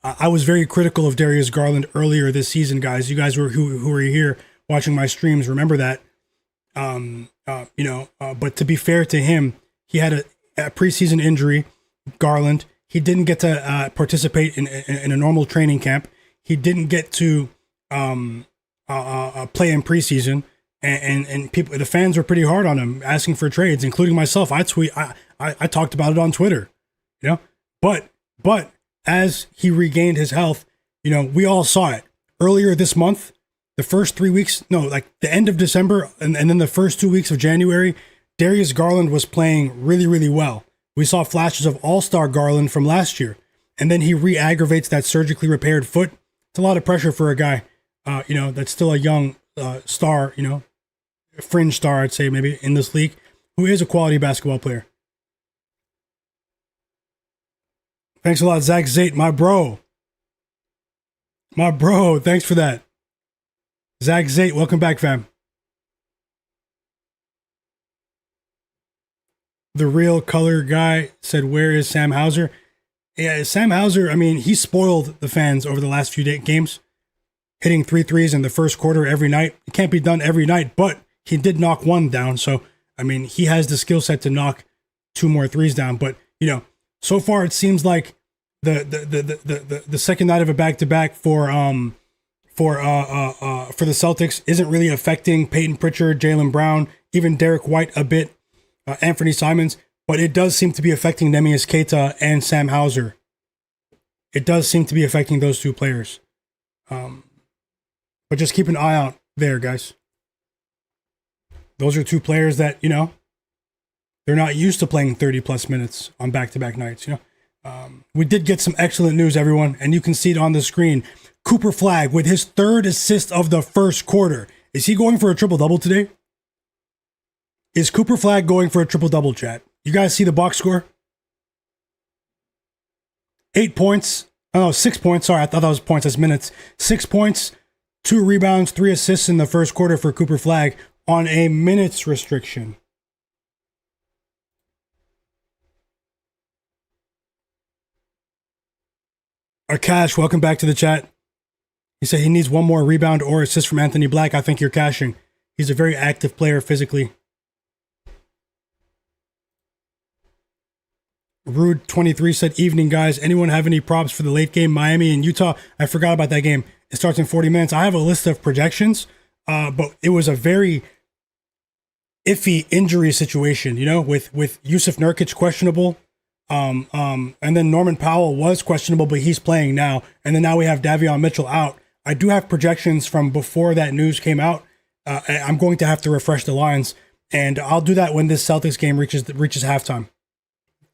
S1: I was very critical of Darius Garland earlier this season, guys. You guys who were here watching my streams remember that. But to be fair to him, he had a preseason injury, Garland. He didn't get to participate in a normal training camp. He didn't get to play in preseason, and people, the fans were pretty hard on him, asking for trades, including myself. I talked about it on Twitter, you know. But as he regained his health, you know, we all saw it earlier this month. The first 3 weeks, no, like the end of December, and then the first 2 weeks of January, Darius Garland was playing really, really well. We saw flashes of all-star Garland from last year, and then he re-aggravates that surgically repaired foot. It's a lot of pressure for a guy, you know, that's still a young star, you know, a fringe star, I'd say maybe in this league, who is a quality basketball player. Thanks a lot, Zach Zate, my bro. My bro, thanks for that. Zach Zate, welcome back, fam. The real color guy said, where is Sam Hauser? Yeah, Sam Hauser, I mean, he spoiled the fans over the last few games, hitting 3 threes in the first quarter every night. It can't be done every night, but he did knock one down. So, I mean, he has the skill set to knock 2 more threes down. But, you know, so far it seems like the second night of a back-to-back for the Celtics isn't really affecting Peyton Pritchard, Jaylen Brown, even Derek White a bit, Anthony Simons, but it does seem to be affecting Neemias Queta and Sam Hauser. It does seem to be affecting those 2 players. But just keep an eye out there, guys. Those are 2 players that, you know, they're not used to playing 30-plus minutes on back-to-back nights, you know. We did get some excellent news, everyone, and you can see it on the screen. Cooper Flagg with his 3rd assist of the first quarter. Is he going for a triple-double today? Is Cooper Flagg going for a triple-double, chat? You guys see the box score? 8 points. Oh, no, 6 points. Sorry, I thought that was points. That's minutes. 6 points, 2 rebounds, 3 assists in the first quarter for Cooper Flagg on a minutes restriction. Akash, welcome back to the chat. He said he needs 1 more rebound or assist from Anthony Black. I think you're cashing. He's a very active player physically. Rude23 said, evening, guys. Anyone have any props for the late game, Miami and Utah? I forgot about that game. It starts in 40 minutes. I have a list of projections, but it was a very iffy injury situation, you know, with Yusuf Nurkic questionable. And then Norman Powell was questionable, but he's playing now. And then now we have Davion Mitchell out. I do have projections from before that news came out. I'm going to have to refresh the lines, and I'll do that when this Celtics game reaches halftime.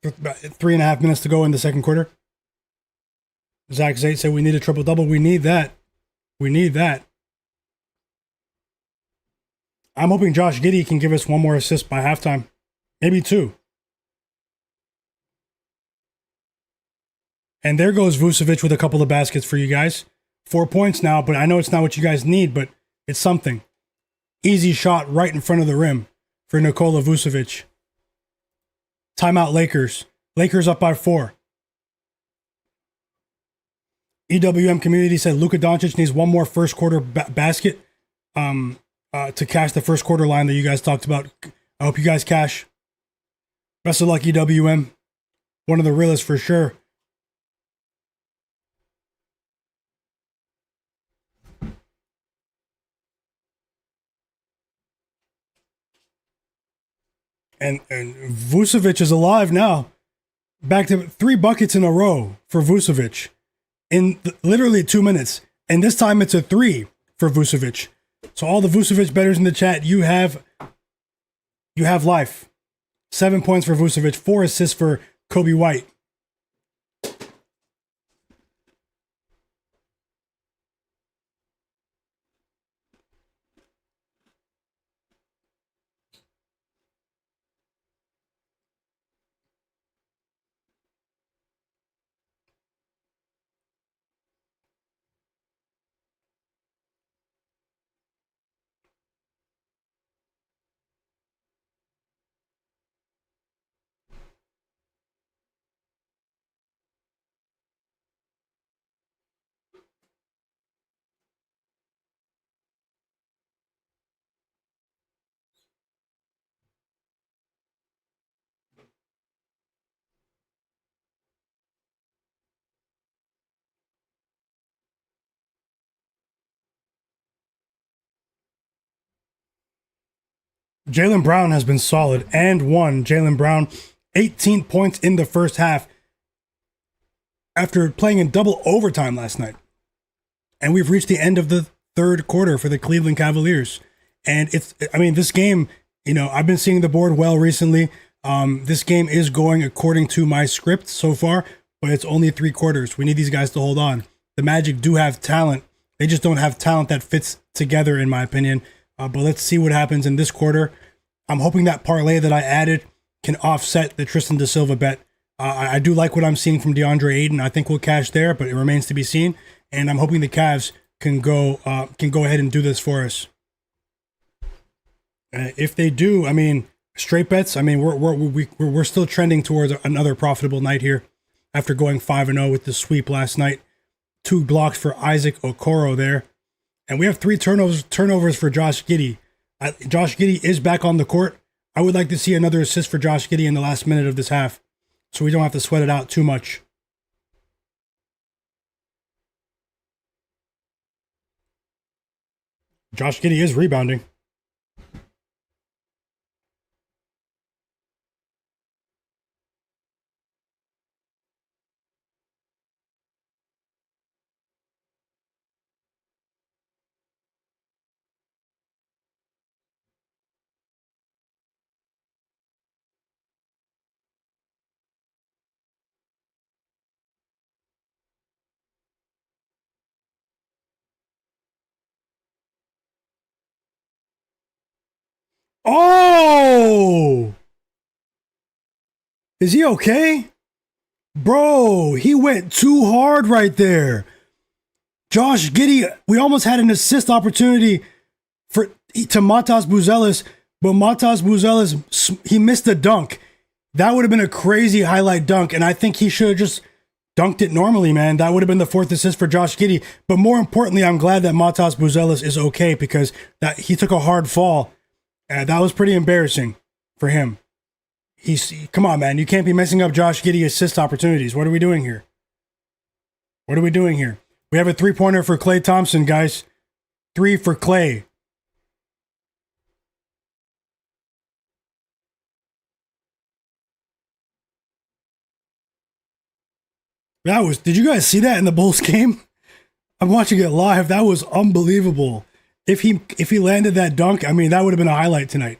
S1: About 3.5 minutes to go in the second quarter. Zach Zate said we need a triple-double. We need that. We need that. I'm hoping Josh Giddey can give us 1 more assist by halftime. Maybe 2. And there goes Vucevic with a couple of baskets for you guys. 4 points now, but I know it's not what you guys need, but it's something. Easy shot right in front of the rim for Nikola Vucevic. Timeout Lakers. Lakers up by 4. EWM community said Luka Doncic needs 1 more first quarter basket to cash the first quarter line that you guys talked about. I hope you guys cash. Best of luck, EWM. One of the realest for sure. And Vucevic is alive now. Back to 3 buckets in a row for Vucevic in literally 2 minutes. And this time it's a 3 for Vucevic. So all the Vucevic bettors in the chat, you have life. 7 points for Vucevic, 4 assists for Kobe White. Jaylen Brown has been solid and won. Jaylen Brown, 18 points in the first half after playing in double overtime last night. And we've reached the end of the third quarter for the Cleveland Cavaliers. And this game, I've been seeing the board well recently. This game is going according to my script so far, but it's only 3 quarters. We need these guys to hold on. The Magic do have talent. They just don't have talent that fits together, in my opinion. But let's see what happens in this quarter. I'm hoping that parlay that I added can offset the Tristan da Silva bet. I do like what I'm seeing from DeAndre Ayton. I think we'll cash there, but it remains to be seen. And I'm hoping the Cavs can go ahead and do this for us. If they do, straight bets. We're still trending towards another profitable night here after going 5-0 with the sweep last night. 2 blocks for Isaac Okoro there, and we have 3 turnovers for Josh Giddey. Josh Giddey is back on the court. I would like to see another assist for Josh Giddey in the last minute of this half, so we don't have to sweat it out too much. Josh Giddey is rebounding. Oh! Is he okay? Bro, he went too hard right there. Josh Giddey, we almost had an assist opportunity to Matas Buzelis, but Matas Buzelis, he missed a dunk. That would have been a crazy highlight dunk, and I think he should have just dunked it normally, man. That would have been the 4th assist for Josh Giddey. But more importantly, I'm glad that Matas Buzelis is okay because he took a hard fall. That was pretty embarrassing for him. Come on, man. You can't be messing up Josh Giddey assist opportunities. What are we doing here? We have a 3-pointer for Klay Thompson, guys. 3 for Klay. Did you guys see that in the Bulls game? I'm watching it live. That was unbelievable. If he landed that dunk, that would have been a highlight tonight.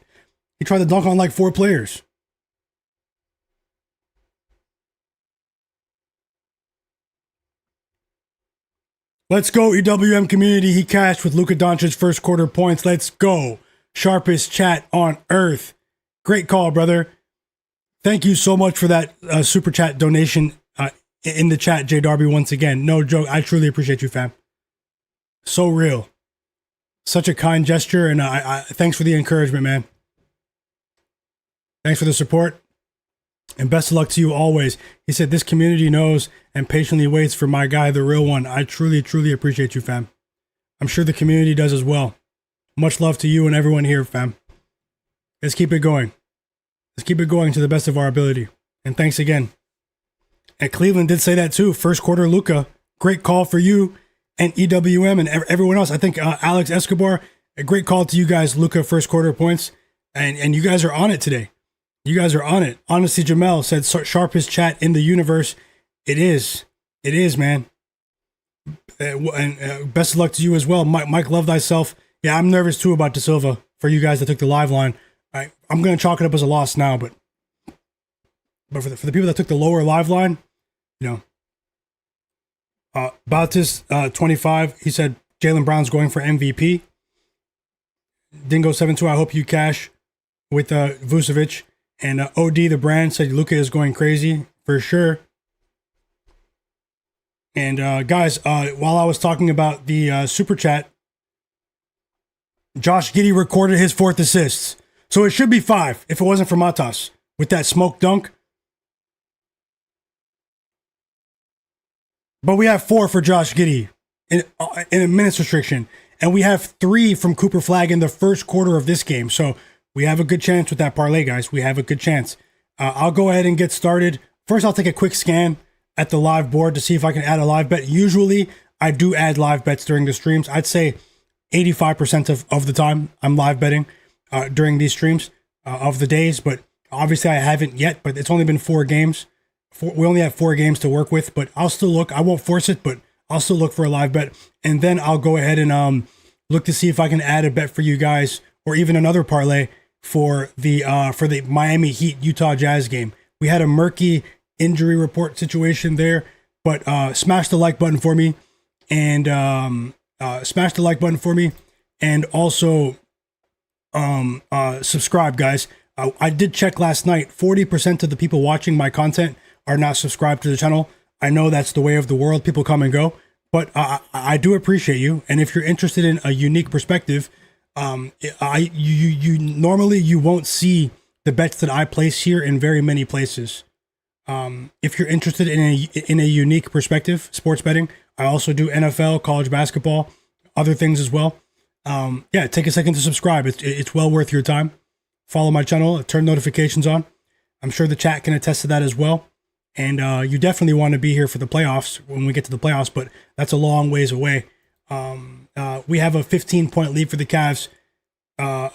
S1: He tried to dunk on like 4 players. Let's go, EWM community. He cashed with Luka Doncic's first quarter points. Let's go. Sharpest chat on earth. Great call, brother. Thank you so much for that super chat donation in the chat, J Darby, once again. No joke. I truly appreciate you, fam. So real. Such a kind gesture, and thanks for the encouragement, man. Thanks for the support, and best of luck to you always. He said, this community knows and patiently waits for my guy, the real one. I truly, truly appreciate you, fam. I'm sure the community does as well. Much love to you and everyone here, fam. Let's keep it going. Let's keep it going to the best of our ability. And thanks again. And Cleveland did say that too. First quarter, Luka. Great call for you. And EWM and everyone else. I think Alex Escobar, a great call to you guys, Luka, first quarter points. And you guys are on it today. You guys are on it. Honesty Jamel said, sharpest chat in the universe. It is. It is, man. And best of luck to you as well. Mike, love thyself. Yeah, I'm nervous too about Da Silva for you guys that took the live line. I'm going to chalk it up as a loss now, but for the people that took the lower live line, Bautis 25, he said Jaylen Brown's going for MVP. Dingo 72, I hope you cash with Vucevic. And OD the brand said Luka is going crazy for sure. And guys, while I was talking about the super chat, Josh Giddey recorded his 4th assist. So it should be 5 if it wasn't for Matas with that smoke dunk. But we have 4 for Josh Giddey in a minutes restriction. And we have 3 from Cooper Flagg in the first quarter of this game. So we have a good chance with that parlay, guys. We have a good chance. I'll go ahead and get started. First, I'll take a quick scan at the live board to see if I can add a live bet. Usually, I do add live bets during the streams. I'd say 85% of the time I'm live betting. during these streams of the days, but obviously I haven't yet. But it's only been 4 games. We only have 4 games to work with, but I'll still look. I won't force it, but I'll still look for a live bet, and then I'll go ahead and look to see if I can add a bet for you guys, or even another parlay for the Miami Heat Utah Jazz game. We had a murky injury report situation there, but smash the like button for me, and smash the like button for me, and also subscribe, guys. I did check last night. 40% of the people watching my content are not subscribed to the channel. I know that's the way of the world. People come and go, but I do appreciate you. And if you're interested in a unique perspective, you normally you won't see the bets that I place here in very many places. If you're interested in a unique perspective, sports betting, I also do NFL, college basketball, other things as well. Yeah, take a second to subscribe. It's well worth your time. Follow my channel, turn notifications on. I'm sure the chat can attest to that as well. And you definitely want to be here for the playoffs when we get to the playoffs, but that's a long ways away. We have a 15-point lead for the Cavs. A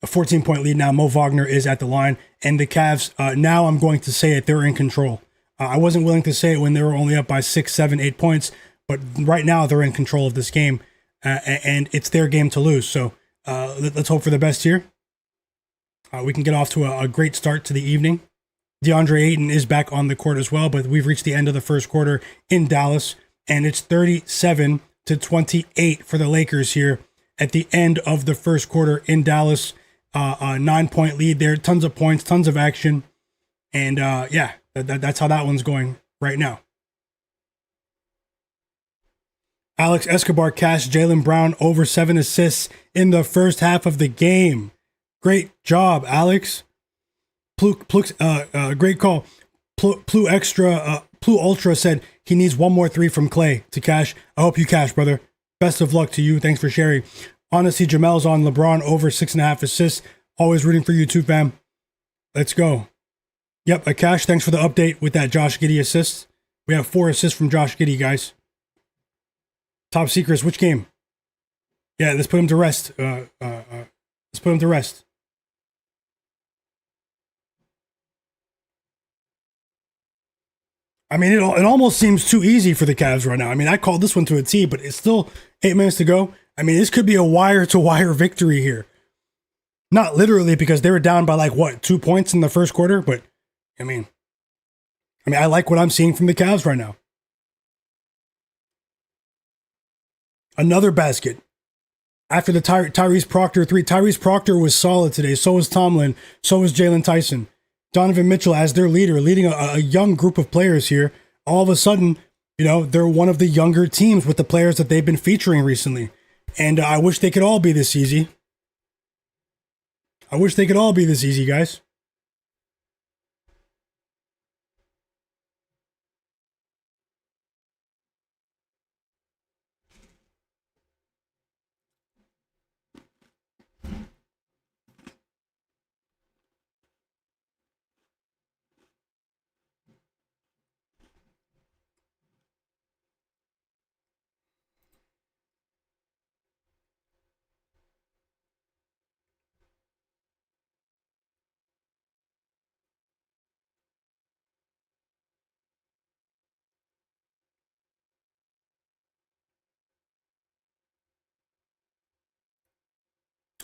S1: 14-point lead now. Mo Wagner is at the line, and the Cavs, now I'm going to say it, they're in control. I wasn't willing to say it when they were only up by 6, 7, 8 points, but right now they're in control of this game, and it's their game to lose. So let's hope for the best here. We can get off to a great start to the evening. DeAndre Ayton is back on the court as well, but we've reached the end of the first quarter in Dallas, and it's 37-28 for the Lakers here at the end of the first quarter in Dallas. A 9-point lead there, tons of points, tons of action, and yeah, that's how that one's going right now. Alex Escobar cashed Jaylen Brown over 7 assists in the first half of the game. Great job, Alex. Great call. Plu Ultra said he needs one more 3 from Klay to cash. I hope you cash, brother. Best of luck to you. Thanks for sharing. Honestly, Jamel's on LeBron over 6.5 assists. Always rooting for you too, fam. Let's go. Yep, a cash. Thanks for the update with that Josh Giddey assist. We have 4 assists from Josh Giddey, guys. Top secrets. Which game? Yeah, let's put him to rest. Let's put him to rest. I mean, it almost seems too easy for the Cavs right now. I mean, I called this one to a T, but it's still 8 minutes to go. I mean, this could be a wire-to-wire victory here. Not literally, because they were down by, like, what, 2 points in the first quarter? But, I mean, I like what I'm seeing from the Cavs right now. Another basket. After the Tyrese Proctor 3. Tyrese Proctor was solid today. So was Tomlin. So was Jalen Tyson. Donovan Mitchell as their leader, leading a young group of players here. All of a sudden, you know, they're one of the younger teams with the players that they've been featuring recently. And I wish they could all be this easy. I wish they could all be this easy, guys.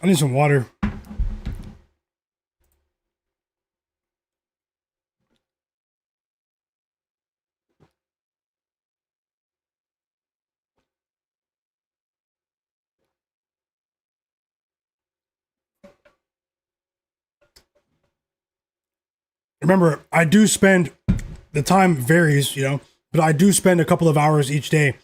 S1: I need some water. Remember, I do spend, the time varies, you know, but I do spend a couple of hours each day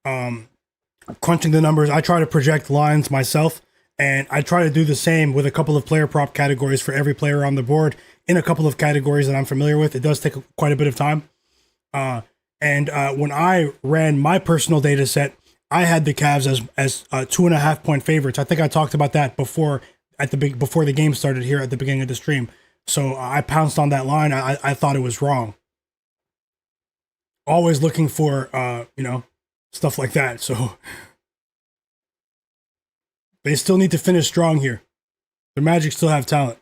S1: crunching the numbers. I try to project lines myself. And I try to do the same with a couple of player prop categories for every player on the board in a couple of categories that I'm familiar with. It does take quite a bit of time. And when I ran my personal data set, I had the Cavs as 2.5 point favorites. I think I talked about that before the game started here at the beginning of the stream. So I pounced on that line. I thought it was wrong. Always looking for you know, stuff like that. So They still need to finish strong here. The Magic still have talent.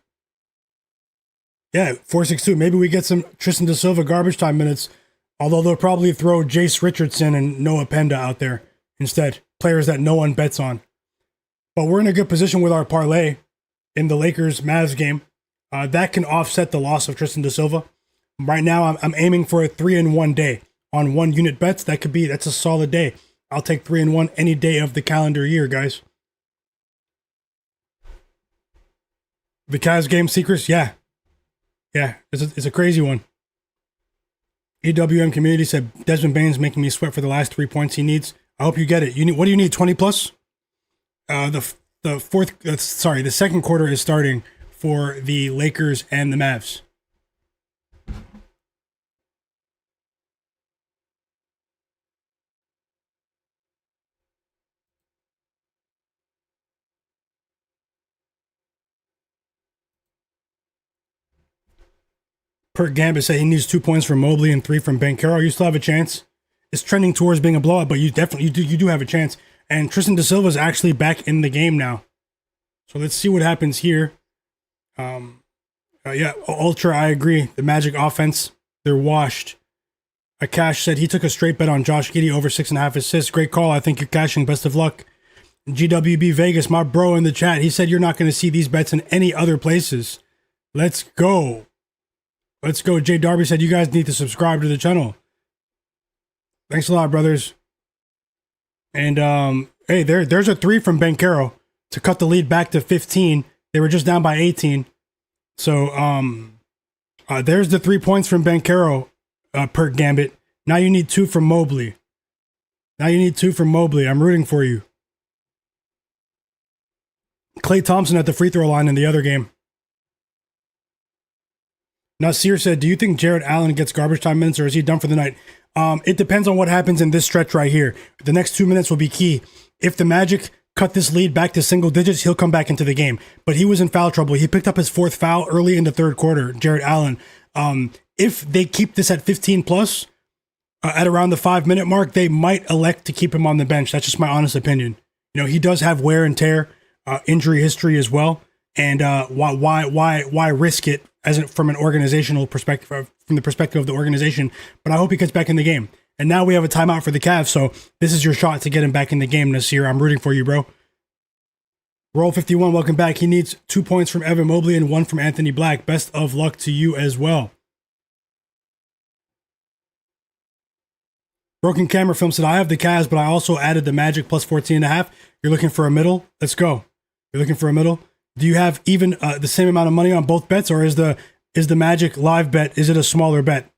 S1: Yeah, 4-6-2. Maybe we get some Tristan da Silva garbage time minutes, although they'll probably throw Jace Richardson and Noah Penda out there instead. Players that no one bets on. But we're in a good position with our parlay in the Lakers-Mavs game. That can offset the loss of Tristan da Silva. Right now, I'm aiming for a 3-1 day on 1 unit bets. That's a solid day. I'll take 3-1 any day of the calendar year, guys. The Cavs game secrets, yeah. Yeah, it's a crazy one. EWM community said Desmond Bane's making me sweat for the last 3 points he needs. I hope you get it. What do you need? 20 plus? The second quarter is starting for the Lakers and the Mavs. Per Gambit said he needs 2 points from Mobley and 3 from Banchero. You still have a chance. It's trending towards being a blowout, but you do have a chance. And Tristan da Silva is actually back in the game now. So let's see what happens here. Ultra, I agree. The Magic offense, they're washed. Akash said he took a straight bet on Josh Giddey over 6.5 assists. Great call. I think you're cashing. Best of luck. GWB Vegas, my bro in the chat, he said you're not going to see these bets in any other places. Let's go. Let's go. Jay Darby said you guys need to subscribe to the channel. Thanks a lot, brothers. And hey, there's a 3 from Banchero to cut the lead back to 15. They were just down by 18. So there's the 3 points from Banchero per Gambit. Now you need 2 from Mobley. I'm rooting for you. Klay Thompson at the free throw line in the other game. Nasir said, do you think Jarrett Allen gets garbage time minutes or is he done for the night? It depends on what happens in this stretch right here. The next 2 minutes will be key. If the Magic cut this lead back to single digits, he'll come back into the game. But he was in foul trouble. He picked up his 4th foul early in the third quarter, Jarrett Allen. If they keep this at 15 plus, at around the 5-minute mark, they might elect to keep him on the bench. That's just my honest opinion. You know, he does have wear and tear, injury history as well. And why risk it from an organizational perspective, from the perspective of the organization? But I hope he gets back in the game. And now we have a timeout for the Cavs, so this is your shot to get him back in the game, Nasir. I'm rooting for you, bro. Roll 51, welcome back. He needs 2 points from Evan Mobley and 1 from Anthony Black. Best of luck to you as well. Broken Camera Film said, I have the Cavs, but I also added the Magic plus 14.5. You're looking for a middle? Let's go. You're looking for a middle? Do you have even the same amount of money on both bets, or is the Magic live bet, is it a smaller bet?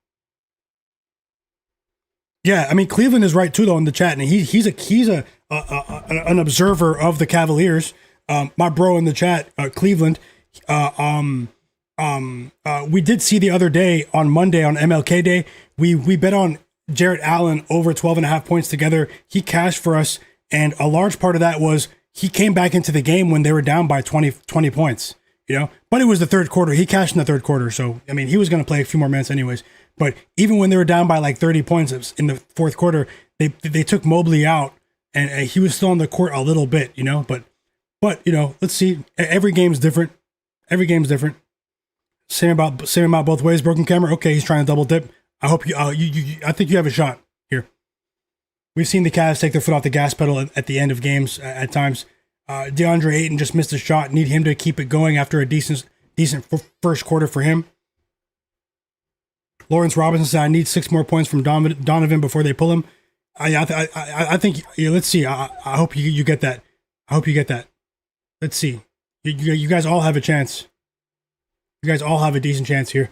S1: Yeah, I mean, Cleveland is right too, though, in the chat, and he's an observer of the Cavaliers. My bro in the chat, Cleveland. We did see the other day on Monday on MLK Day, we bet on Jarrett Allen over 12.5 points together. He cashed for us, and a large part of that was he came back into the game when they were down by 20 points. You know, but it was the third quarter. He cashed in the third quarter, so I mean, he was going to play a few more minutes anyways. But even when they were down by like 30 points in the fourth quarter, they took Mobley out, and he was still on the court a little bit, you know. But you know, let's see. Every game's different. Same about both ways. Broken Camera. Okay, he's trying to double dip. I hope I think you have a shot here. We've seen the Cavs take their foot off the gas pedal at the end of games at times. DeAndre Ayton just missed a shot. Need him to keep it going after a decent first quarter for him. Lawrence Robinson said, I need 6 more points from Donovan before they pull him. I think, let's see. I hope you get that. I hope you get that. Let's see. You guys all have a chance. You guys all have a decent chance here.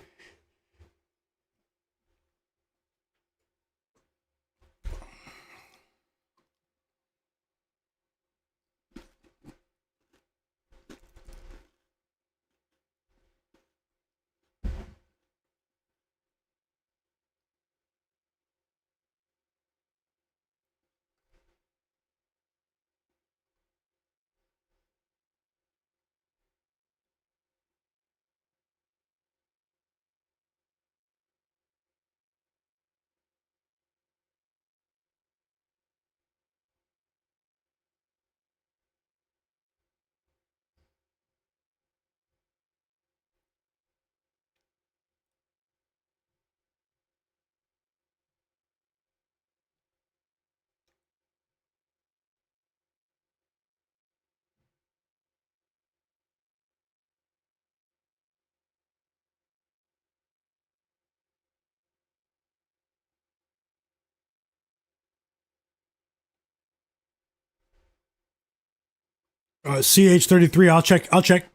S1: CH33. I'll check.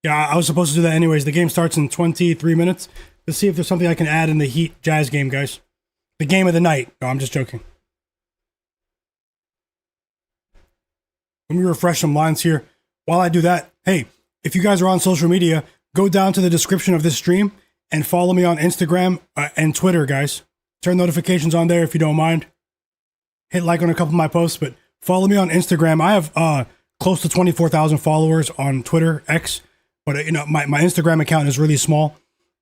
S1: Yeah, I was supposed to do that anyways. The game starts in 23 minutes. Let's see if there's something I can add in the Heat Jazz game, guys. The game of the night. No, I'm just joking. Let me refresh some lines here. While I do that, hey, if you guys are on social media, go down to the description of this stream and follow me on Instagram and Twitter, guys. Turn notifications on there if you don't mind. Hit like on a couple of my posts, but follow me on Instagram. I have close to 24,000 followers on Twitter, X, but my Instagram account is really small.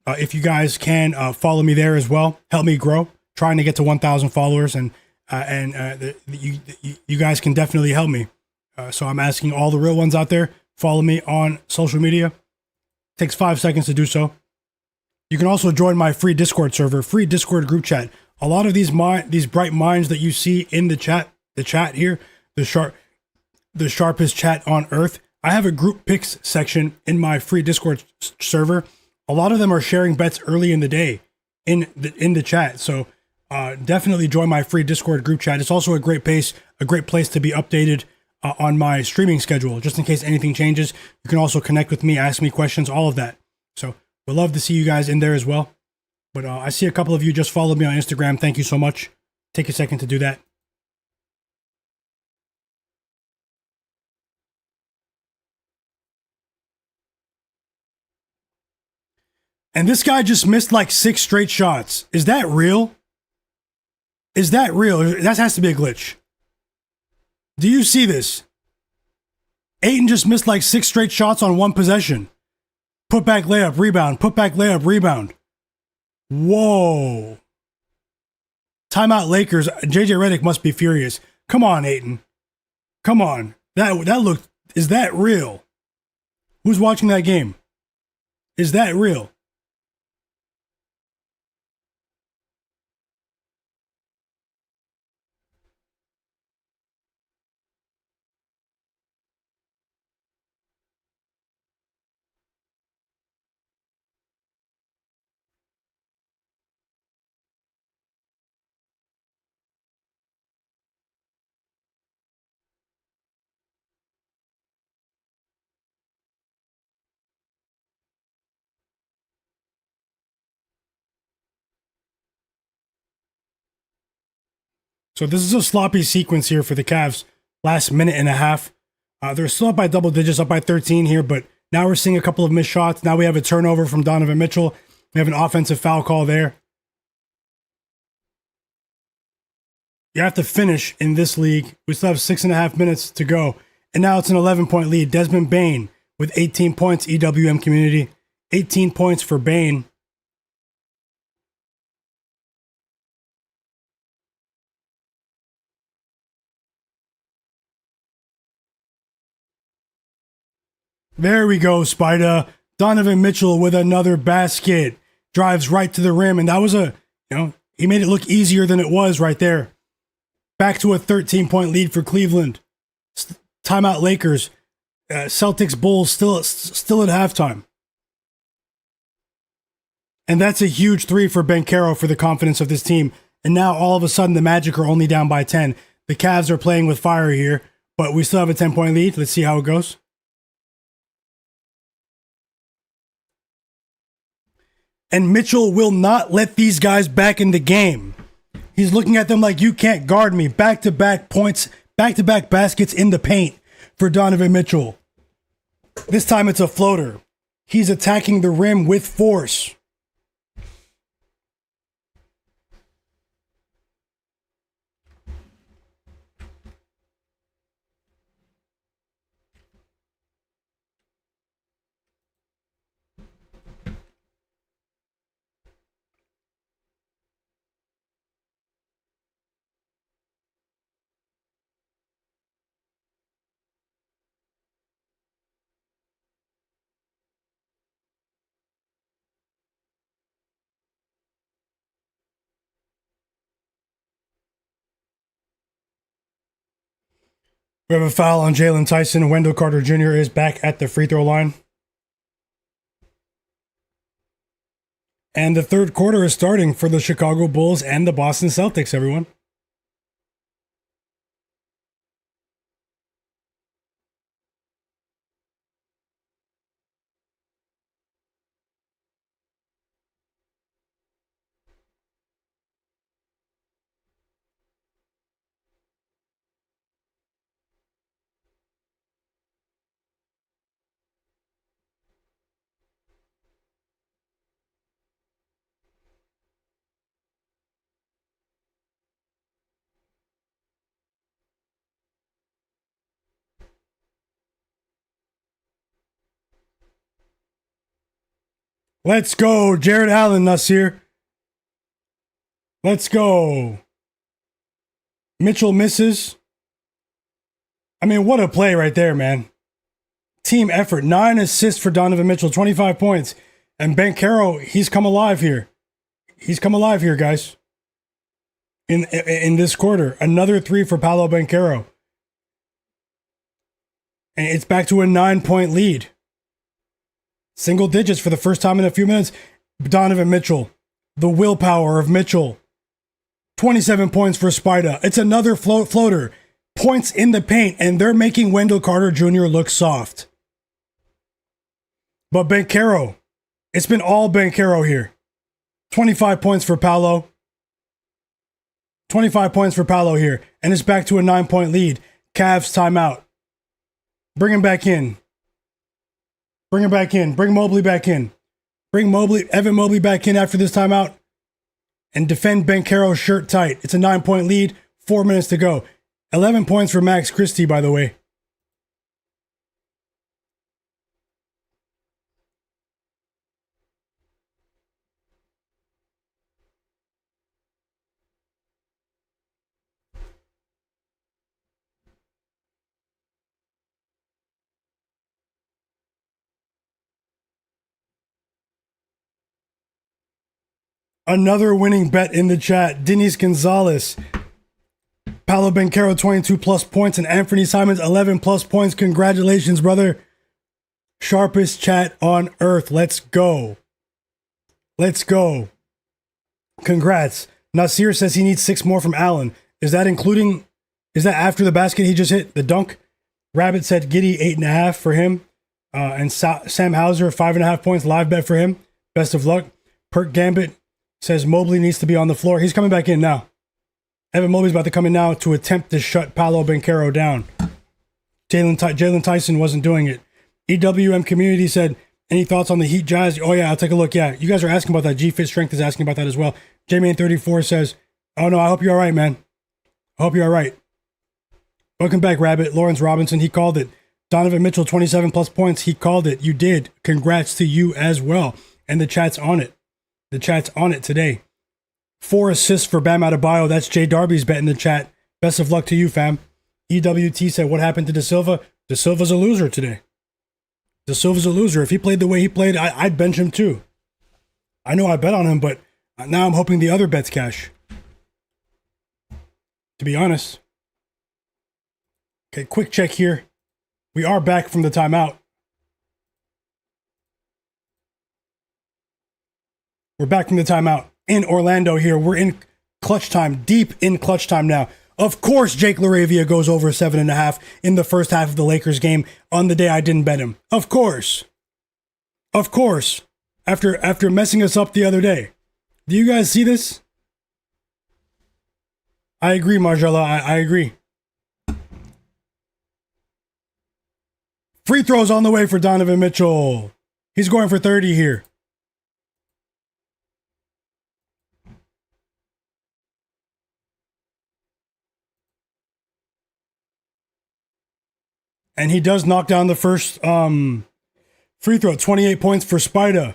S1: If you guys can follow me there as well, help me grow. Trying to get to 1,000 followers, and you guys can definitely help me. So I'm asking all the real ones out there, follow me on social media. Takes 5 seconds to do so. You can also join my free Discord server, free Discord group chat. A lot of these bright minds that you see in the chat here, the sharpest chat on earth. I have a group picks section in my free Discord server. A lot of them are sharing bets early in the day in the chat. So definitely join my free Discord group chat. It's also a great place to be updated on my streaming schedule, just in case anything changes. You can also connect with me, ask me questions, all of that. So we'd love to see you guys in there as well. But I see a couple of you just followed me on Instagram. Thank you so much. Take a second to do that. And this guy just missed like 6 straight shots. Is that real? Is that real? That has to be a glitch. Do you see this? Ayton just missed like 6 straight shots on one possession. Put back layup, rebound. Put back layup, rebound. Whoa. Timeout Lakers. JJ Redick must be furious. Come on, Ayton. Come on. That looked... Is that real? Who's watching that game? Is that real? So this is a sloppy sequence here for the Cavs. Last minute and a half. They're still up by double digits, up by 13 here, but now we're seeing a couple of missed shots. Now we have a turnover from Donovan Mitchell. We have an offensive foul call there. You have to finish in this league. We still have 6.5 minutes to go. And now it's an 11-point lead. Desmond Bane with 18 points, EWM community. 18 points for Bane. There we go, Spider. Donovan Mitchell with another basket. Drives right to the rim, and that was he made it look easier than it was right there. Back to a 13-point lead for Cleveland. Timeout Lakers. Celtics Bulls still at halftime. And that's a huge 3 for Banchero for the confidence of this team. And now all of a sudden the Magic are only down by 10. The Cavs are playing with fire here, but we still have a 10-point lead. Let's see how it goes. And Mitchell will not let these guys back in the game. He's looking at them like, you can't guard me. Back-to-back points, back-to-back baskets in the paint for Donovan Mitchell. This time it's a floater. He's attacking the rim with force. We have a foul on Jalen Tyson. Wendell Carter Jr. is back at the free throw line. And the third quarter is starting for the Chicago Bulls and the Boston Celtics, everyone. Let's go. Jared Allen, Nasir. Let's go. Mitchell misses. I mean, what a play right there, man. Team effort. 9 assists for Donovan Mitchell, 25 points. And Banchero, he's come alive here. He's come alive here, guys. In this quarter. Another 3 for Paolo Banchero. And it's back to a 9-point lead. Single digits for the first time in a few minutes. Donovan Mitchell. The willpower of Mitchell. 27 points for Spida. It's another floater. Points in the paint, and they're making Wendell Carter Jr. look soft. But Banchero, it's been all Banchero here. 25 points for Paolo. 25 points for Paolo here, and it's back to a 9-point lead. Cavs timeout. Bring him back in. Bring him back in. Bring Mobley back in. Bring Evan Mobley back in after this timeout. And defend Banchero's shirt tight. It's a 9-point lead. 4 minutes to go. 11 points for Max Christie, by the way. Another winning bet in the chat. Denise Gonzalez. Paolo Banchero, 22 plus points. And Anthony Simons, 11 plus points. Congratulations, brother. Sharpest chat on earth. Let's go. Let's go. Congrats. Nasir says he needs 6 more from Allen. Is that after the basket he just hit? The dunk? Rabbit said Giddy, 8.5 for him. And Sam Hauser, 5.5 points. Live bet for him. Best of luck. Perk Gambit says Mobley needs to be on the floor. He's coming back in now. Evan Mobley's about to come in now to attempt to shut Paolo Banchero down. Jalen Tyson wasn't doing it. EWM Community said, any thoughts on the Heat Jazz? Oh, yeah, I'll take a look. Yeah, you guys are asking about that. G-Fit Strength is asking about that as well. J-Man34 says, oh, no, I hope you're all right, man. I hope you're all right. Welcome back, Rabbit. Lawrence Robinson, he called it. Donovan Mitchell, 27 plus points. He called it. You did. Congrats to you as well. And the chat's on it. The chat's on it today. 4 assists for Bam Adebayo. That's Jay Darby's bet in the chat. Best of luck to you, fam. EWT said, what happened to De Silva? De Silva's a loser today. De Silva's a loser. If he played the way he played, I'd bench him too. I know I bet on him, but now I'm hoping the other bets cash. To be honest. Okay, quick check here. We are back from the timeout. We're back from the timeout in Orlando here. We're in clutch time, deep in clutch time now. Of course, Jake LaRavia goes over 7.5 in the first half of the Lakers game on the day I didn't bet him. Of course. Of course. After messing us up the other day. Do you guys see this? I agree, Marjella. I agree. Free throws on the way for Donovan Mitchell. He's going for 30 here. And he does knock down the first free throw. 28 points for Spida.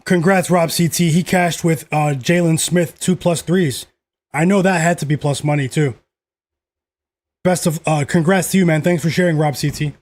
S1: Congrats, Rob CT. He cashed with Jalen Smith 2 plus 3s. I know that had to be plus money too. Best of congrats to you, man. Thanks for sharing, Rob CT.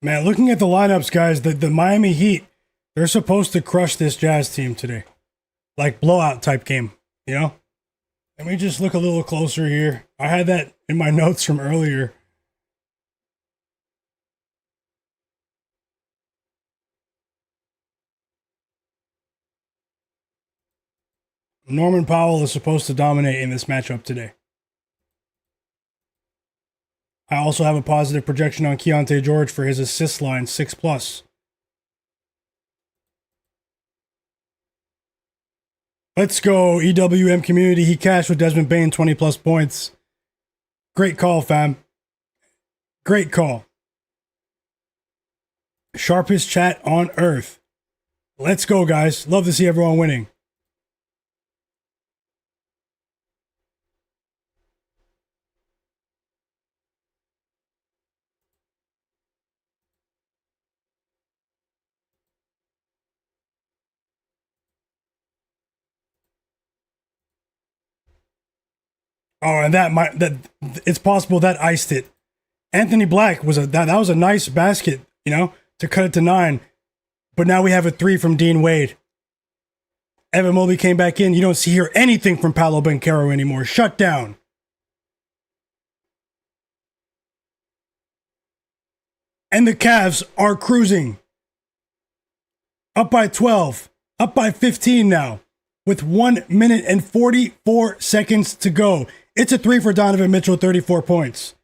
S1: Man, looking at the lineups, guys, the Miami Heat, they're supposed to crush this Jazz team today. Like blowout type game, you know? Let me just look a little closer here. I had that in my notes from earlier. Norman Powell is supposed to dominate in this matchup today. I also have a positive projection on Keontae George for his assist line, 6+. Let's go, EWM community. He cashed with Desmond Bane, 20+ points. Great call, fam. Great call. Sharpest chat on earth. Let's go, guys. Love to see everyone winning. Oh, and that it's possible that iced it. Anthony Black was that was a nice basket, you know, to cut it to 9. But now we have a 3 from Dean Wade. Evan Mobley came back in. You don't hear anything from Paolo Banchero anymore. Shut down. And the Cavs are cruising. Up by 12. Up by 15 now. With 1 minute and 44 seconds to go. It's a 3 for Donovan Mitchell, 34 points.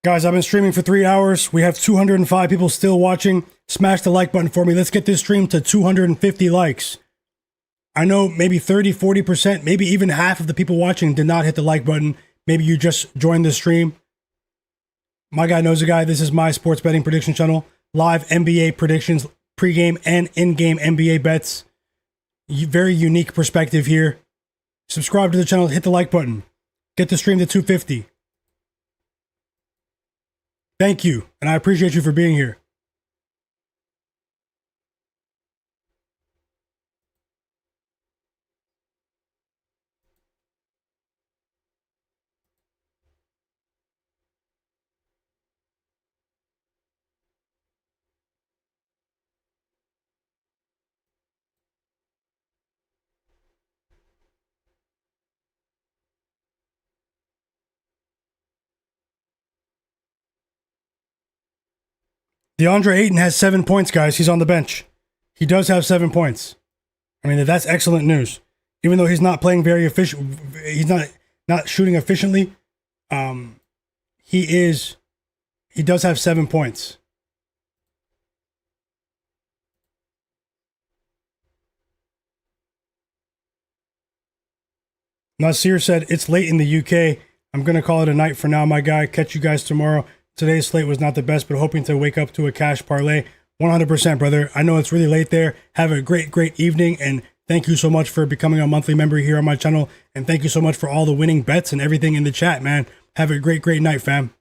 S1: Guys, I've been streaming for 3 hours. We have 205 people still watching. Smash the like button for me. Let's get this stream to 250 likes. I know maybe 30, 40%, maybe even half of the people watching did not hit the like button. Maybe you just joined the stream. Myguyknowsaguy, this is my sports betting prediction channel. Live NBA predictions, pregame and in-game NBA bets. Very unique perspective here. Subscribe to the channel, hit the like button. Get the stream to 250. Thank you, and I appreciate you for being here. DeAndre Ayton has 7 points, guys. He's on the bench. He does have 7 points. I mean, that's excellent news. Even though he's not playing very efficient, he's not shooting efficiently. He does have 7 points. Nasir said, it's late in the UK. I'm going to call it a night for now, my guy. Catch you guys tomorrow. Today's slate was not the best, but hoping to wake up to a cash parlay. 100%, brother. I know it's really late there. Have a great, great evening, and thank you so much for becoming a monthly member here on my channel, and thank you so much for all the winning bets and everything in the chat, man. Have a great, great night, fam.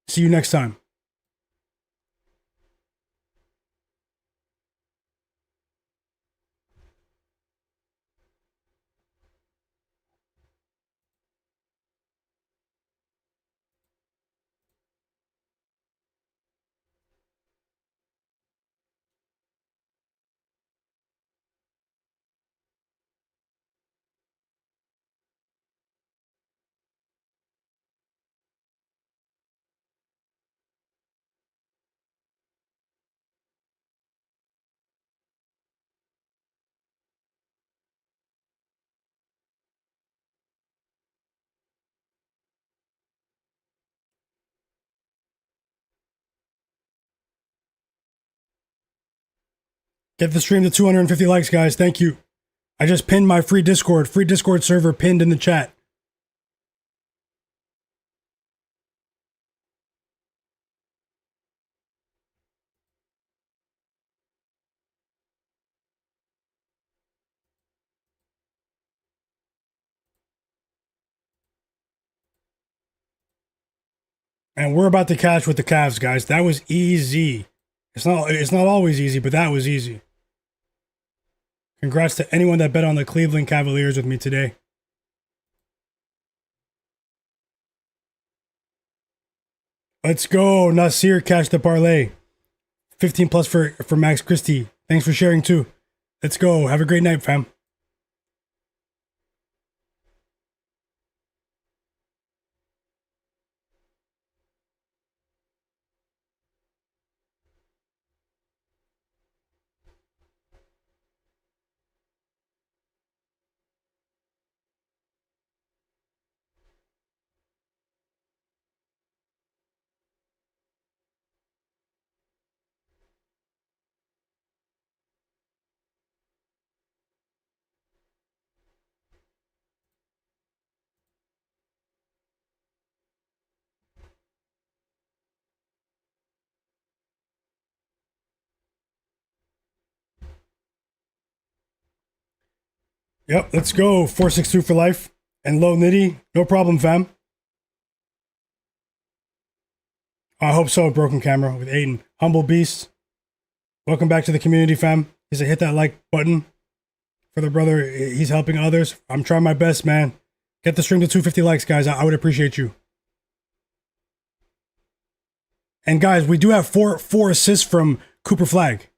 S1: See you next time. Get the stream to 250 likes, guys. Thank you. I just pinned my free Discord server pinned in the chat. And we're about to cash with the Cavs, guys. That was easy. It's not always easy, but that was easy. Congrats to anyone that bet on the Cleveland Cavaliers with me today. Let's go. Nasir cash the parlay. 15 plus for Max Christie. Thanks for sharing too. Let's go. Have a great night, fam. Yep, let's go. 462 for life. And low nitty. No problem, fam. I hope so, Broken Camera with Aiden. Humble Beast. Welcome back to the community, fam. He said hit that like button for the brother. He's helping others. I'm trying my best, man. Get the stream to 250 likes, guys. I would appreciate you. And guys, we do have four assists from Cooper Flagg.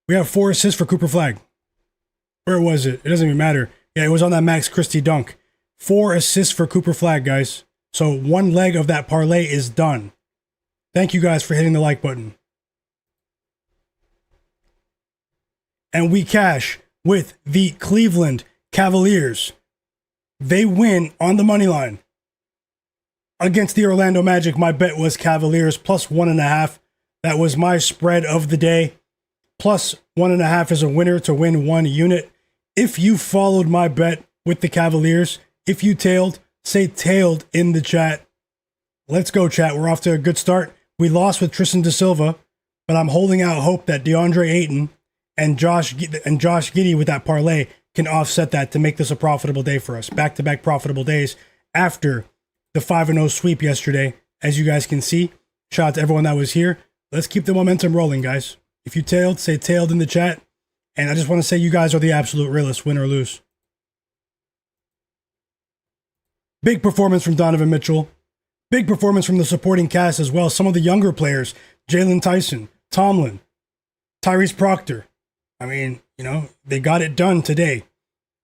S1: We have 4 assists for Cooper Flagg. Where was it? It doesn't even matter. Yeah, it was on that Max Christie dunk. 4 assists for Cooper Flagg, guys. So one leg of that parlay is done. Thank you guys for hitting the like button. And we cash with the Cleveland Cavaliers. They win on the money line. Against the Orlando Magic, my bet was Cavaliers plus 1.5. That was my spread of the day. Plus 1.5 is a winner to win 1 unit. If you followed my bet with the Cavaliers, if you tailed, say tailed in the chat. Let's go, chat. We're off to a good start. We lost with Tristan Da Silva, but I'm holding out hope that DeAndre Ayton and Josh Giddey with that parlay can offset that to make this a profitable day for us. Back-to-back profitable days after the 5-0 sweep yesterday. As you guys can see, shout out to everyone that was here. Let's keep the momentum rolling, guys. If you tailed, say tailed in the chat. And I just want to say you guys are the absolute realists, win or lose. Big performance from Donovan Mitchell. Big performance from the supporting cast as well. Some of the younger players, Jalen Tyson, Tomlin, Tyrese Proctor. I mean, you know, they got it done today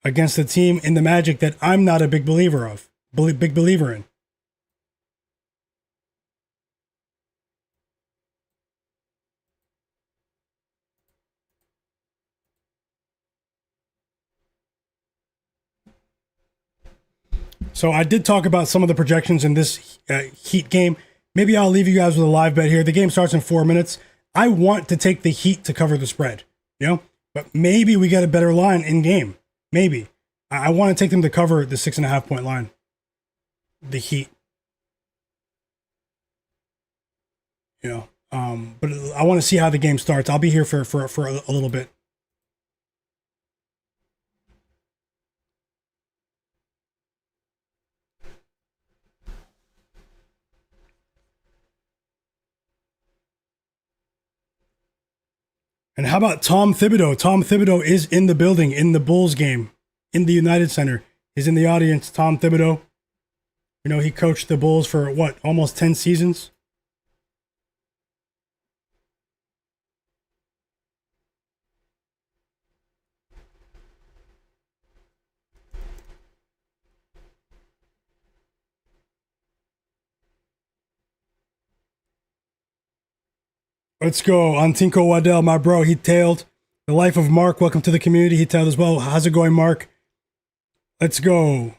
S1: against a team in the Magic that I'm not a big believer in. So I did talk about some of the projections in this Heat game. Maybe I'll leave you guys with a live bet here. The game starts in 4 minutes. I want to take the Heat to cover the spread, you know, but maybe we get a better line in game. Maybe. I want to take them to cover the 6.5 point line. The Heat. You know, but I want to see how the game starts. I'll be here for a little bit. And how about Tom Thibodeau? Tom Thibodeau is in the building, in the Bulls game, in the United Center. He's in the audience, Tom Thibodeau. You know, he coached the Bulls for, what, almost 10 seasons? Let's go. Antinko Waddell, my bro. He tailed. The Life of Mark. Welcome to the community. He tailed as well. How's it going, Mark? Let's go.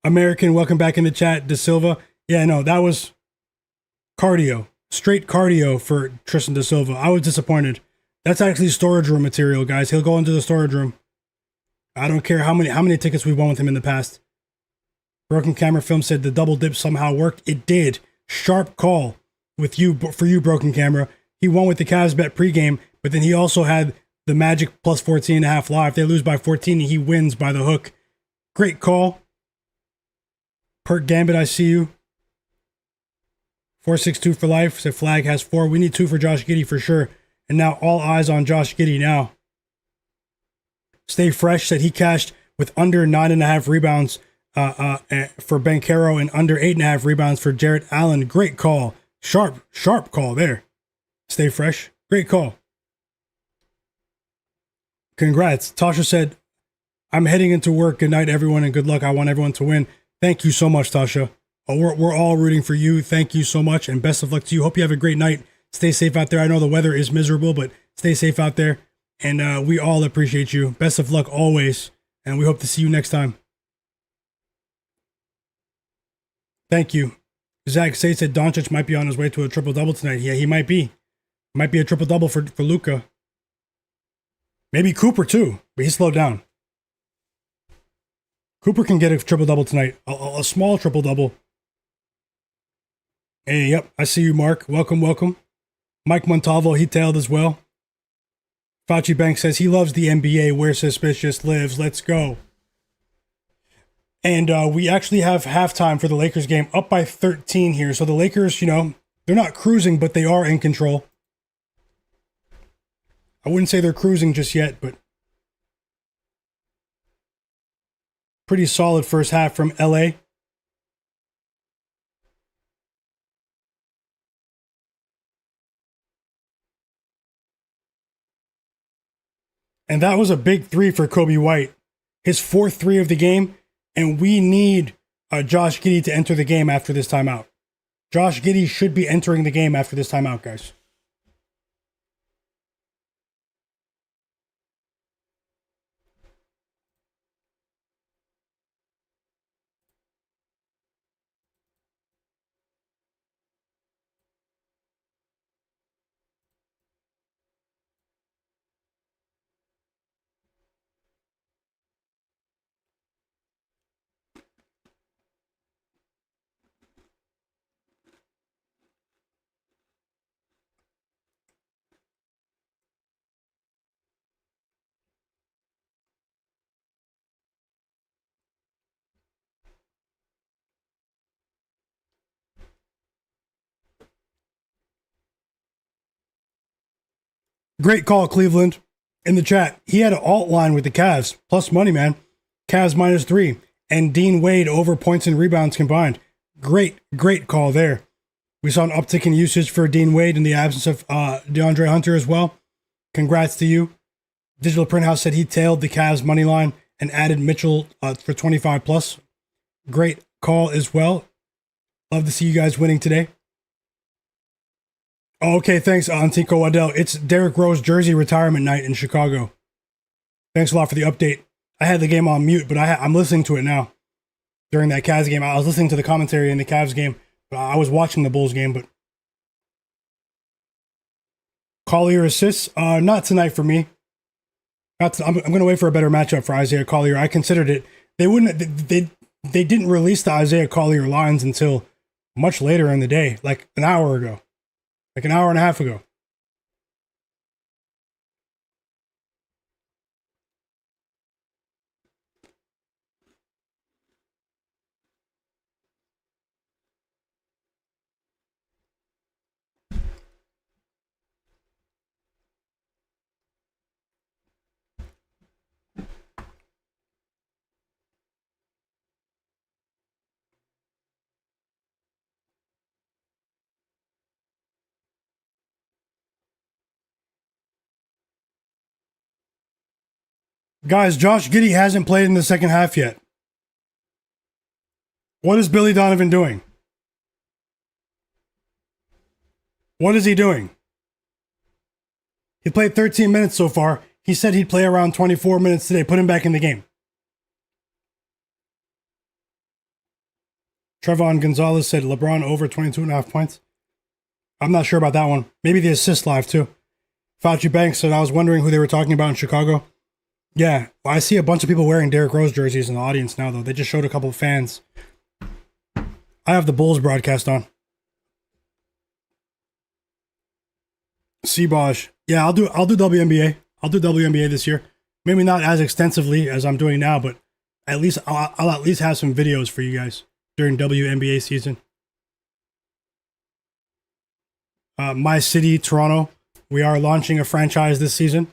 S1: American, welcome back in the chat. Da Silva. Yeah, no, that was cardio. Straight cardio for Tristan Da Silva. I was disappointed. That's actually storage room material, guys. He'll go into the storage room. I don't care how many tickets we won with him in the past. Broken Camera Film said the double dip somehow worked. It did. Sharp call for you, Broken Camera. He won with the Cavs bet pregame, but then he also had the Magic plus 14.5 live. If they lose by 14, he wins by the hook. Great call. Perk Gambit, I see you. 462 for life. Said Flagg has 4. We need 2 for Josh Giddey for sure. And now all eyes on Josh Giddey now. Stay Fresh said he cashed with under 9.5 rebounds for Banchero and under 8.5 rebounds for Jarrett Allen. Great call. Sharp call there. Stay Fresh. Great call. Congrats. Tasha said, I'm heading into work. Good night, everyone, and good luck. I want everyone to win. Thank you so much, Tasha. We're all rooting for you. Thank you so much, and best of luck to you. Hope you have a great night. Stay safe out there. I know the weather is miserable, but stay safe out there. And we all appreciate you. Best of luck always, and we hope to see you next time. Thank you. Zach Say said Doncic might be on his way to a triple-double tonight. Yeah, he might be. Might be a triple-double for Luka. Maybe Cooper, too, but he slowed down. Cooper can get a triple-double tonight. A small triple-double. Hey, yep, I see you, Mark. Welcome. Mike Montalvo, he tailed as well. Fauci Bank says he loves the NBA where Suspicious lives. Let's go. And we actually have halftime for the Lakers game, up by 13 here. So the Lakers, they're not cruising, but they are in control. I wouldn't say they're cruising just yet, but pretty solid first half from LA. And that was a big 3 for Kobe White. His 4th 3 of the game. And we need Josh Giddey to enter the game after this timeout. Josh Giddey should be entering the game after this timeout, guys. Great call, Cleveland. In the chat, he had an alt line with the Cavs. Plus money, man. Cavs -3. And Dean Wade over points and rebounds combined. Great call there. We saw an uptick in usage for Dean Wade in the absence of DeAndre Hunter as well. Congrats to you. Digital Print House said he tailed the Cavs money line and added Mitchell for 25 plus. Great call as well. Love to see you guys winning today. Okay, thanks, Antico Waddell. It's Derrick Rose jersey retirement night in Chicago. Thanks a lot for the update. I had the game on mute, but I'm listening to it now. During that Cavs game, I was listening to the commentary in the Cavs game. But I was watching the Bulls game, but Collier assists, not tonight for me. I'm going to wait for a better matchup for Isaiah Collier. I considered it. They didn't release the Isaiah Collier lines until much later in the day, like an hour ago. Like an hour and a half ago. Guys, Josh Giddey hasn't played in the second half yet. What is Billy Donovan doing? What is he doing? He played 13 minutes so far. He said he'd play around 24 minutes today. Put him back in the game. Trevon Gonzalez said LeBron over 22.5 points. I'm not sure about that one. Maybe the assist live too. Fauci Banks said I was wondering who they were talking about in Chicago. Yeah, well, I see a bunch of people wearing Derrick Rose jerseys in the audience now, though. They just showed a couple of fans. I have the Bulls broadcast on. Seabosh. Yeah, I'll do WNBA. I'll do WNBA this year. Maybe not as extensively as I'm doing now, but at least I'll at least have some videos for you guys during WNBA season. my city, Toronto. We are launching a franchise this season.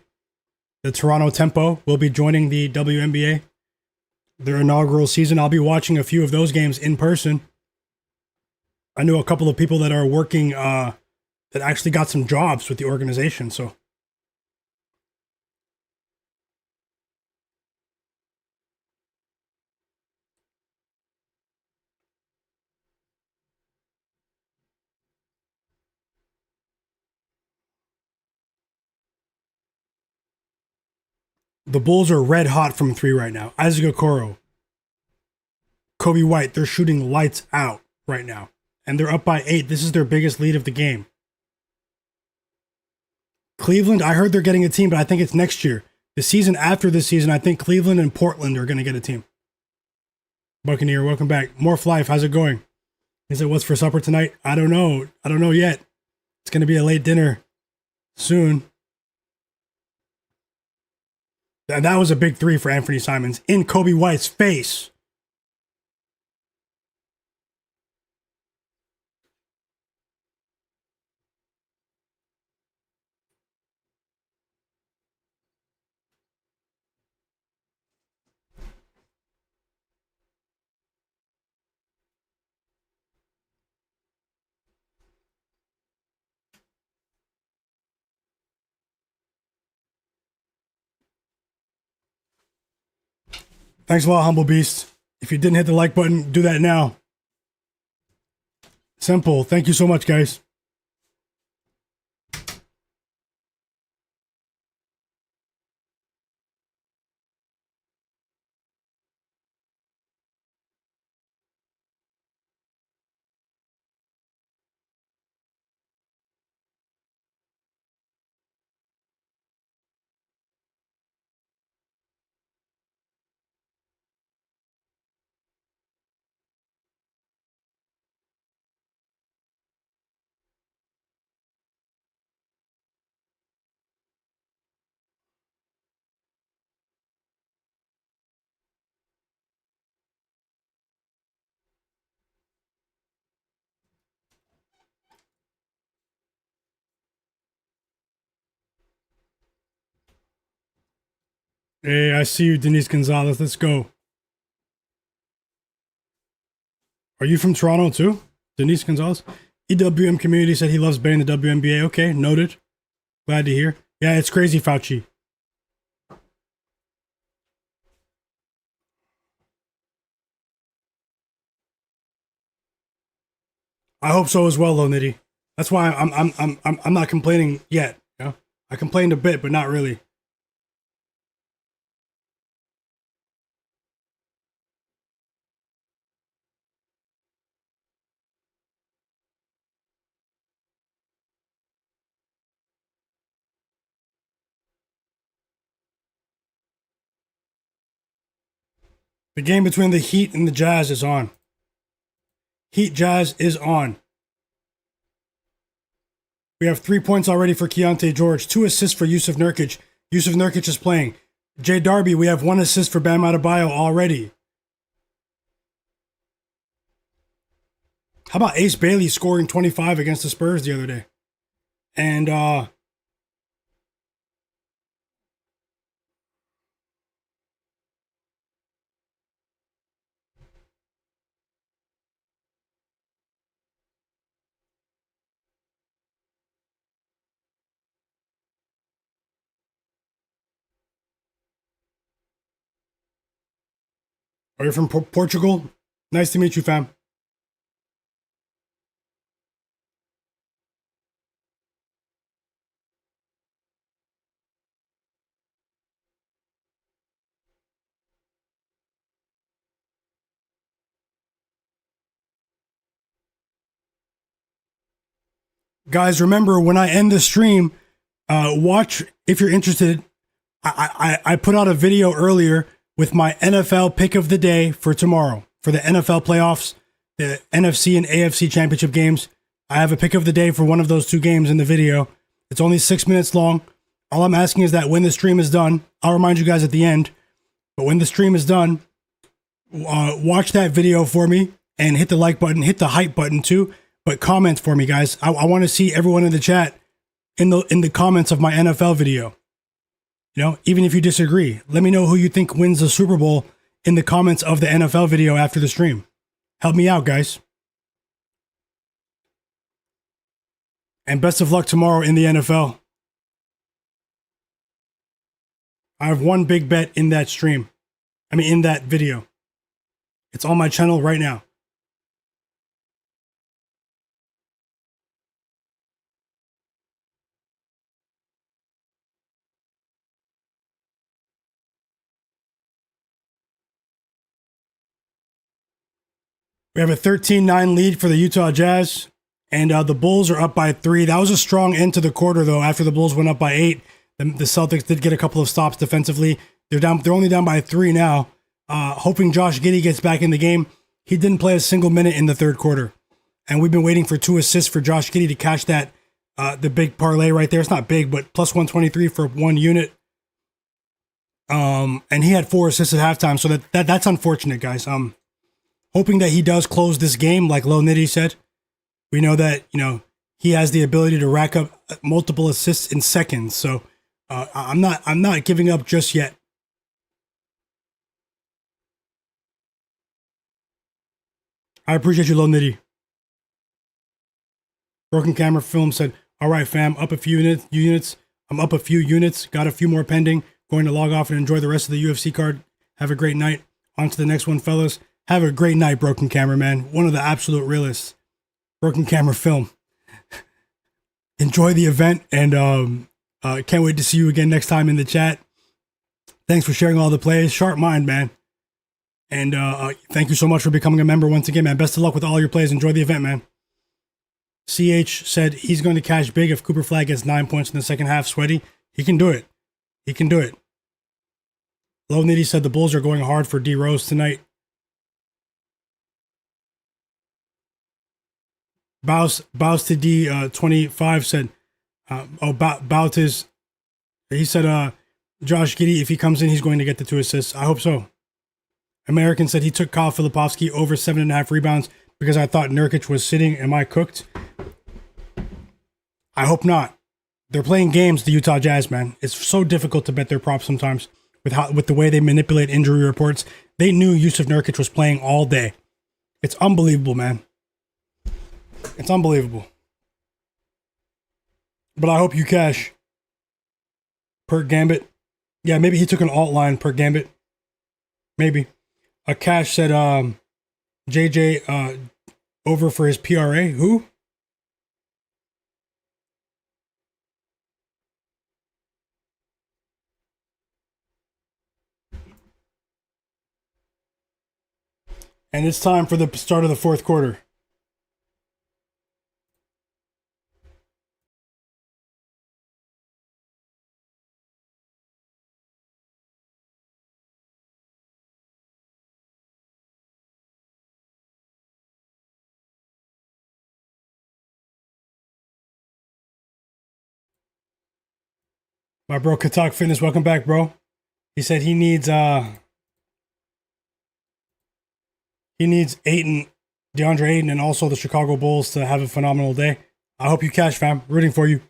S1: The Toronto Tempo will be joining the WNBA. Their inaugural season. I'll be watching a few of those games in person. I know a couple of people that are working that actually got some jobs with the organization. So the Bulls are red hot from three right now. Isaac Okoro, Kobe White, they're shooting lights out right now. And they're up by 8. This is their biggest lead of the game. Cleveland, I heard they're getting a team, but I think it's next year. The season after this season, I think Cleveland and Portland are going to get a team. Buccaneer, welcome back. Morph Life, how's it going? He said, what's for supper tonight? I don't know. I don't know yet. It's going to be a late dinner soon. And that was a big 3 for Anthony Simons in Kobe White's face. Thanks a lot, Humble Beast. If you didn't hit the like button, do that now. Simple. Thank you so much, guys. Hey, I see you, Denise Gonzalez. Let's go. Are you from Toronto too? Denise Gonzalez? EWM community said he loves Bane in the WNBA. Okay, noted. Glad to hear. Yeah, it's crazy, Fauci. I hope so as well, though, Nitty. That's why I'm not complaining yet. You know? I complained a bit, but not really. The game between the Heat and the Jazz is on. Heat Jazz is on. We have 3 points already for Keontae George, 2 assists for Yusuf Nurkic. Yusuf Nurkic is playing. Jay Darby, we have 1 assist for Bam Adebayo already. How about Ace Bailey scoring 25 against the Spurs the other day? And are you from Portugal? Nice to meet you, fam. Guys, remember when I end the stream, watch if you're interested. I put out a video earlier with my NFL pick of the day for tomorrow for the NFL playoffs, the NFC and AFC championship games. I have a pick of the day for one of those 2 games in the video. It's only 6 minutes long. All I'm asking is that when the stream is done, I'll remind you guys at the end, but when the stream is done, watch that video for me and hit the like button, hit the hype button too. but comment for me, guys. I want to see everyone in the chat in the comments of my NFL video. You know, even if you disagree, let me know who you think wins the Super Bowl in the comments of the NFL video after the stream. Help me out, guys. And best of luck tomorrow in the NFL. I have one big bet in that stream. In that video. It's on my channel right now. We have a 13-9 lead for the Utah Jazz, and the Bulls are up by 3. That was a strong end to the quarter, though. After the Bulls went up by 8, the Celtics did get a couple of stops defensively. They're only down by 3 now. Hoping Josh Giddey gets back in the game. He didn't play a single minute in the third quarter, and we've been waiting for 2 assists for Josh Giddey to catch that the big parlay right there. It's not big, but plus 123 for 1 unit. And he had 4 assists at halftime, so that's unfortunate, guys. Hoping that he does close this game, like Lil Nitty said. We know that, he has the ability to rack up multiple assists in seconds. So I'm not giving up just yet. I appreciate you, Lil Nitty. Broken Camera Film said, all right, fam, up a few units. I'm up a few units. Got a few more pending. Going to log off and enjoy the rest of the UFC card. Have a great night. On to the next one, fellas. Have a great night, Broken Camera, man. One of the absolute realists. Broken Camera Film. Enjoy the event, and can't wait to see you again next time in the chat. Thanks for sharing all the plays. Sharp mind, man. And thank you so much for becoming a member once again, man. Best of luck with all your plays. Enjoy the event, man. CH said he's going to cash big if Cooper Flagg gets 9 points in the second half. Sweaty. He can do it. He can do it. Low Nitty said the Bulls are going hard for D Rose tonight. Bows to D 25 said, he said, Josh Giddey, if he comes in, he's going to get the 2 assists. I hope so. American said he took Kyle Filipowski over 7.5 rebounds because I thought Nurkic was sitting. Am I cooked? I hope not. They're playing games, the Utah Jazz, man. It's so difficult to bet their props sometimes with the way they manipulate injury reports. They knew Yusuf Nurkic was playing all day. It's unbelievable, man. It's unbelievable. But I hope you cash. Per Gambit. Yeah, maybe he took an alt line per Gambit. Maybe. A cash said JJ over for his PRA. Who? And it's time for the start of the fourth quarter. My bro Katak Fitness, welcome back, bro. He said he needs Ayton, DeAndre Ayton, and also the Chicago Bulls to have a phenomenal day. I hope you cash, fam. Rooting for you.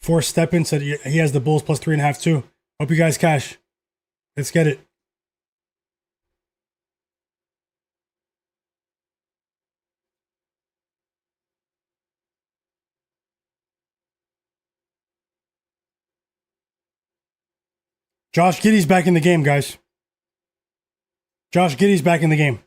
S1: Forrest Steppen said he has the Bulls plus 3.5 too. Hope you guys cash. Let's get it. Josh Giddey's back in the game, guys. Josh Giddey's back in the game.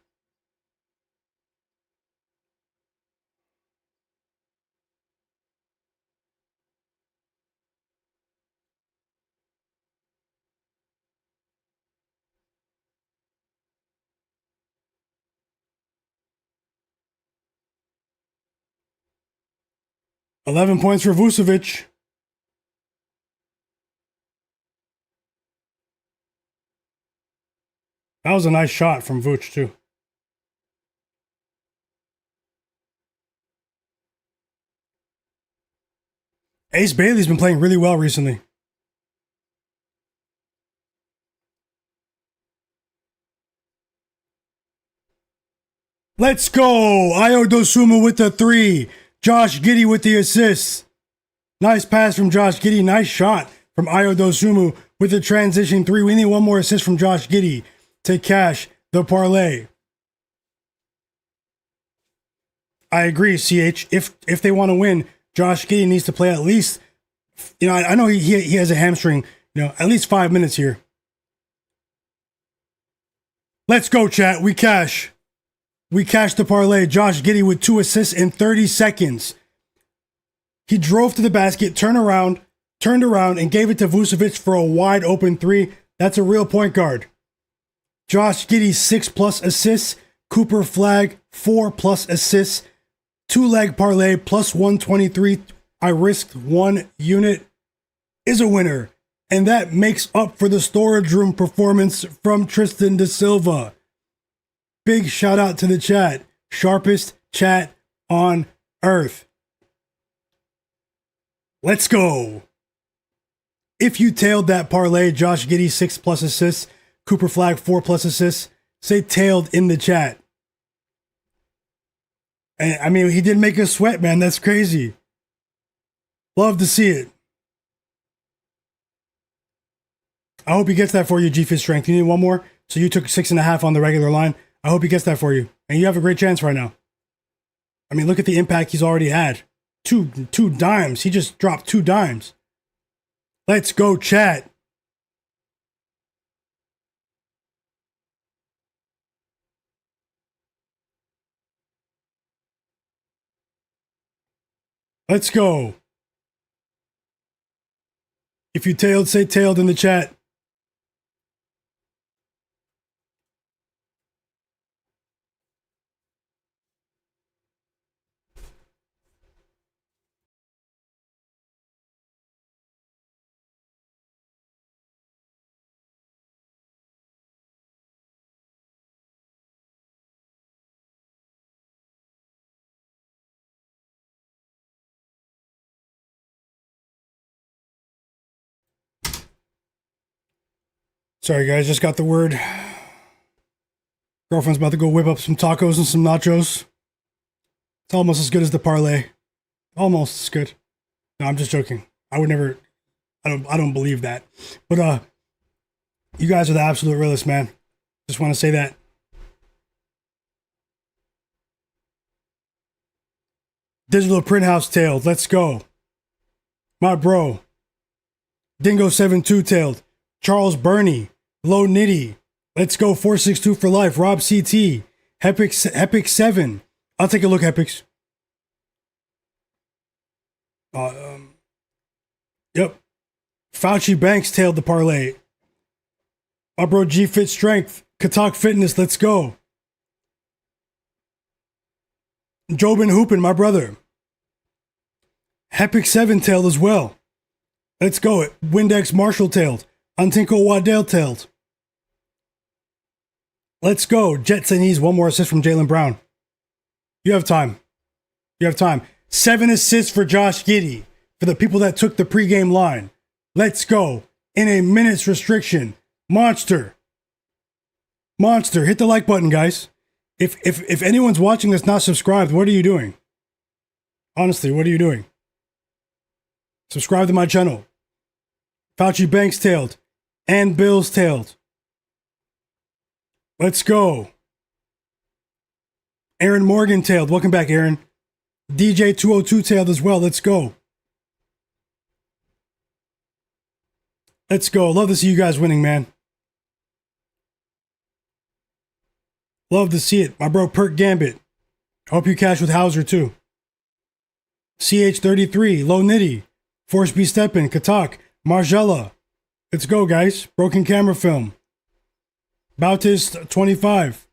S1: $11 points for Vucevic. That was a nice shot from Vooch, too. Ace Bailey's been playing really well recently. Let's go. Ayo Dosunmu with the 3. Josh Giddey with the assist. Nice pass from Josh Giddey. Nice shot from Ayo Dosunmu with the transition 3. We need one more assist from Josh Giddey to cash the parlay. I agree, CH. If they want to win, Josh Giddey needs to play at least, I know he has a hamstring, at least 5 minutes here. Let's go, chat. We cash the parlay. Josh Giddey with 2 assists in 30 seconds. He drove to the basket, turned around, and gave it to Vucevic for a wide open 3. That's a real point guard. Josh Giddey, 6+ assists. Cooper Flagg, 4+ assists. 2-leg parlay, plus 123. I risked 1 unit is a winner. And that makes up for the storage room performance from Tristan Da Silva. Big shout out to the chat. Sharpest chat on earth. Let's go. If you tailed that parlay, Josh Giddey 6+ assists, Cooper Flagg 4+ assists, say tailed in the chat. And I mean, he did make us sweat, man. That's crazy. Love to see it. I hope he gets that for you, G-Fit Strength. You need one more? So you took 6.5 on the regular line. I hope he gets that for you. And you have a great chance right now. I mean, look at the impact he's already had. Two dimes. He just dropped 2 dimes. Let's go, chat. Let's go. If you tailed, say tailed in the chat. Sorry, guys, just got the word. Girlfriend's about to go whip up some tacos and some nachos. It's almost as good as the parlay. Almost as good. No, I'm just joking. I would never. I don't believe that. But you guys are the absolute realest, man. Just want to say that. Digital Print House tailed. Let's go. My bro. Dingo72 tailed. Charles Burney. Low Nitty. Let's go. 462 for life. Rob CT. Epic 7. I'll take a look, Epics. Yep. Fauci Banks tailed the parlay. My bro G Fit Strength. Katak Fitness. Let's go. Jobin Hoopin, my brother. Epic 7 tailed as well. Let's go. Windex Marshall tailed. Antinko Waddell tailed. Let's go. Jetson needs 1 more assist from Jaylen Brown. You have time. 7 assists for Josh Giddey. For the people that took the pregame line. Let's go. In a minutes restriction. Monster. Hit the like button, guys. If anyone's watching that's not subscribed, what are you doing? Honestly, what are you doing? Subscribe to my channel. Fauci Banks tailed. And Bills tailed. Let's go. Aaron Morgan tailed. Welcome back, Aaron. DJ 202 tailed as well. Let's go. Let's go. Love to see you guys winning, man. Love to see it. My bro Perk Gambit. Hope you cash with Hauser too. CH33. Low Nitty. Force B Steppin. Katak. Margella. Let's go, guys. Broken Camera Film. Bautist 25.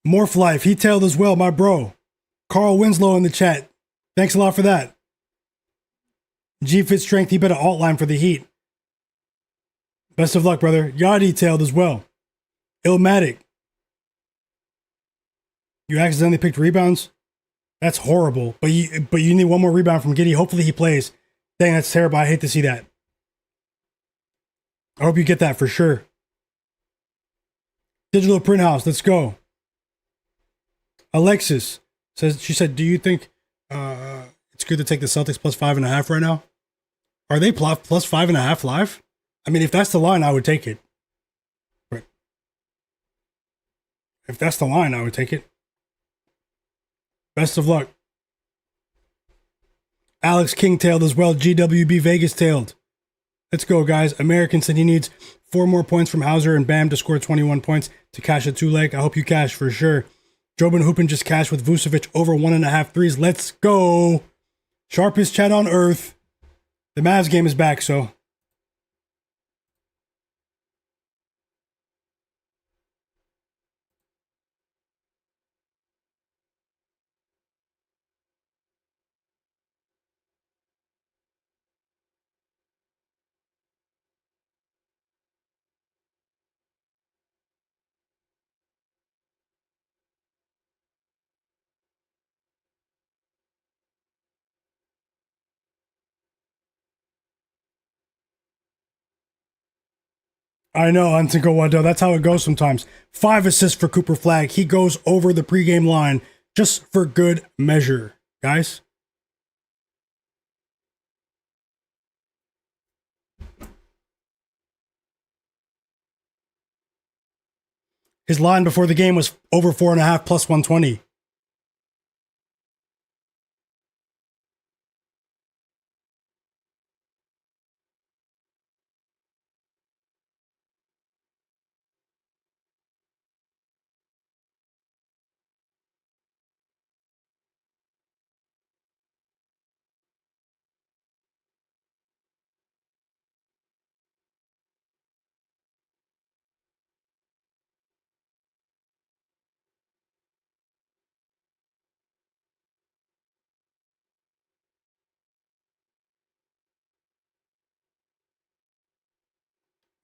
S1: Morph Life. He tailed as well, my bro. Carl Winslow in the chat. Thanks a lot for that. G Fit Strength. He better alt line for the Heat. Best of luck, brother. Yachty tailed as well. Illmatic. You accidentally picked rebounds? That's horrible. But you need 1 more rebound from Giddey. Hopefully he plays. Dang, that's terrible. I hate to see that. I hope you get that for sure. Digital Print House. Let's go. Alexis she said, do you think it's good to take the Celtics plus 5.5 right now? Are they plus 5.5 live? I mean, if that's the line, I would take it. But if that's the line, I would take it. Best of luck. Alex King tailed as well. GWB Vegas tailed. Let's go, guys. American said he needs 4 more points from Hauser and Bam to score 21 points to cash a 2-leg. I hope you cash for sure. Jobin Hoopin just cashed with Vucevic over 1.5 threes. Let's go. Sharpest chat on earth. The Mavs game is back, so. I know, Antinko Wado. That's how it goes sometimes. 5 assists for Cooper Flagg. He goes over the pregame line just for good measure, guys. His line before the game was over 4.5 plus 120.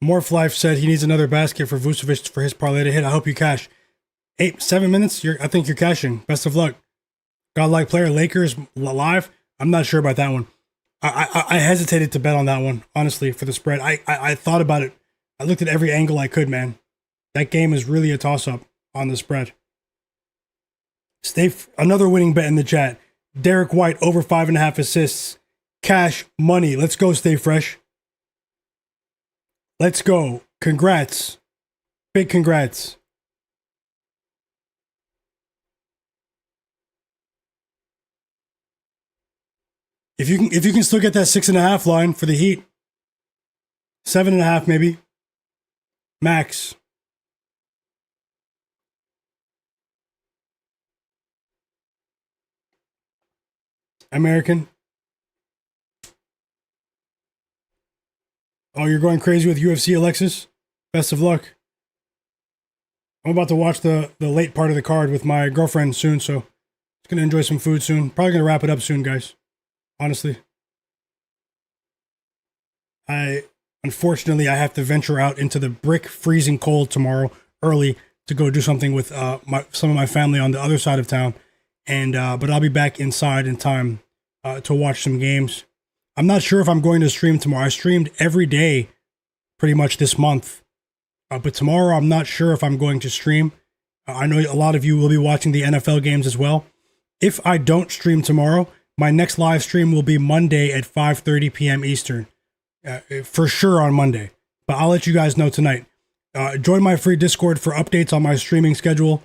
S1: Morph Life said he needs another basket for Vucevic for his parlay to hit. I hope you cash. 7 minutes? I think you're cashing. Best of luck. Godlike player, Lakers live? I'm not sure about that one. I hesitated to bet on that one, honestly, for the spread. I thought about it. I looked at every angle I could, man. That game is really a toss-up on the spread. Another winning bet in the chat. Derek White over 5.5 assists. Cash money. Let's go, Stay Fresh. Let's go. Congrats. Big congrats. If you can still get that 6.5 line for the Heat. 7.5 maybe. Max. American. Oh, you're going crazy with UFC, Alexis? Best of luck. I'm about to watch the late part of the card with my girlfriend soon, so just going to enjoy some food soon. Probably going to wrap it up soon, guys. Honestly. Unfortunately, I have to venture out into the brick freezing cold tomorrow early to go do something with some of my family on the other side of town. And but I'll be back inside in time to watch some games. I'm not sure if I'm going to stream tomorrow. I streamed every day pretty much this month. But tomorrow, I'm not sure if I'm going to stream. I know a lot of you will be watching the NFL games as well. If I don't stream tomorrow, my next live stream will be Monday at 5:30 p.m. Eastern. For sure on Monday. But I'll let you guys know tonight. Join my free Discord for updates on my streaming schedule.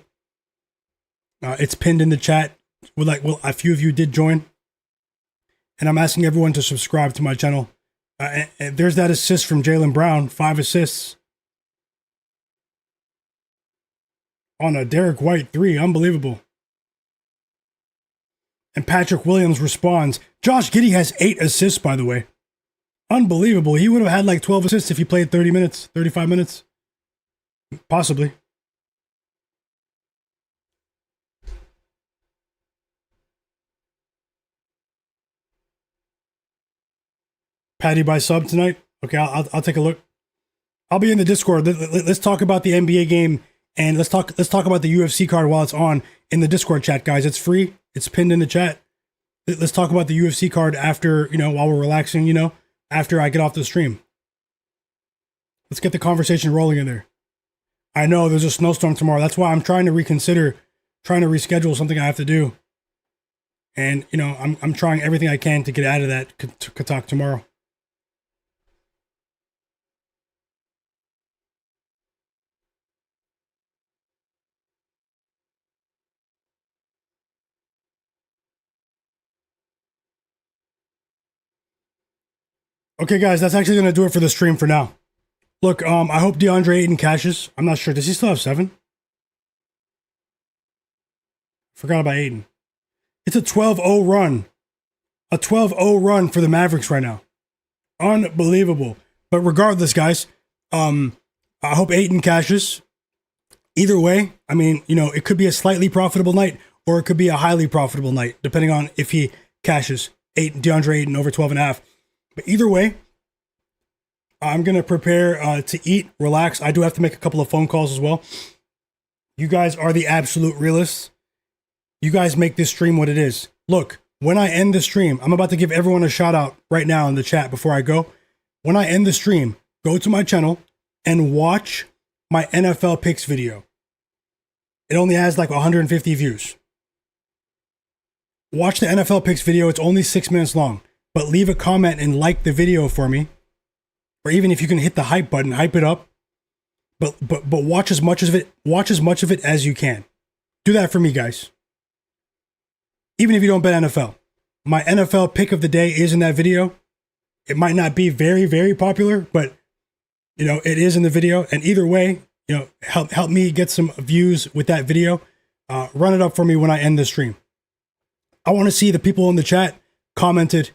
S1: It's pinned in the chat. A few of you did join. And I'm asking everyone to subscribe to my channel. And there's that assist from Jaylen Brown. 5 assists. On a Derek White 3. Unbelievable. And Patrick Williams responds. Josh Giddey has 8 assists, by the way. Unbelievable. He would have had like 12 assists if he played 30 minutes, 35 minutes. Possibly. Patty by sub tonight? Okay, I'll take a look. I'll be in the Discord. Let's talk about the NBA game and let's talk about the UFC card while it's on in the Discord chat, guys. It's free. It's pinned in the chat. Let's talk about the UFC card after, while we're relaxing, after I get off the stream. Let's get the conversation rolling in there. I know there's a snowstorm tomorrow. That's why I'm trying to reconsider trying to reschedule something I have to do. And, you know, I'm trying everything I can to get out of that to talk tomorrow. Okay, guys, that's actually going to do it for the stream for now. Look, I hope DeAndre Ayton cashes. I'm not sure. Does he still have 7? Forgot about Ayton. It's a 12-0 run. A 12-0 run for the Mavericks right now. Unbelievable. But regardless, guys, I hope Ayton cashes. Either way, I mean, you know, it could be a slightly profitable night or it could be a highly profitable night, depending on if he cashes DeAndre Ayton over 12.5. But either way, I'm going to prepare to eat, relax. I do have to make a couple of phone calls as well. You guys are the absolute realists. You guys make this stream what it is. Look, when I end the stream, I'm about to give everyone a shout out right now in the chat before I go. When I end the stream, go to my channel and watch my NFL picks video. It only has like 150 views. Watch the NFL picks video. It's only 6 minutes long. But leave a comment and like the video for me. Or even if you can hit the hype button, hype it up. But watch as much of it as you can. Do that for me, guys. Even if you don't bet NFL. My NFL pick of the day is in that video. It might not be very, very popular, but you know, it is in the video. And either way, you know, help me get some views with that video. Run it up for me when I end the stream. I want to see the people in the chat commented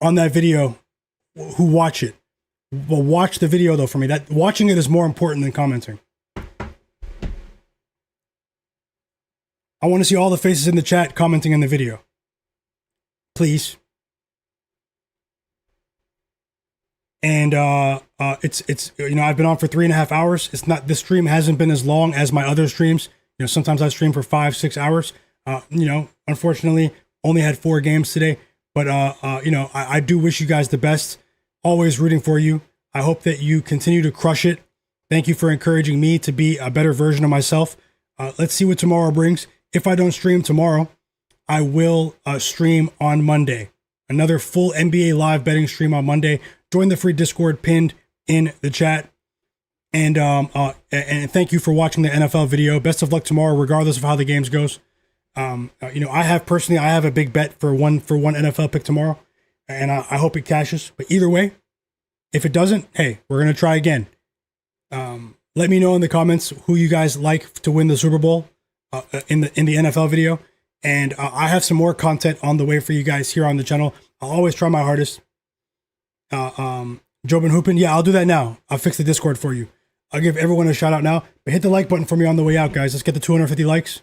S1: on that video who watch it. Well, watch the video though for me. That watching it is more important than commenting. I want to see all the faces in the chat commenting in the video. Please. And it's you know, I've been on for 3.5 hours. It's not, this stream hasn't been as long as my other streams. You know, sometimes I stream for 5-6 hours. You know, unfortunately, only had 4 games today. But you know, I do wish you guys the best. Always rooting for you. I hope that you continue to crush it. Thank you for encouraging me to be a better version of myself. Let's see what tomorrow brings. If I don't stream tomorrow, I will stream on Monday. Another full NBA live betting stream on Monday. Join the free Discord pinned in the chat. And thank you for watching the NFL video. Best of luck tomorrow, regardless of how the games goes. You know, I have a big bet for one NFL pick tomorrow, and I hope it cashes. But either way, if it doesn't, hey, we're gonna try again. Let me know in the comments who you guys like to win the Super Bowl in the NFL video, and I have some more content on the way for you guys here on the channel. I'll always try my hardest. Jobin Hoopin, yeah, I'll do that now. I'll fix the Discord for you. I'll give everyone a shout out now. But hit the like button for me on the way out, guys. Let's get the 250 likes.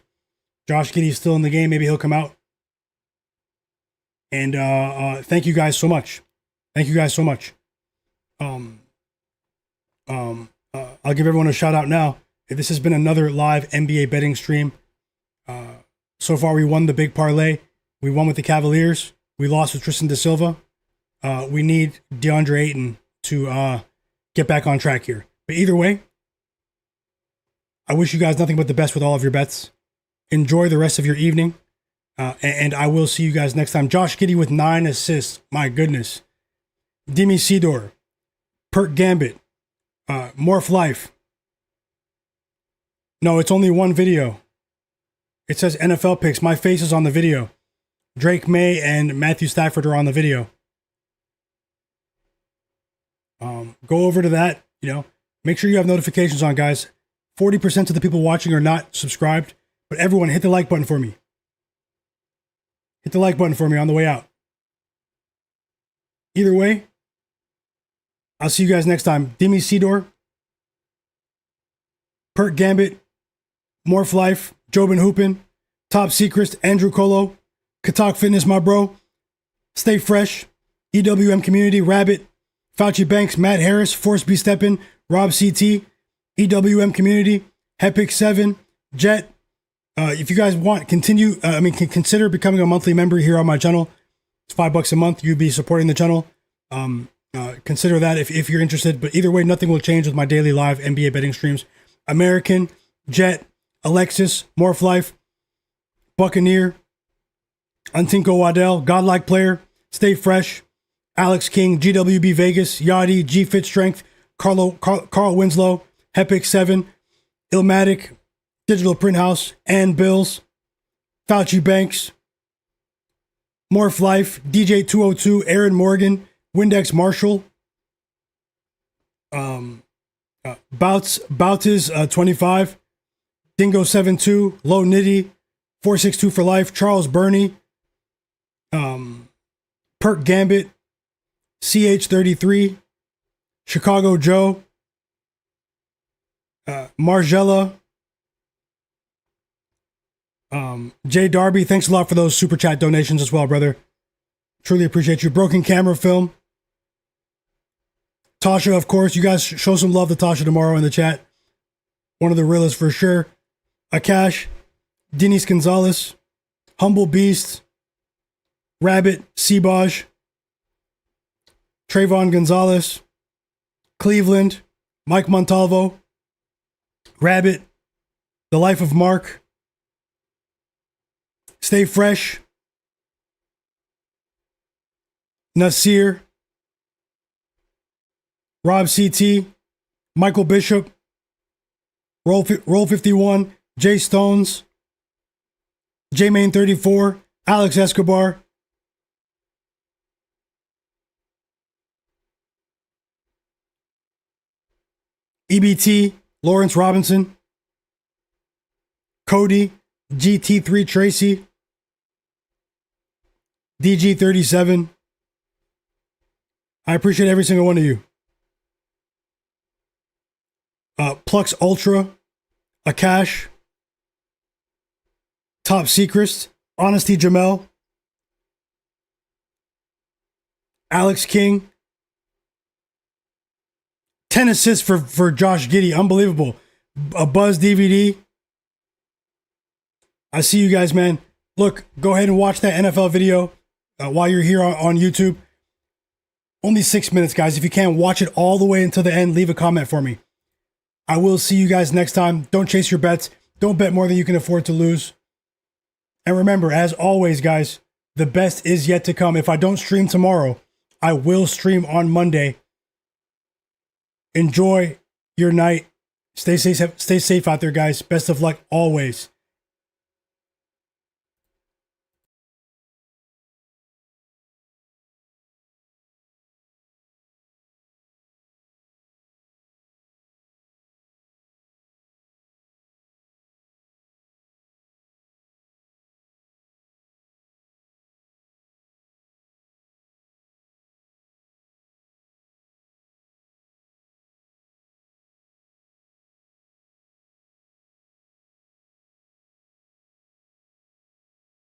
S1: Josh Giddey's still in the game. Maybe he'll come out. And thank you guys so much. Thank you guys so much. I'll give everyone a shout out now. This has been another live NBA betting stream. So far, we won the big parlay. We won with the Cavaliers. We lost with Tristan da Silva. We need DeAndre Ayton to get back on track here. But either way, I wish you guys nothing but the best with all of your bets. Enjoy the rest of your evening. And I will see you guys next time. Josh Giddey with 9 assists. My goodness. Demi Sidor. Perk Gambit. Morph Life. No, it's only one video. It says NFL picks. My face is on the video. Drake May and Matthew Stafford are on the video. Go over to that, you know. Make sure you have notifications on, guys. 40% of the people watching are not subscribed. But everyone, hit the like button for me. Hit the like button for me on the way out. Either way, I'll see you guys next time. Demi Sidor, Perk Gambit, Morph Life, Jobin Hoopin, Top Secrets, Andrew Colo, Katak Fitness, my bro, Stay Fresh, EWM Community, Rabbit, Fauci Banks, Matt Harris, Force B Steppin, Rob CT, EWM Community, Hepic 7, Jet. If you guys want, consider becoming a monthly member here on my channel. It's $5 a month. You'd be supporting the channel. Consider that if you're interested. But either way, nothing will change with my daily live NBA betting streams. American, Jet, Alexis, Morph Life, Buccaneer, Antinko Waddell, Godlike Player, Stay Fresh, Alex King, GWB Vegas, Yachty, G Fit Strength, Carl Winslow, Hepic 7, Illmatic, Digital Print House, and Bills, Fauci Banks, Morph Life, DJ 202, Aaron Morgan, Windex Marshall, Bouts 25, Dingo 72, Low Nitty, 462 for Life, Charles Burney, Perk Gambit, CH33, Chicago Joe, Margella, Jay Darby. Thanks a lot for those super chat donations as well, brother. Truly appreciate you. Broken Camera Film, Tasha, of course. You guys show some love to Tasha tomorrow in the chat. One of the realest for sure. Akash, Denise Gonzalez, Humble Beast, Rabbit, Seabaj, Trayvon Gonzalez, Cleveland, Mike Montalvo, Rabbit, The Life of Mark, Stay Fresh, Nasir, Rob CT, Michael Bishop, Roll 51, Jay Stones, J Main 34, Alex Escobar, EBT, Lawrence Robinson, Cody, GT3 Tracy, DG37. I appreciate every single one of you. Plux Ultra, Akash, Top Secrets, Honesty Jamel, Alex King, 10 assists for Josh Giddey. Unbelievable. A Buzz DVD. I see you guys, man. Look, go ahead and watch that NFL video while you're here on YouTube. Only 6 minutes, guys. If you can't watch it all the way until the end, leave a comment for me. I will see you guys next time. Don't chase your bets. Don't bet more than you can afford to lose. And remember, as always, guys, the best is yet to come. If I don't stream tomorrow, I will stream on Monday. Enjoy your night. Stay safe out there, guys. Best of luck always.